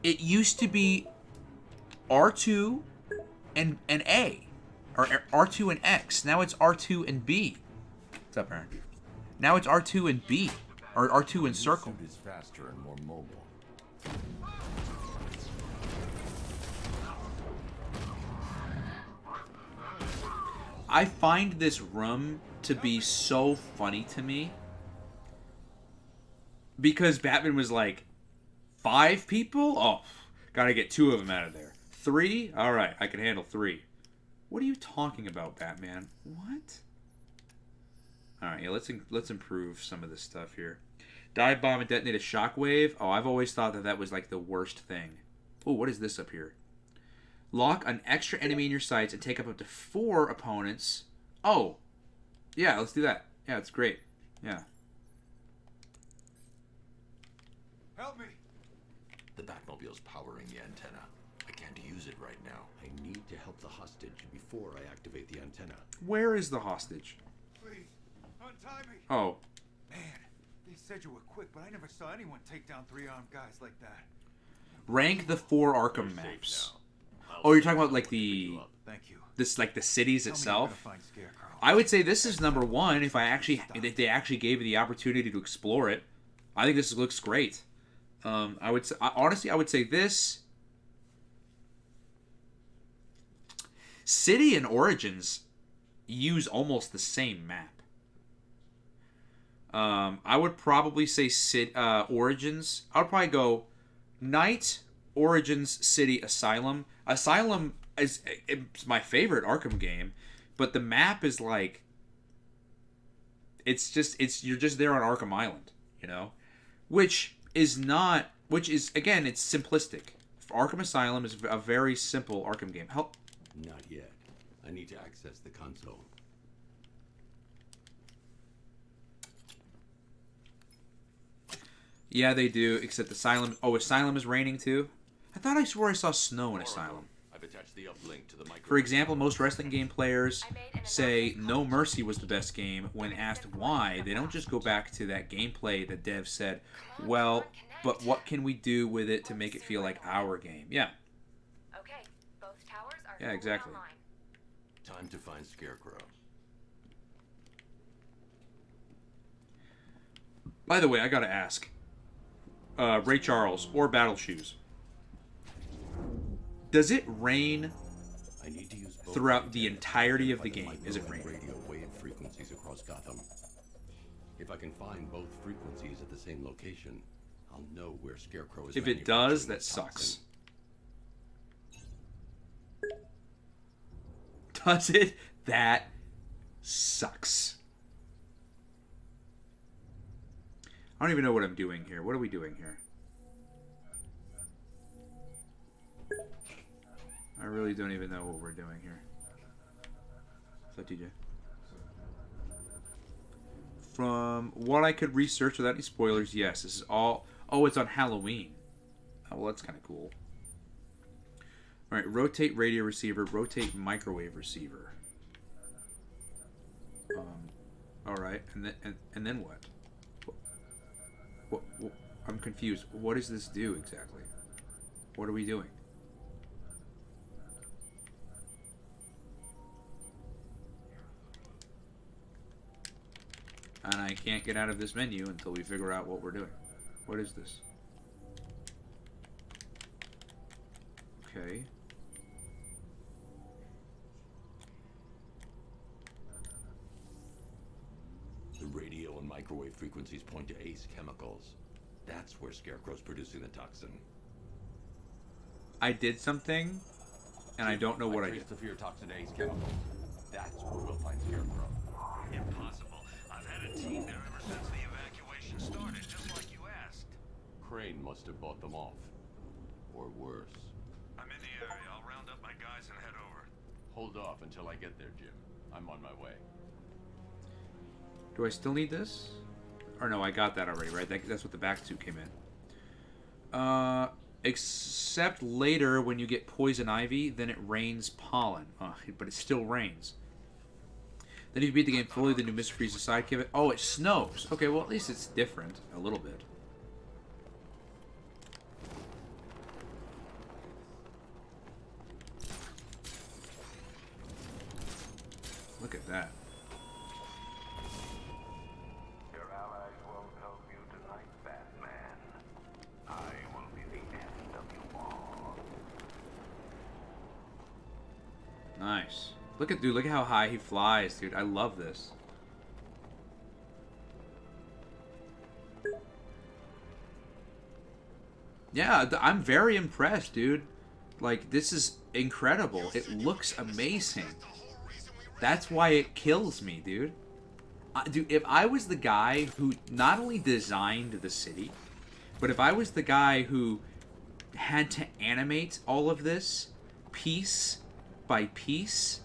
It used to be R2 and A. Or R2 and X. Now it's R2 and B. What's up, Aaron? Now it's R2 and B. Or R2 and circle. Suit is faster and more mobile. I find this room to be so funny to me. Because Batman was like, 5 people? Oh, gotta get 2 of them out of there. 3? Alright, I can handle 3. What are you talking about, Batman? What? Alright, yeah, let's improve some of this stuff here. Dive bomb and detonate a shockwave. Oh, I've always thought that was like the worst thing. Oh, what is this up here? Lock an extra enemy in your sights and take up to 4 opponents. Oh, yeah, let's do that. Yeah, it's great. Yeah. Help me! The Batmobile's powering the antenna. I can't use it right now. I need to help the hostage before I activate the antenna. Where is the hostage? Please, untie me! Oh. Man, they said you were quick, but I never saw anyone take down 3-armed guys like that. Rank the 4 Arkham maps. Oh, you're talking about like the... Thank you. This, like the cities Tell me itself? how to find Scarecrow. I would say this is number 1 if they actually gave you the opportunity to explore it. I think this looks great. I would say, honestly, I would say this. City and Origins use almost the same map. I would probably say Origins. I would probably go Night, Origins, City, Asylum. Asylum it's my favorite Arkham game, but the map is like you're just there on Arkham Island, you know, which is again, it's simplistic. Arkham Asylum is a very simple Arkham game. Not yet. I need to access the console. Yeah, they do, except Asylum... Oh, Asylum is raining too? I swore I saw snow in Asylum. I've attached the uplink to the micro. For example, most wrestling game players say No Mercy was the best game. When asked why, they don't just go back to that gameplay that Dev said, well, but what can we do with it to make it feel like our game? Yeah. Okay, both towers are Yeah, exactly. online. Time to find Scarecrow. By the way, I gotta ask. Ray Charles or Battle Shoes. Does it rain I need to use both throughout the entirety of the game? Is it raining? Radio wave frequencies across Gotham. If I can find both frequencies at the same location, I'll know where Scarecrow is. If it does, that sucks. Does it? That sucks. I don't even know what I'm doing here. What are we doing here? I really don't even know what we're doing here. What's that, TJ? From what I could research without any spoilers, yes, this is all... Oh, it's on Halloween. Oh, well, that's kind of cool. Alright, rotate radio receiver, rotate microwave receiver. Alright, and then what? What? I'm confused. What does this do exactly? What are we doing? And I can't get out of this menu until we figure out what we're doing. What is this? Okay. The radio and microwave frequencies point to Ace Chemicals. That's where Scarecrow's producing the toxin. I did something, and I don't know what I did. The fear toxin to Ace Chemicals. That's where we'll find Scarecrow. Impossible. I've had a team there ever since the evacuation started, just like you asked. Crane must have bought them off. Or worse. I'm in the area. I'll round up my guys and head over. Hold off until I get there, Jim. I'm on my way. Do I still need this? Or no, I got that already, right? That's what the back suit came in. Except later when you get poison ivy, then it rains pollen. But it still rains. Then if you beat the game fully, then you Mr. Freeze's sidekick. Oh, it snows. Okay, well at least it's different a little bit. Look at that. Your allies won't help you tonight, Batman. I will be the end of you all. Nice. Look at how high he flies, dude. I love this. Yeah, I'm very impressed, dude. Like, this is incredible. It looks amazing. That's why it kills me, dude. Dude, if I was the guy who not only designed the city, but if I was the guy who had to animate all of this piece by piece,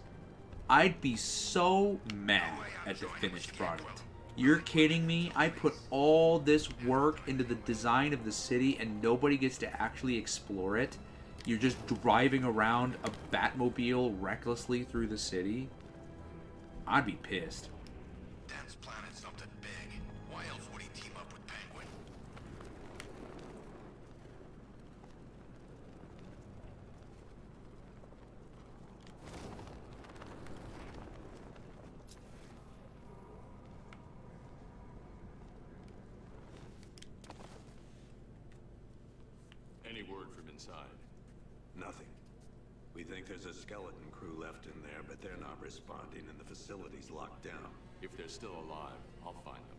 I'd be so mad at the finished product. You're kidding me? I put all this work into the design of the city and nobody gets to actually explore it? You're just driving around a Batmobile recklessly through the city? I'd be pissed. Dan's planted something big. Why else would he team up with Penguin? Any word from inside? Nothing. We think there's a skeleton crew left in there, but they're not responding and the facility's locked down. If they're still alive, I'll find them.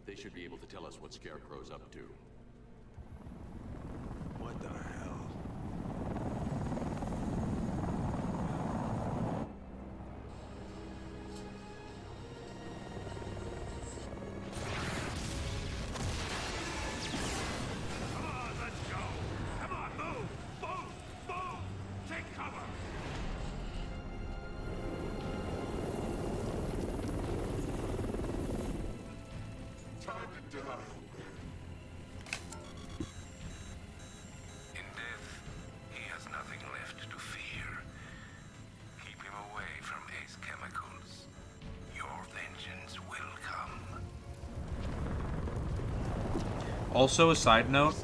They should be able to tell us what Scarecrow's up to. What the hell? Come on, let's go! Come on, move! Move! Move! Take cover! Time to die. In death, he has nothing left to fear. Keep him away from Ace Chemicals. Your vengeance will come. Also, a side note,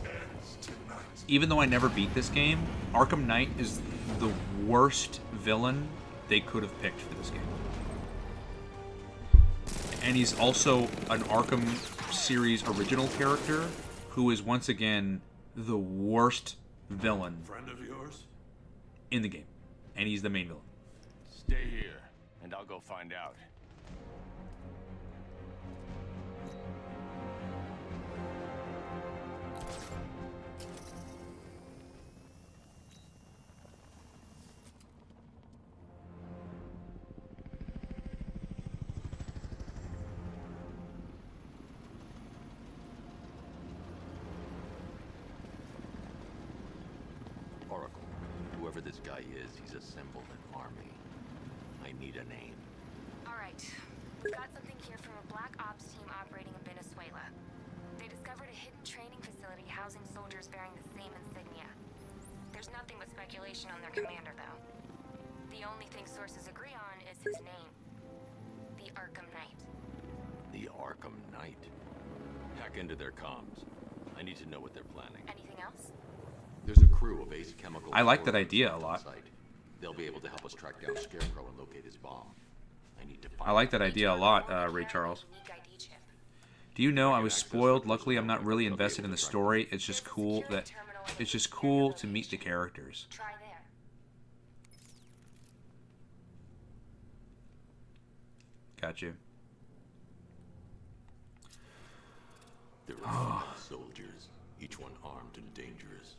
even though I never beat this game, Arkham Knight is the worst villain they could have picked for this game. And he's also an Arkham series original character who is once again the worst villain Friend of yours? in the game. And he's the main villain. Stay here, and I'll go find out. Oracle, whoever this guy is, he's assembled an army. I need a name. Alright. We've got something here from a Black Ops team operating in Venezuela. They discovered a hidden training facility housing soldiers bearing the same insignia. There's nothing but speculation on their commander, though. The only thing sources agree on is his name. The Arkham Knight. The Arkham Knight. Hack into their comms. I need to know what they're planning. Anything else? There's a crew of Ace Chemical. I like that idea a lot. They'll be able to help us track down Scarecrow and locate his bomb. I need to find I like that idea a lot, Ray Charles. Do you know I was spoiled? Luckily, I'm not really invested in the story. It's just cool to meet the characters. Try there. Got you. There are 5 soldiers, each one armed and dangerous.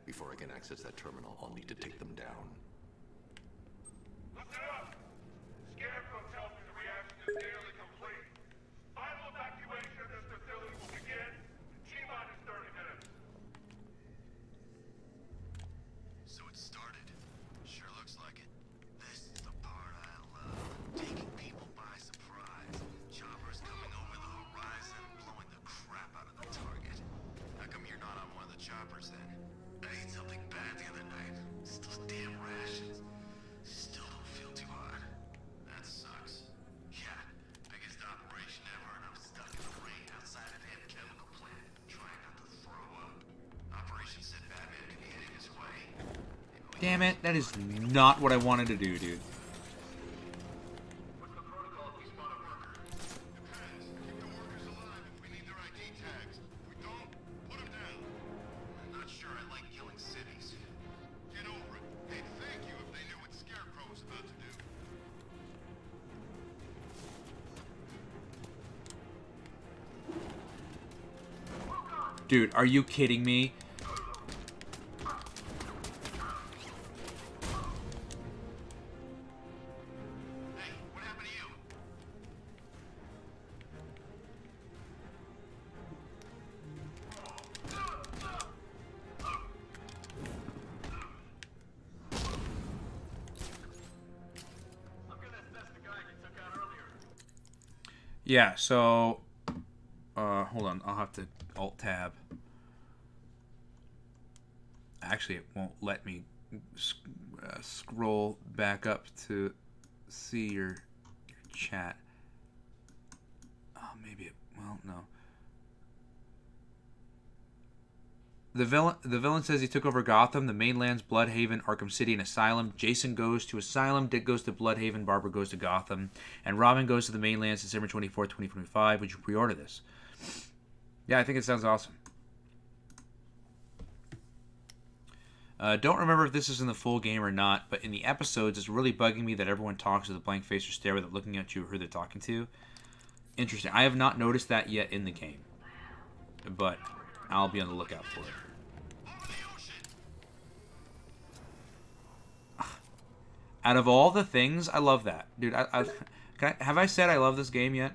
Before I can access that terminal, I'll need to take them down. Listen up! Scarecrow tells me the reaction is nearly complete. Final evacuation of this facility will begin in T-minus 30 minutes. So it started. Sure looks like it. This is the part I love. Taking people by surprise. Choppers coming over the horizon, blowing the crap out of the target. How come you're not on one of the choppers then? I ate something bad the other night. It's those damn rations. Still don't feel too hot. That sucks. Yeah, biggest operation ever, and I'm stuck in the rain outside a damn chemical plant, trying not to throw up. Operation said Batman could be heading his way. Damn it, that is not what I wanted to do, dude. What's the protocol if we spot a worker? Depends. Keep the workers alive if we need their ID tags. If we don't, put them down. I'm not sure I like killing cities. Get over it. They'd thank you if they knew what Scarecrow was about to do. Dude, are you kidding me? Hey, what happened to you? I'm gonna assess the guy you took out earlier. Yeah, so hold on, I'll have to alt tab. Actually, it won't let me scroll back up to see your chat. Oh, maybe it, well, no. The villain says he took over Gotham, the mainlands, Bloodhaven, Arkham City, and Asylum. Jason goes to Asylum, Dick goes to Bloodhaven, Barbara goes to Gotham, and Robin goes to the mainlands December 24th, 2025. Would you pre-order this? Yeah, I think it sounds awesome. Don't remember if this is in the full game or not, but in the episodes, it's really bugging me that everyone talks with a blank face or stare without looking at you or who they're talking to. Interesting. I have not noticed that yet in the game, but I'll be on the lookout for it. Out of all the things, I love that. Dude, have I said I love this game yet?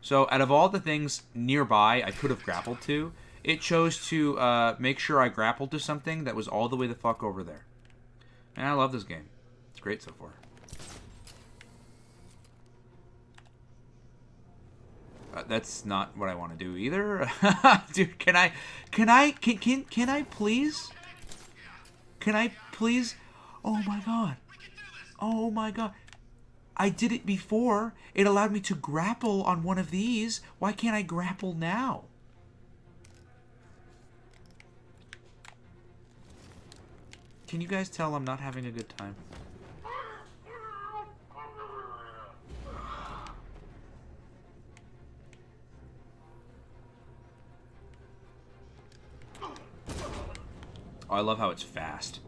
So, out of all the things nearby I could have grappled to, it chose to make sure I grappled to something that was all the way the fuck over there. And I love this game. It's great so far. That's not what I want to do either. Dude, can I please? Can I please? Oh my god. Oh my god. I did it before. It allowed me to grapple on one of these. Why can't I grapple now? Can you guys tell I'm not having a good time? Oh, I love how it's fast.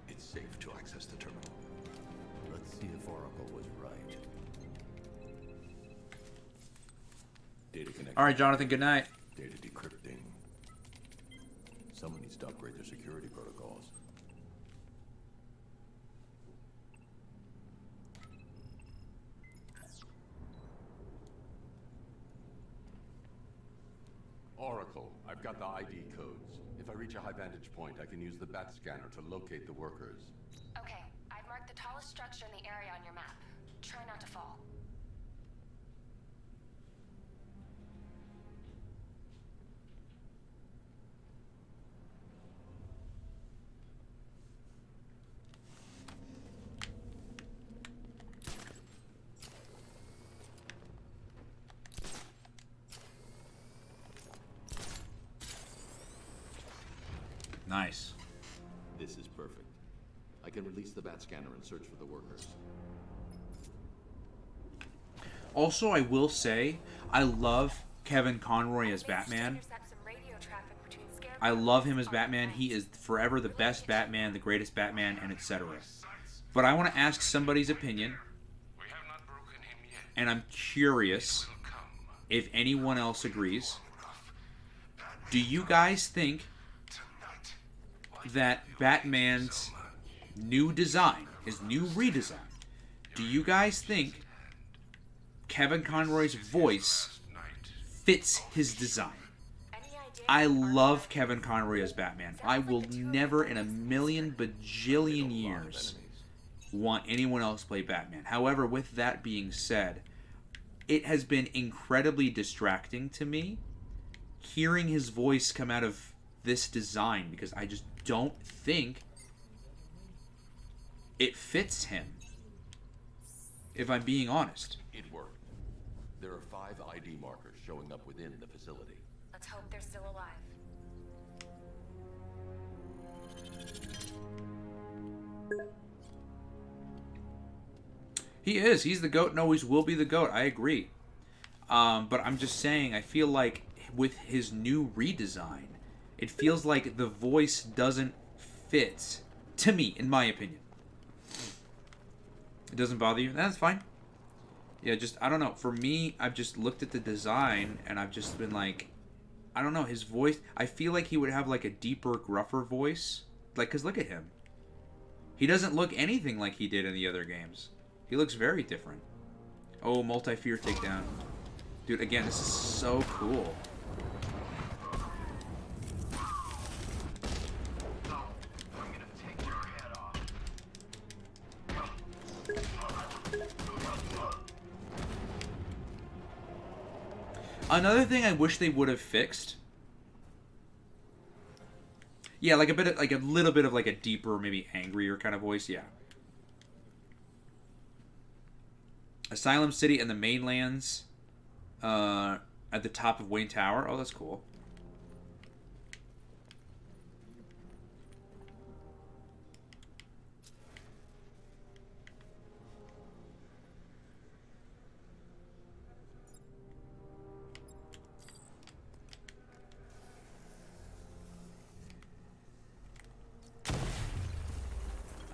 It's safe to access the terminal. Let's see if Oracle was right. Data connection. All right, Jonathan, good night. Data decrypting. Someone needs to upgrade their security protocols. Oracle, I've got the ID codes. If I reach a high vantage point, I can use the bat scanner to locate the workers. Okay, I've marked the tallest structure in the area on your map. Try not to fall. Nice. This is perfect. I can release the bat scanner and search for the workers. Also, I will say, I love Kevin Conroy as Batman. I love him as Batman. He is forever the best Batman, the greatest Batman, and etc. But I want to ask somebody's opinion, and I'm curious if anyone else agrees. Do you guys think that Batman's new design, his new redesign, do you guys think Kevin Conroy's voice fits his design? I love Kevin Conroy as Batman. I will never in a million bajillion years want anyone else to play Batman. However, with that being said, it has been incredibly distracting to me hearing his voice come out of this design because I just don't think it fits him, if I'm being honest. It worked. There are 5 ID markers showing up within the facility. Let's hope they're still alive. He is. He's the GOAT and always will be the GOAT. I agree. But I'm just saying, I feel like with his new redesign, it feels like the voice doesn't fit, to me, in my opinion. It doesn't bother you? That's fine. Yeah, just, I don't know. For me, I've just looked at the design, and I've just been like, I don't know, his voice, I feel like he would have like a deeper, gruffer voice. Like, because look at him. He doesn't look anything like he did in the other games. He looks very different. Oh, multi-fear takedown. Dude, again, this is so cool. Another thing I wish they would have fixed. Yeah, like a bit of, like a little bit of like a deeper, maybe angrier kind of voice, yeah. Asylum City and the mainlands at the top of Wayne Tower. Oh, that's cool.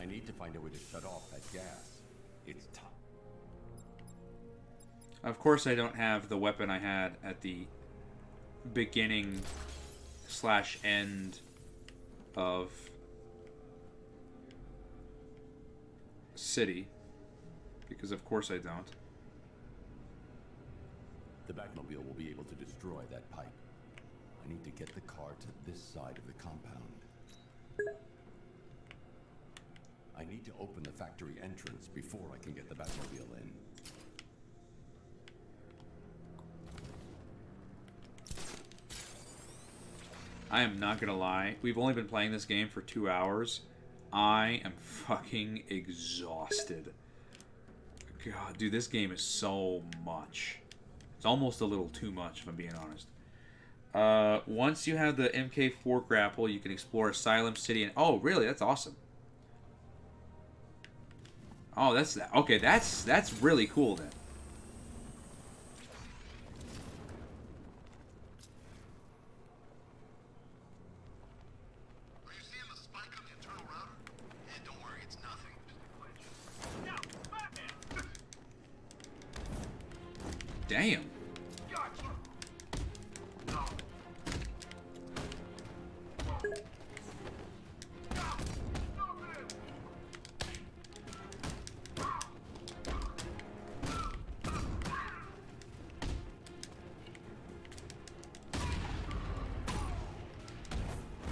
need to find a way to shut off that gas. It's tough. Of course, I don't have the weapon I had at the beginning / end of City, because of course I don't. The Batmobile will be able to destroy that pipe. I need to get the car to this side of the compound. I need to open the factory entrance before I can get the Batmobile in. I am not gonna lie. We've only been playing this game for 2 hours. I am fucking exhausted. God, dude, this game is so much. It's almost a little too much, if I'm being honest. Once you have the MK4 grapple, you can explore Asylum City and... Oh, really? That's awesome. Oh, that's... Okay, that's really cool, then. Are you seeing the spike on the internal router? Yeah, don't worry, it's nothing. Damn.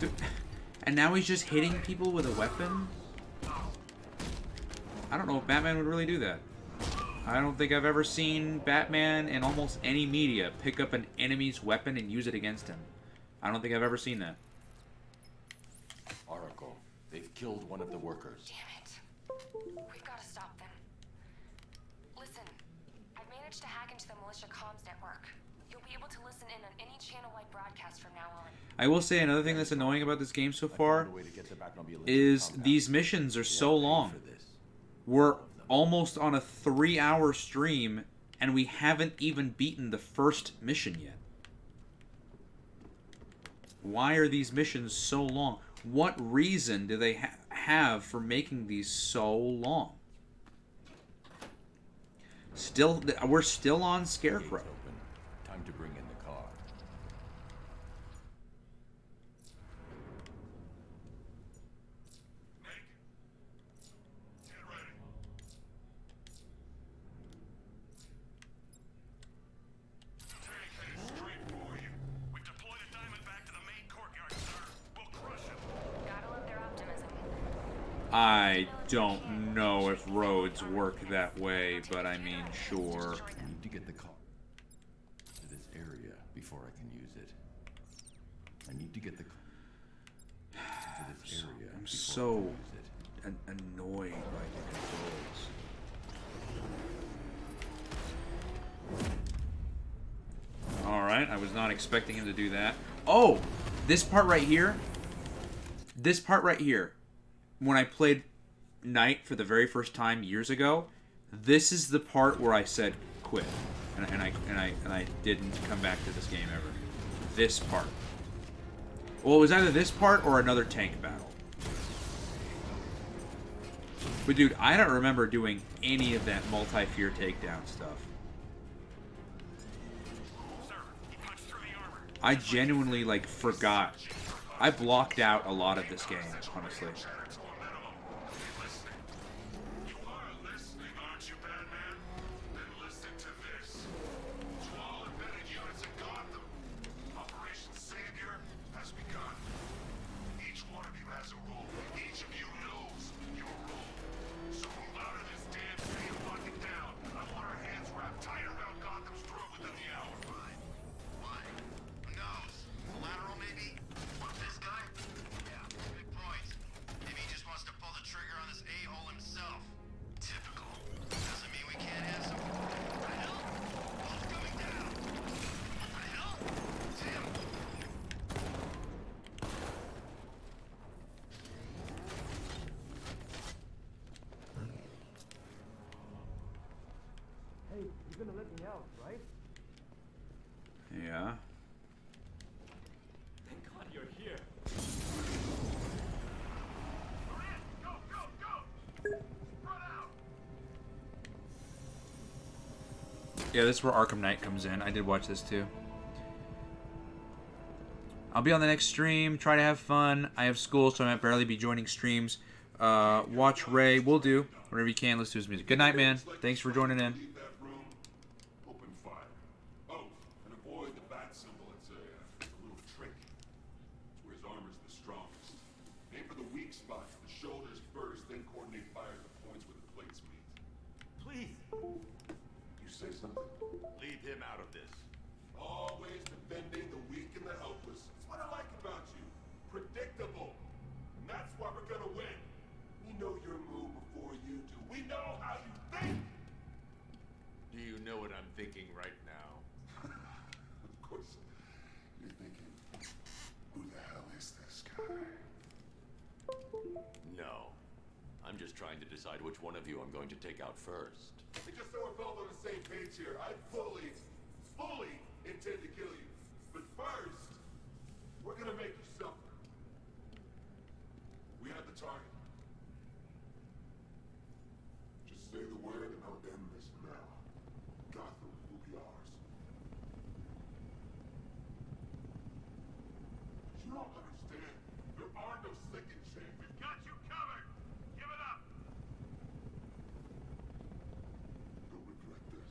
Dude, and now he's just hitting people with a weapon? I don't know if Batman would really do that. I don't think I've ever seen Batman in almost any media pick up an enemy's weapon and use it against him. I don't think I've ever seen that. Oracle, they've killed one of the workers. Damn it. We've got to stop them. Listen, I've managed to hack into the militia comms network. You'll be able to listen in on any channel-wide broadcast from now on. I will say another thing that's annoying about this game so far is these missions are so long. We're almost on a 3-hour stream and we haven't even beaten the first mission yet. Why are these missions so long? What reason do they have for making these so long? Still, we're still on Scarecrow. Time to bring in the car. I don't know if roads work that way, but I mean, sure. I need to get the car to this area before I can use it. I need to get the car to this area. I'm so annoyed by the controls. Alright, I was not expecting him to do that. Oh! This part right here. This part right here. When I played Night for the very first time years ago, this is the part where I said quit, and I didn't come back to this game ever. This part. Well, it was either this part or another tank battle. But dude, I don't remember doing any of that multi-fear takedown stuff. I genuinely like forgot. I blocked out a lot of this game, honestly. Yeah. Thank God you're here. Go, go, go! Yeah, this is where Arkham Knight comes in. I did watch this too. I'll be on the next stream. Try to have fun. I have school, so I might barely be joining streams. Watch Ray. We'll do whatever you can. Let's do his music. Good night, man. Thanks for joining in. Open fire. Oh, and avoid the bat symbol. It's a little trick. It's where his armor's the strongest. Aim for the weak spots, the shoulders first, then coordinate fire at the points where the plates meet. Please. You say something? Leave him out of this. Always defending the weak and the helpless. That's what I like about you. Predictable. And that's why we're gonna win. We know your move before you do. We know how you think. Do you know what I'm thinking right now? Of course. You're thinking, who the hell is this guy? No. I'm just trying to decide which one of you I'm going to take out first. And just so we're both on the same page here, I fully intend to kill you. But first, we're gonna make you suffer. We have the target. Just say the word and I'll end this now. Gotham will be ours. You don't understand. There are no second chances. We've got you covered. Give it up. You'll regret this.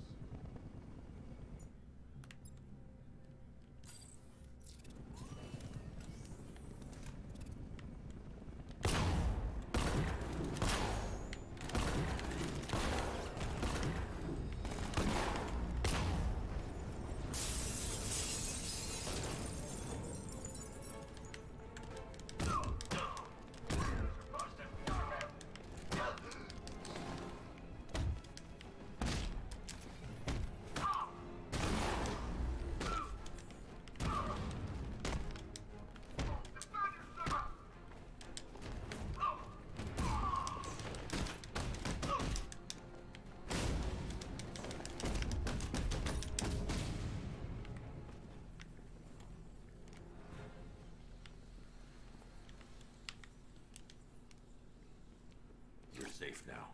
You're safe now.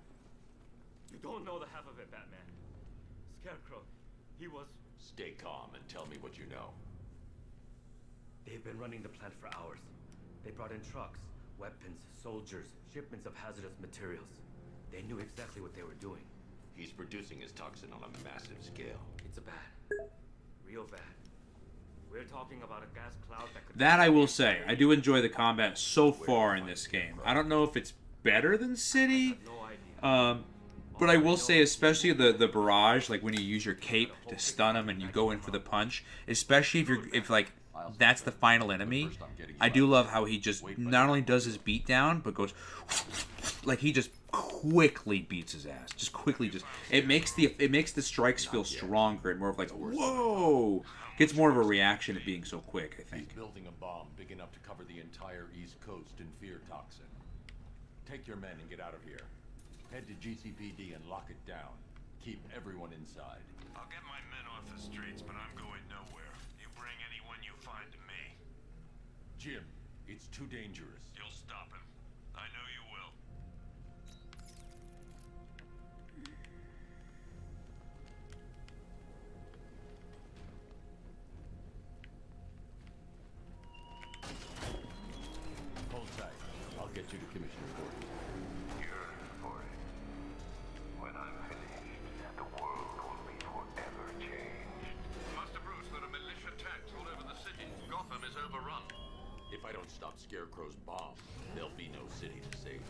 You don't know the half of it, Batman. Scarecrow, he was... Stay calm and tell me what you know. They've been running the plant for hours. They brought in trucks, weapons, soldiers, shipments of hazardous materials. They knew exactly what they were doing. He's producing his toxin on a massive scale. It's a bad. Real bad. We're talking about a gas cloud that could... That I will say. I do enjoy the combat so far in this game. I don't know if it's better than City. But I will say, especially the barrage, like when you use your cape to stun him and you go in for the punch, especially if like that's the final enemy. I do love how he just not only does his beatdown, but goes like he just quickly beats his ass. Just quickly, it makes the strikes feel stronger and more of like whoa. Gets more of a reaction at being so quick. I think. He's building a bomb big enough to cover the entire East Coast in fear toxin. Take your men and get out of here. Head to GCPD and lock it down. Keep everyone inside. I'll get my men off the streets, but I'm going nowhere. You bring anyone you find to me. Jim, it's too dangerous. You'll stop him. I know you will. Hold tight. I'll get you to Commissioner Gordon. You're in for it. When I'm finished, the world will be forever changed. Master Bruce, there are militia attacks all over the city. Gotham is overrun. If I don't stop Scarecrow's bomb, there'll be no city to save.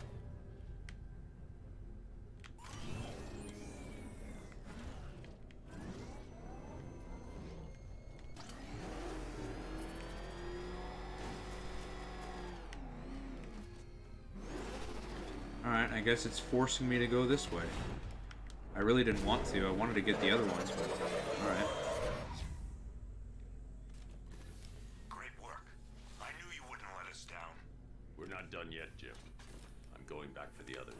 Alright, I guess it's forcing me to go this way. I really didn't want to. I wanted to get the other ones, but alright. Great work. I knew you wouldn't let us down. We're not done yet, Jim. I'm going back for the others.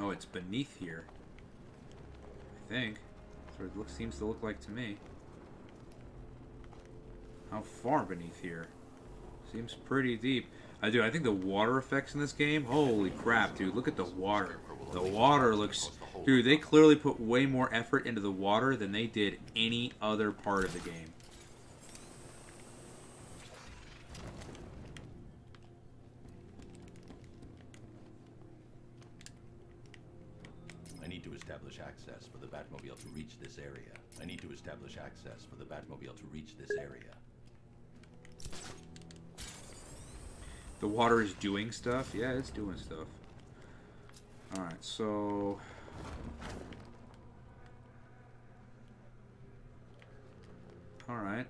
Oh, it's beneath here. I think. That's what it seems to look like to me. How far beneath here? Seems pretty deep. I think the water effects in this game, holy crap, dude. Look at the water. The water looks... Dude, they clearly put way more effort into the water than they did any other part of the game. I need to establish access for the Batmobile to reach this area. I need to establish access for the Batmobile to reach this area. The water is doing stuff? Yeah, it's doing stuff. Alright, so... Alright.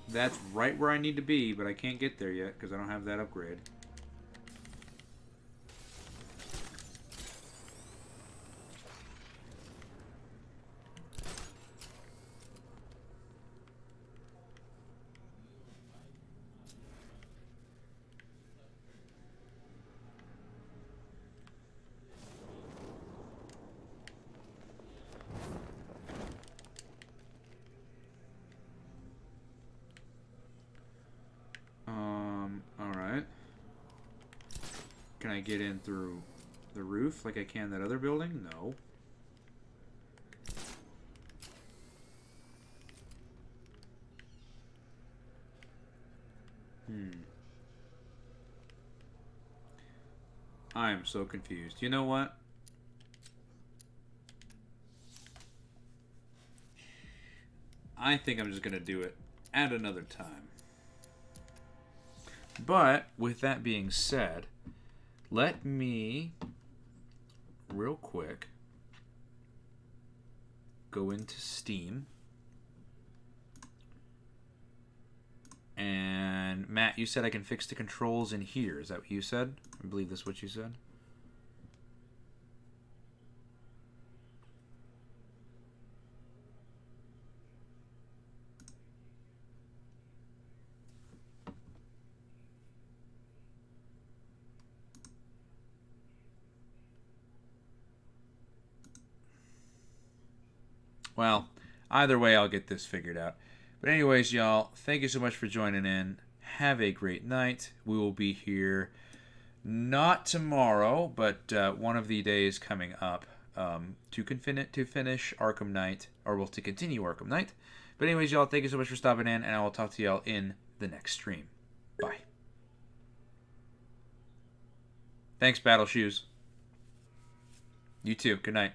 That's right where I need to be, but I can't get there yet because I don't have that upgrade. Alright. Can I get in through the roof like I can that other building? No. I am so confused. You know what? I think I'm just going to do it at another time. But, with that being said, let me, real quick, go into Steam. And, Matt, you said I can fix the controls in here. Is that what you said? I believe that's what you said. Well, either way, I'll get this figured out. But anyways, y'all, thank you so much for joining in. Have a great night. We will be here not tomorrow, but one of the days coming up to finish Arkham Knight, or well, to continue Arkham Knight. But anyways, y'all, thank you so much for stopping in, and I will talk to y'all in the next stream. Bye. Thanks, Battle Shoes. You too. Good night.